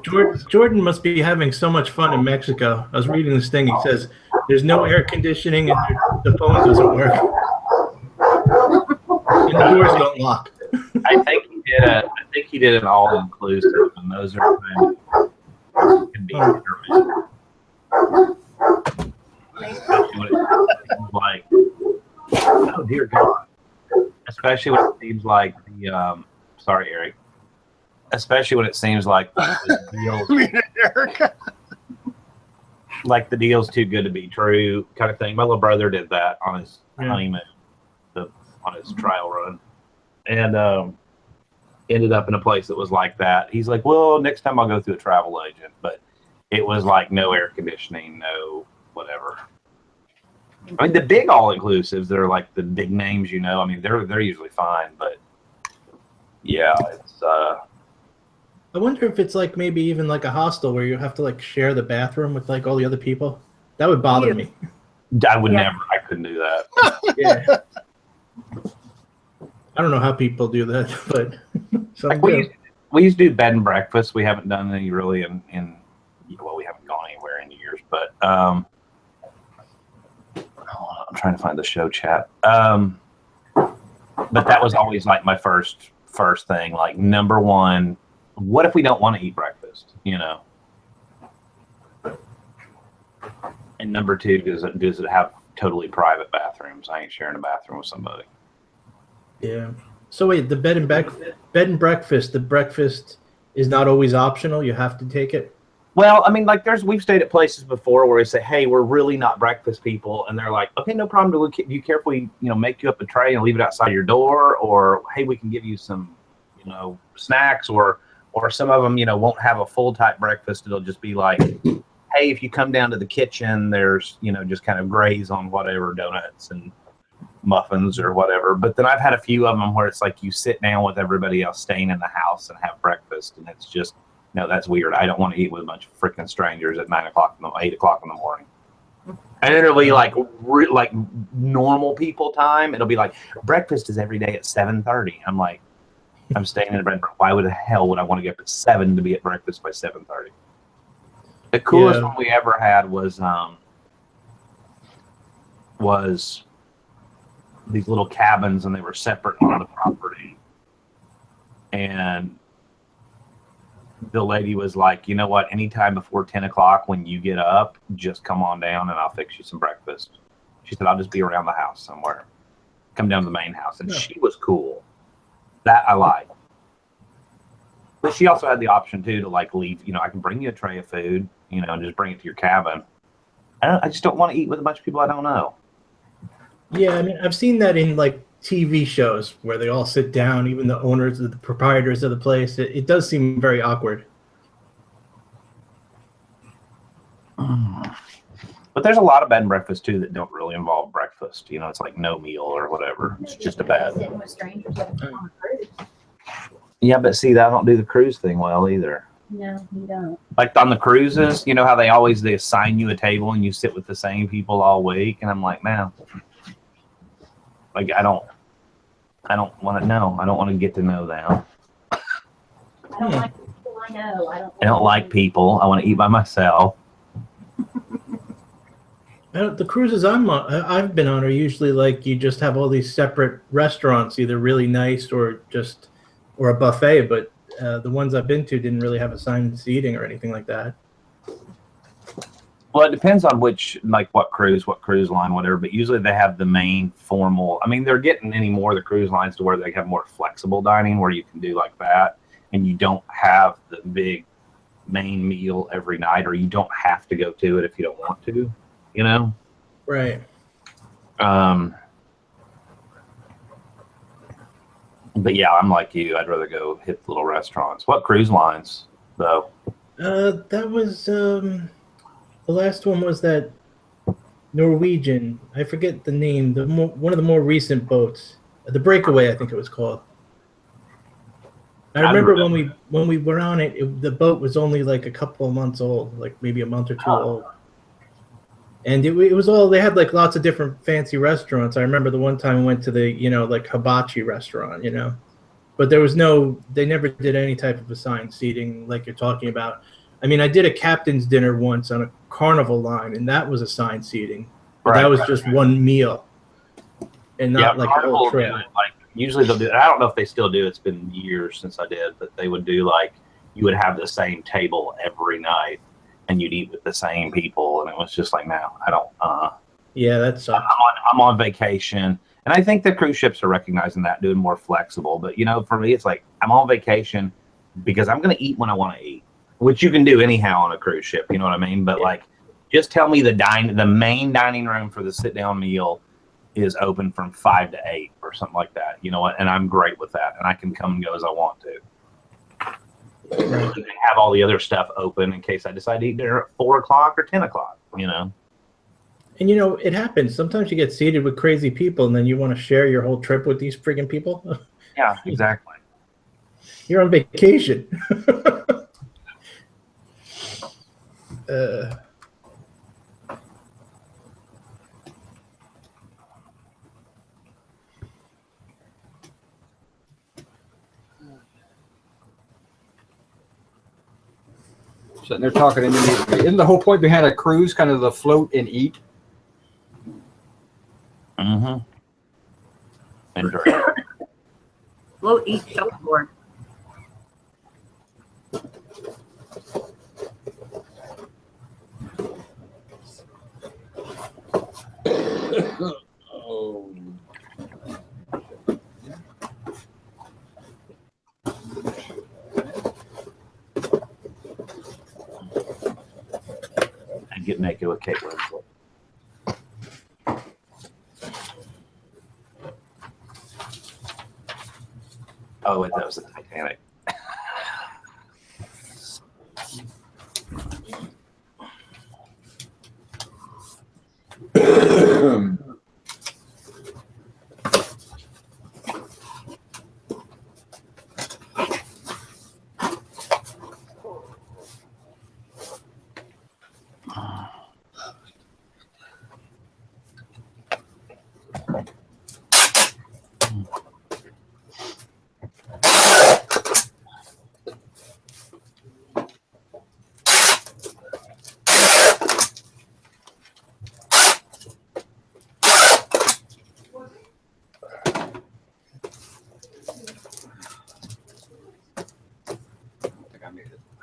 Jordan must be having so much fun in Mexico. I was reading this thing. He says there's no air conditioning and the phone doesn't work. And the doors don't lock. I think he did an all inclusive, and those are kind of can be intermittent. Especially when it seems like, oh dear God. Especially when it seems like the sorry, Eric. Especially when it seems like the deal's too good to be true, kind of thing. My little brother did that on his honeymoon, on his trial run, and ended up in a place that was like that. He's like, well, next time I'll go through a travel agent, but it was like no air conditioning, no whatever. I mean, the big all-inclusives that are like the big names, I mean, they're usually fine, but yeah, it's. I wonder if it's like maybe even like a hostel where you have to like share the bathroom with like all the other people. That would bother me. I would never. I couldn't do that. Yeah. I don't know how people do that, but like we used to do bed and breakfast. We haven't done any really in we haven't gone anywhere in years. But hold on, I'm trying to find the show chat. But that was always like my first thing. Like number one. What if we don't want to eat breakfast? And number two, does it have totally private bathrooms? I ain't sharing a bathroom with somebody. Yeah. So wait, the bed and breakfast. The breakfast is not always optional. You have to take it. Well, I mean, like we've stayed at places before where we say, "Hey, we're really not breakfast people," and they're like, "Okay, no problem. Do you care if we, make you up a tray and leave it outside your door, or hey, we can give you some, snacks or." Or some of them, won't have a full type breakfast. It'll just be like, hey, if you come down to the kitchen, there's, just kind of graze on whatever donuts and muffins or whatever. But then I've had a few of them where it's like you sit down with everybody else staying in the house and have breakfast. And it's just, no, that's weird. I don't want to eat with a bunch of freaking strangers at 8 o'clock in the morning. And it'll be like normal people time. It'll be like breakfast is every day at 7:30. I'm like, I'm staying in bed. Why the hell would I want to get up at 7 to be at breakfast by 7:30? The coolest one we ever had was these little cabins, and they were separate on the property. And the lady was like, you know what? Anytime before 10 o'clock when you get up, just come on down and I'll fix you some breakfast. She said, I'll just be around the house somewhere. Come down to the main house. And she was cool. That I like. But she also had the option too to like leave, I can bring you a tray of food, and just bring it to your cabin. I just don't want to eat with a bunch of people I don't know. Yeah, I mean, I've seen that in like TV shows where they all sit down, even the owners, the proprietors of the place. It does seem very awkward. But there's a lot of bed and breakfast too that don't really involve breakfast. It's like no meal or whatever. It's just a bed. Sitting with strangers on a cruise. Yeah, but see, I don't do the cruise thing well either. No, you don't. Like on the cruises, how they assign you a table and you sit with the same people all week, and I'm like, man, like I don't want to know. I don't want to get to know them. I don't like people I know. I don't like people. I want to eat by myself. The cruises I've been on are usually like you just have all these separate restaurants, either really nice or a buffet. But the ones I've been to didn't really have assigned seating or anything like that. Well, it depends on what cruise line, whatever. But usually they have the main formal. I mean, they're getting any more of the cruise lines to where they have more flexible dining, where you can do like that, and you don't have the big main meal every night, or you don't have to go to it if you don't want to. Right. But yeah, I'm like you. I'd rather go hit the little restaurants. What cruise lines, though? That was the last one was that Norwegian. I forget the name. One of the more recent boats, the Breakaway, I think it was called. I remember when we were on it, the boat was only like a couple of months old, like maybe a month or two old. And it was all, they had like lots of different fancy restaurants. I remember the one time we went to the, like hibachi restaurant, but they never did any type of assigned seating like you're talking about. I mean, I did a captain's dinner once on a Carnival line, and that was assigned seating, but that was just one meal, and not like the Carnival whole will trip. do it, like usually they'll do it. I don't know if they still do. It's been years since I did, but they would do like you would have the same table every night, and you'd eat with the same people, and it was just like, no, I don't. Yeah, that sucks. I'm on vacation, and I think the cruise ships are recognizing that, doing more flexible. But for me, it's like I'm on vacation because I'm going to eat when I want to eat, which you can do anyhow on a cruise ship. You know what I mean? But like, just tell me the main dining room for the sit down meal is open from 5 to 8 or something like that. You know what? And I'm great with that, and I can come and go as I want to. You can have all the other stuff open in case I decide to eat dinner at 4 o'clock or 10 o'clock. And it happens. Sometimes you get seated with crazy people, and then you want to share your whole trip with these friggin' people. Yeah, exactly. You're on vacation. Sitting there talking, and isn't the whole point behind a cruise kind of the float and eat? Mm-hmm. And drink. Float, eat, shuffleboard. Oh. And get naked with Kate Winslet. Oh, wait, that was the Titanic.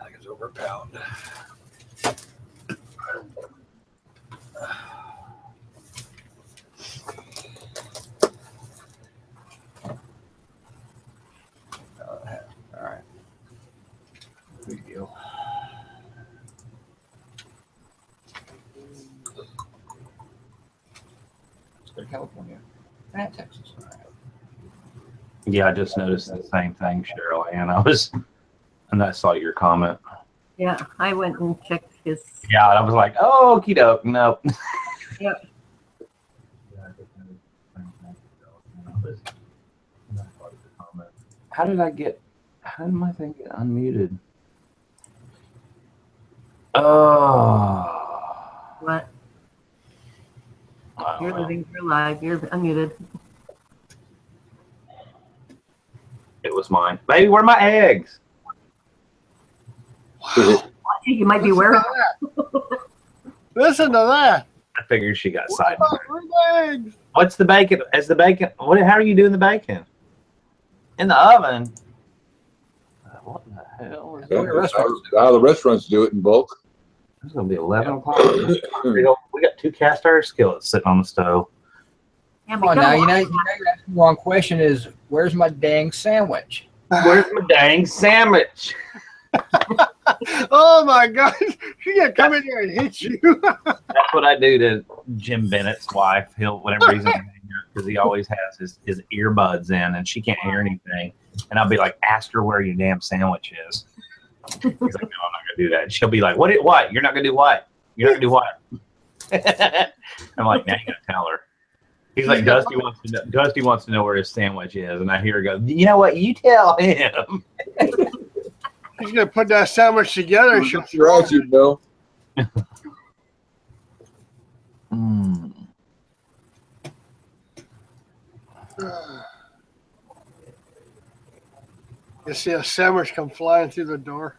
I think it's over a pound. All right. Big deal. Let's go to California. And Texas. All right. Yeah, I just noticed the same thing, Cheryl, and I saw your comment. Yeah, I went and checked his. Yeah, and I was like, oh, okie doke, nope. Yep. How did my thing get unmuted? Oh. What? I don't You're know. living your life. You're unmuted. It was mine. Baby, where are my eggs? You might be wearing. Listen to that. I figured she got What sidetracked. about her legs? What's the bacon? Is the bacon? How are you doing the bacon? In the oven? What the hell is How the restaurants do it in bulk. It's going to be 11 o'clock. We got 2 cast iron skillets sitting on the stove. Yeah, Come on now, you're asking the wrong question. Is where's my dang sandwich? Where's my dang sandwich? Oh my God. She gonna come in here and hit you. That's what I do to Jim Bennett's wife. Whenever he's in because he always has his earbuds in and she can't hear anything. And I'll be like, ask her where your damn sandwich is. He's like, no, I'm not gonna do that. And she'll be like, what? You're not gonna do what? You're not gonna do what? I'm like, now you gotta tell her. He's like, Dusty wants to know where his sandwich is, and I hear her go, you know what? You tell him. He's gonna put that sandwich together. She'll Your eyes, you know. You see a sandwich come flying through the door.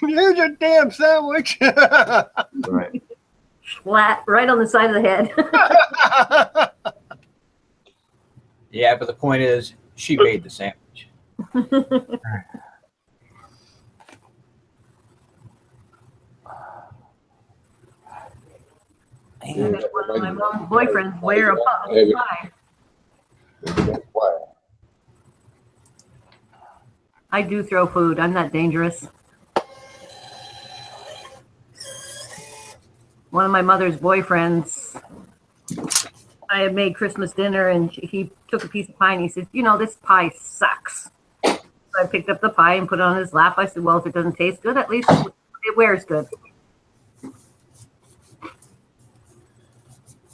Here's your damn sandwich. Right. Flat, right on the side of the head. Yeah, but the point is, she made the sandwich. Man, One of my mom's boyfriends wear a pie. I do throw food. I'm not dangerous. One of my mother's boyfriends, I had made Christmas dinner, and he took a piece of pie and he said, this pie sucks. So I picked up the pie and put it on his lap. I said, well, if it doesn't taste good, at least it wears good.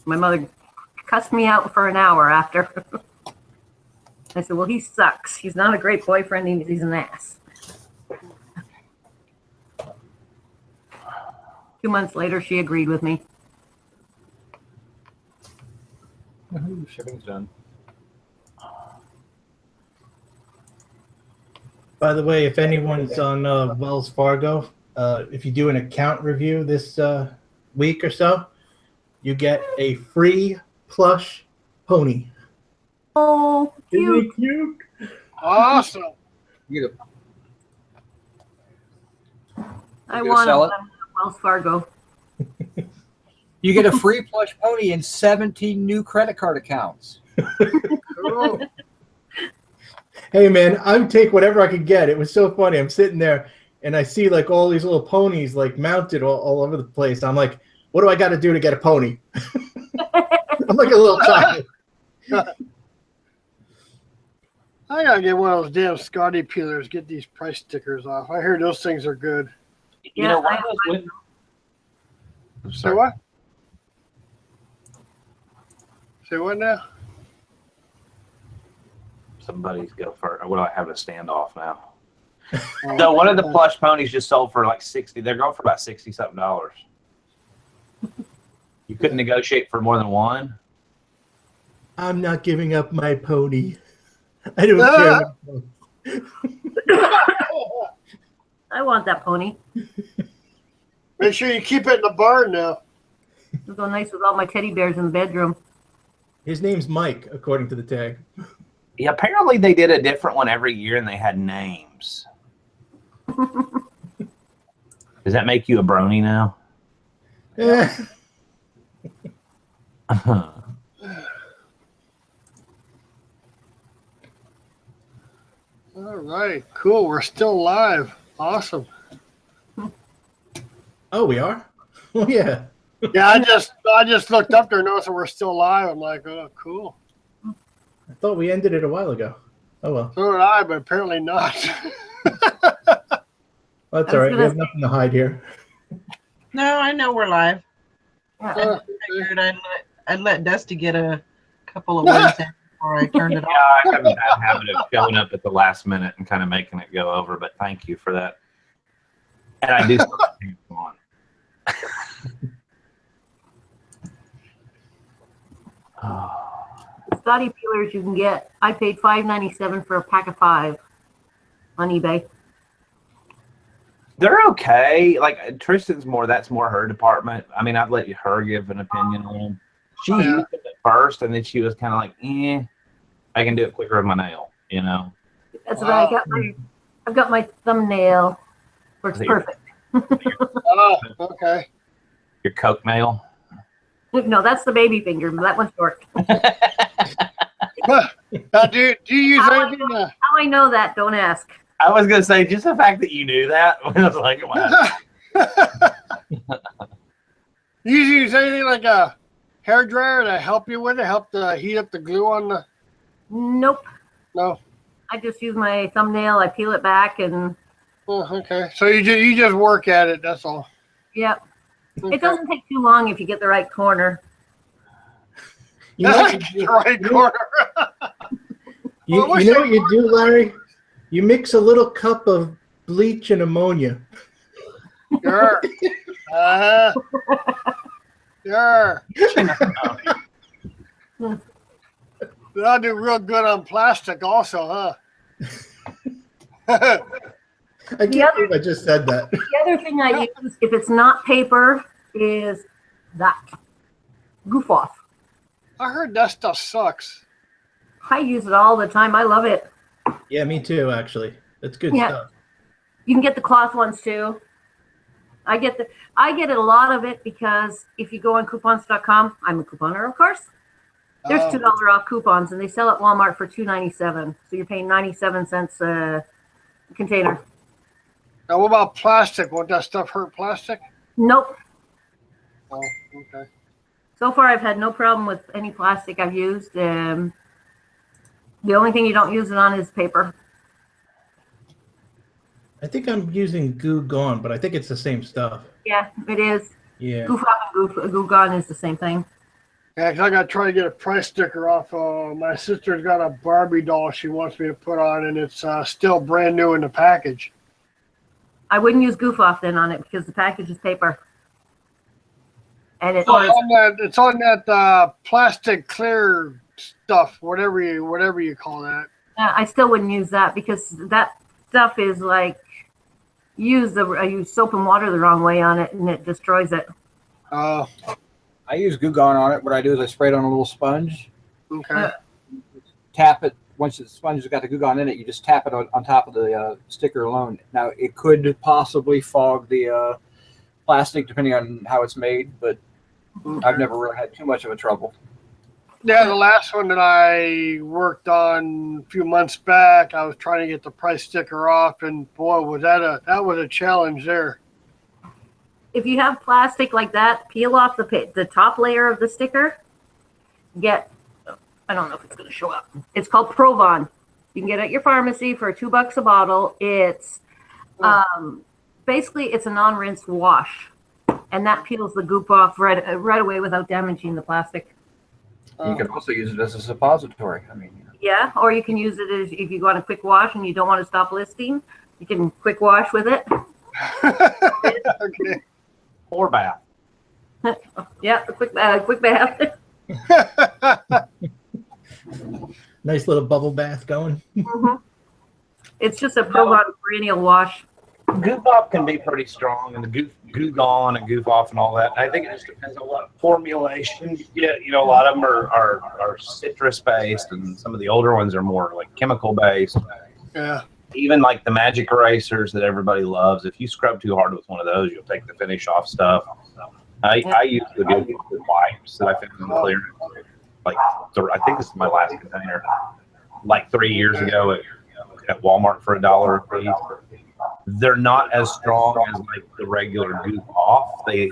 My mother cussed me out for an hour after. I said, well, he sucks. He's not a great boyfriend. He's an ass. 2 months later, she agreed with me. Shipping's done. By the way, if anyone's on Wells Fargo, if you do an account review this week or so, you get a free plush pony. Oh, Isn't cute. it cute? Awesome. You I gonna want sell them at Wells Fargo. get a free plush pony and 17 new credit card accounts. Cool. Hey man, I would take whatever I could get. It was so funny. I'm sitting there and I see like all these little ponies like mounted all over the place. I'm like, what do I got to do to get a pony? I'm like a little child. I gotta get one of those damn Scotty peelers. Get these price stickers off. I hear those things are good. You know I- what? Say what? Say what now? Somebody's go first. What do I have a standoff now? So one of the plush ponies just sold for like 60. They're going for about $60-something. You couldn't negotiate for more than one. I'm not giving up my pony. I don't care. I want that pony. Make sure you keep it in the barn now. It'll go nice with all my teddy bears in the bedroom. His name's Mike, according to the tag. Yeah, apparently they did a different one every year and they had names. Does that make you a brony now? All right, cool. We're still live. Awesome. Oh, we are? Oh, yeah. Yeah, I just looked up there and noticed that we're still live. I'm like, oh, cool. I thought we ended it a while ago. Oh, well. So did I, but apparently not. That's all right. We have nothing to hide here. No, I know we're live. I Uh, figured I'd let Dusty get a couple of words in before I turned it Yeah, off. I have a bad habit of showing up at the last minute and kind of making it go over, but thank you for that. And I do still have pants on. Scotty peelers you can get. I paid $5.97 for a pack of 5 on eBay. They're okay. Like Tristan's that's more her department. I mean, I'd let her give an opinion on them. She Yeah. used it at first, and then she was kind of like, I can do it quicker with my nail, you know? That's Wow. what I've got my thumbnail. Works Is it your- perfect. oh, okay. Your Coke nail. No, that's the baby finger. That one's short. Do you use anything? How I know that, don't ask. I was going to say, just the fact that you knew that, I was like, wow. You use anything like a hair dryer to help you with it? Help to heat up the glue on the? Nope. No. I just use my thumbnail. I peel it back and Oh, okay. So you just work at it. That's all. yep. Okay. It doesn't take too long if you get the right corner. You know what The right corner. you know what you do, Larry? You mix a little cup of bleach and ammonia. Sure. Sure. That'll do real good on plastic also, huh? I can't believe I just said that. The other thing I use, if it's not paper, is that Goof Off. I heard that stuff sucks. I use it all the time. I love it. Yeah, me too, actually. That's good Yeah. stuff. You can get the cloth ones too. I get a lot of it because if you go on coupons.com, I'm a couponer, of course. There's $2 off coupons, and they sell at Walmart for $2.97. So you're paying 97 cents a container. Now, what about plastic? Won't that stuff hurt plastic? Nope. Oh, okay. So far, I've had no problem with any plastic I've used. The only thing you don't use it on is paper. I think I'm using Goo Gone, but I think it's the same stuff. Yeah, it is. Yeah. Goof Off and Goo Gone is the same thing. Yeah, 'cause I got to try to get a price sticker off. My sister's got a Barbie doll she wants me to put on, and it's still brand new in the package. I wouldn't use Goof Off then on it because the package is paper. And It's on that plastic clear stuff, whatever you call that. I still wouldn't use that because that stuff is like I use soap and water the wrong way on it and it destroys it. I use Goo Gone on it. What I do is I spray it on a little sponge. Okay. Tap it. Once the sponge has got the Goo Gone in it, you just tap it on top of the sticker alone. Now, it could possibly fog the plastic depending on how it's made, but I've never really had too much of a trouble. Yeah, the last one that I worked on a few months back, I was trying to get the price sticker off, and boy, was that was a challenge there. If you have plastic like that, peel off the top layer of the sticker. I don't know if it's going to show up. It's called Provon. You can get it at your pharmacy for $2 a bottle. It's basically it's a non-rinse wash, and that peels the goop off right away without damaging the plastic. You can also use it as a suppository. I mean, yeah, or you can use it as if you go on a quick wash and you don't want to stop listing. You can quick wash with it. Okay. Or bath. Yeah, a quick bath. Nice little bubble bath going. Mm-hmm. It's just a Provon perennial wash. Goof Off can be pretty strong, and the Goo Gone and Goof Off and all that. I think it just depends on what formulation you get. You know, a lot of them are citrus based, and some of the older ones are more like chemical based. Yeah. Even like the magic erasers that everybody loves. If you scrub too hard with one of those, you'll take the finish off stuff. I use the good wipes that I found in the clearance. Like, I think this is my last container. Like 3 years ago at Walmart for $1 a piece. They're not as strong as like the regular Goof Off. They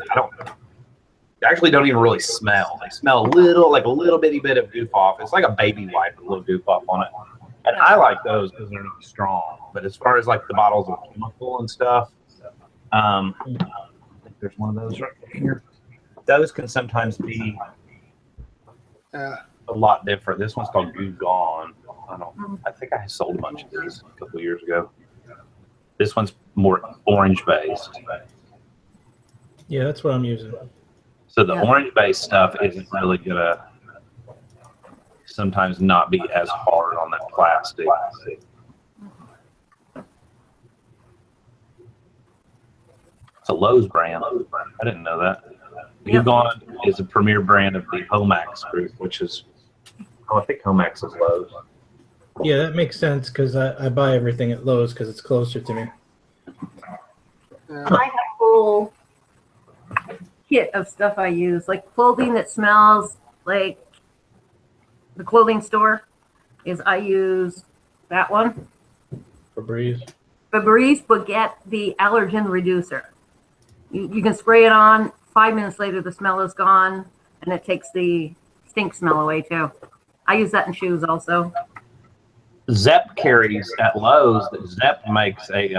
actually don't even really smell. They smell a little bitty bit of Goof Off. It's like a baby wipe with a little Goof Off on it. And I like those because they're not strong. But as far as like the bottles of chemical and stuff, I think there's one of those right here. Those can sometimes be a lot different. This one's called Goo Gone. I think I sold a bunch of these a couple of years ago. This one's more orange based. Yeah, that's what I'm using. So the orange based stuff isn't really gonna sometimes not be as hard on that plastic. It's a Lowe's brand. I didn't know that. Goo Gone is a premier brand of the Homax group, which is, I think Homax is Lowe's. Yeah, that makes sense because I buy everything at Lowe's because it's closer to me. I have a whole kit of stuff I use, like clothing that smells like the clothing store. I use that one. Febreze, but get the allergen reducer. You can spray it on. 5 minutes later, the smell is gone, and it takes the stink smell away too. I use that in shoes also. Zepp carries at Lowe's that Zepp makes a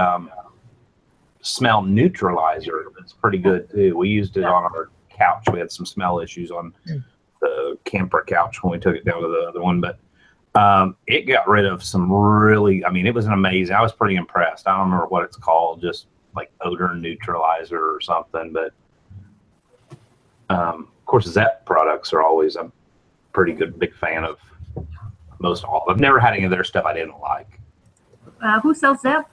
smell neutralizer. It's pretty good too. We used it on our couch. We had some smell issues on the camper couch when we took it down to the other one, but it got rid of some really, it was an amazing, I was pretty impressed. I don't remember what it's called, just like odor neutralizer or something, but of course Zepp products are always a pretty good, big fan of most all. I've never had any of their stuff I didn't like. Who sells Zep?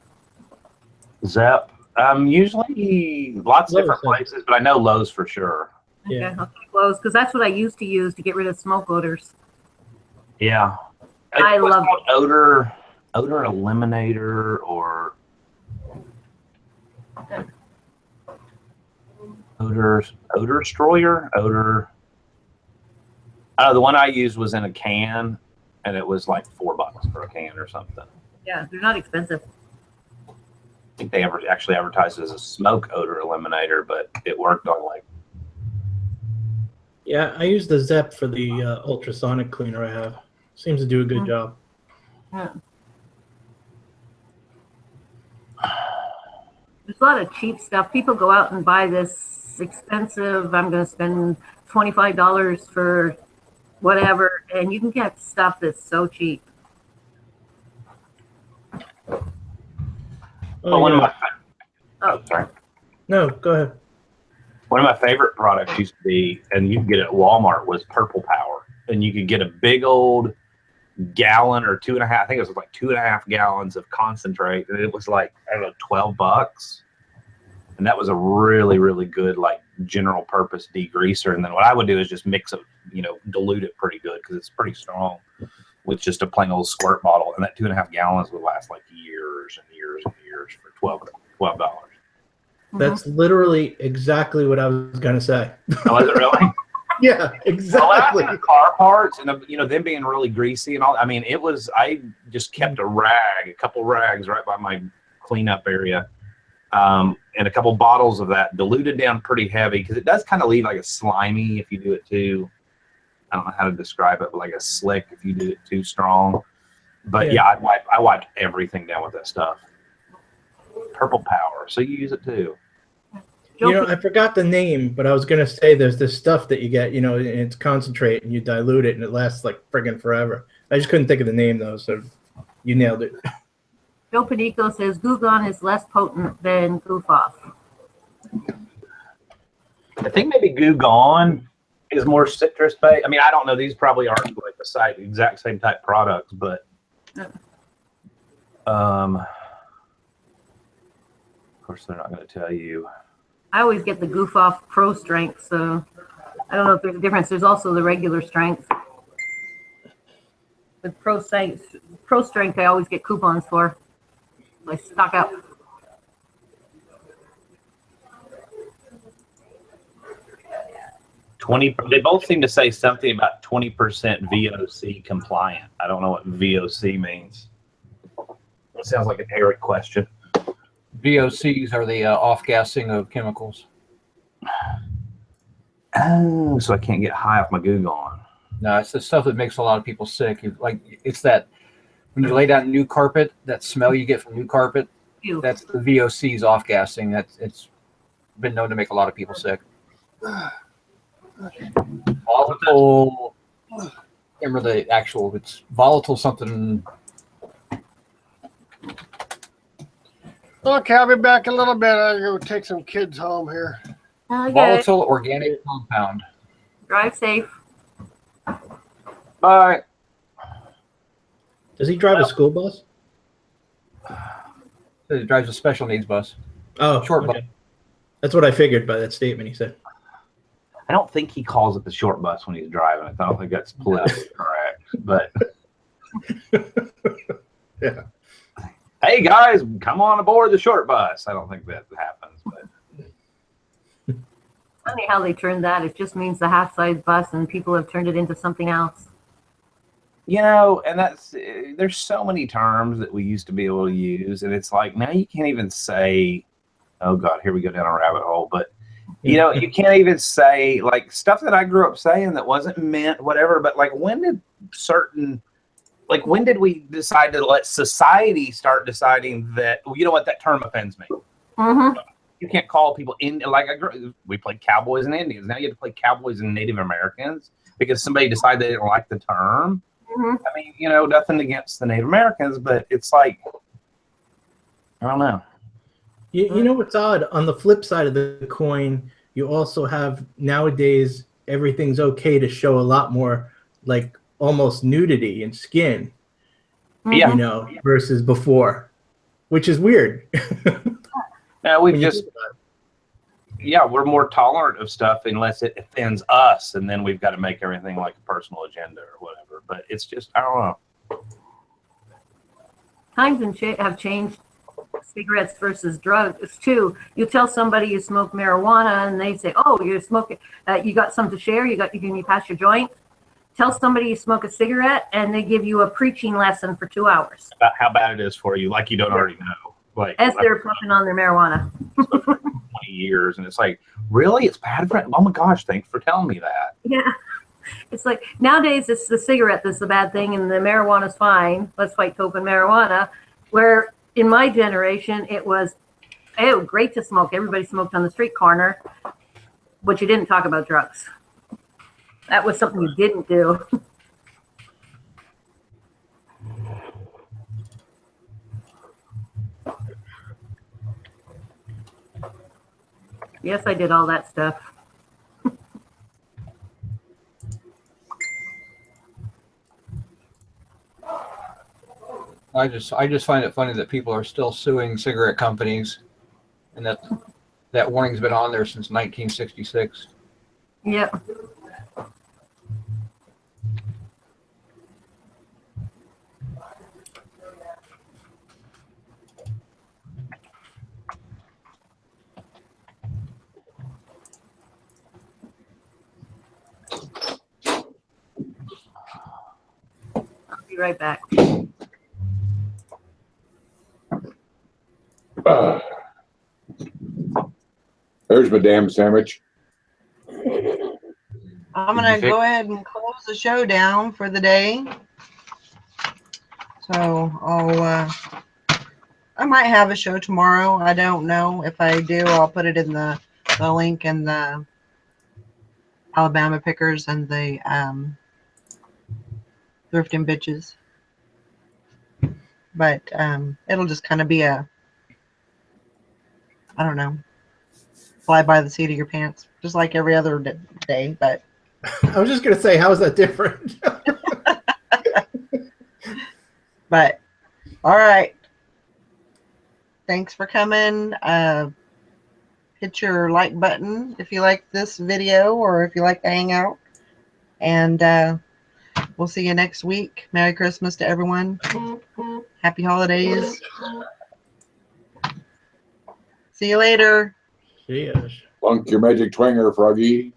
Zep. Usually lots of different places, but I know Lowe's for sure. Yeah. Okay, I'll take Lowe's because that's what I used to use to get rid of smoke odors. Yeah. I What's love called odor eliminator or odor destroyer. The one I used was in a can, and it was like $4 for a can or something. Yeah, they're not expensive. I think they actually advertised it as a smoke odor eliminator, but it worked on like. Yeah, I use the Zep for the ultrasonic cleaner I have. Seems to do a good job. Yeah. There's a lot of cheap stuff. People go out and buy this expensive, I'm going to spend $25 for whatever, and you can get stuff that's so cheap. Oh, One of yeah. my sorry. No, go ahead. One of my favorite products used to be, and you could get it at Walmart, was Purple Power, and you could get a big old gallon or 2.5. I think it was like 2.5 gallons of concentrate, and it was like, I don't know, $12. And that was a really, really good like general purpose degreaser. And then what I would do is just mix it, dilute it pretty good because it's pretty strong with just a plain old squirt bottle. And that 2.5 gallons would last like years and years and years for $12. That's literally exactly what I was going to say. Oh, is it really? Yeah, exactly. Well, car parts and them being really greasy and all. I mean, I just kept a couple rags right by my cleanup area, and a couple bottles of that diluted down pretty heavy because it does kind of leave like a slimy if you do it too. I don't know how to describe it, but like a slick if you do it too strong. But yeah, I wiped everything down with that stuff. Purple Power. So you use it too. I forgot the name, but I was going to say there's this stuff that you get, and it's concentrate and you dilute it and it lasts like friggin' forever. I just couldn't think of the name though, so you nailed it. Joe Panico says Goo-Gone is less potent than Goof Off. I think maybe Goo Gone is more citrus based. I mean, I don't know. These probably aren't like the exact same type products, but of course they're not going to tell you. I always get the Goof Off Pro Strength, so I don't know if there's a difference. There's also the regular strength. With Pro Strength, I always get coupons for. I stock up. They both seem to say something about 20% VOC compliant. I don't know what VOC means. It sounds like an Eric question. VOCs are the off-gassing of chemicals. Oh, so I can't get high off my Goo-Gone. No, it's the stuff that makes a lot of people sick. It's that when you lay down new carpet, that smell you get from new carpet. Ew. That's the VOCs off-gassing. It's been known to make a lot of people sick. Volatile. Remember the actual? It's volatile something. Okay, I'll be back in a little bit. I'll go take some kids home here. Okay. Volatile organic compound. Drive safe. Bye. Does he drive a school bus? He drives a special needs bus. Oh, Short okay. bus. That's what I figured by that statement he said. I don't think he calls it the short bus when he's driving. I don't think that's politically correct. But Yeah. hey, guys, come on aboard the short bus. I don't think that happens. But Funny how they turned that. It just means the half-size bus, and people have turned it into something else. and there's so many terms that we used to be able to use, and it's like now you can't even say, oh God, here we go down a rabbit hole. But you can't even say like stuff that I grew up saying that wasn't meant whatever. But like when did we decide to let society start deciding that what that term offends me? Mm-hmm. You can't call people in we played cowboys and Indians. Now you have to play cowboys and Native Americans because somebody decided they didn't like the term. Mm-hmm. I mean, nothing against the Native Americans, but it's like, I don't know. You know what's odd? On the flip side of the coin, you also have nowadays everything's okay to show a lot more like almost nudity and skin, Yeah. versus before. which is weird. Yeah, we When you just think about yeah, we're more tolerant of stuff unless it offends us, and then we've got to make everything like a personal agenda or whatever. But it's just I don't know. Times have changed. Cigarettes versus drugs too. You tell somebody you smoke marijuana, and they say, "Oh, you're smoking. You got some to share. Can you pass your joint?" Tell somebody you smoke a cigarette, and they give you a preaching lesson for 2 hours About how bad it is for you, like you don't already know. Like as they're puffing on their marijuana. 20 years, and it's like, really, it's bad for. Oh my gosh, thanks for telling me that. Yeah. It's like nowadays it's the cigarette that's the bad thing and the marijuana's fine. Let's fight token marijuana. Where in my generation it was great to smoke. Everybody smoked on the street corner, but you didn't talk about drugs. That was something you didn't do. Yes, I did all that stuff. I just find it funny that people are still suing cigarette companies, and that warning's been on there since 1966. Yep. I'll be right back. There's my damn sandwich. I'm gonna go ahead and close the show down for the day. So I might have a show tomorrow. I don't know. If I do, I'll put it in the link in the Alabama Pickers and the Thrifting Bitches. But it'll just kind of be a, I don't know, fly by the seat of your pants, just like every other day. But I was just gonna say, how is that different? But all right. Thanks for coming. Hit your like button if you like this video or if you like the hangout. And we'll see you next week. Merry Christmas to everyone. Happy holidays. See you later. Yes. Funk your magic twanger, Froggy.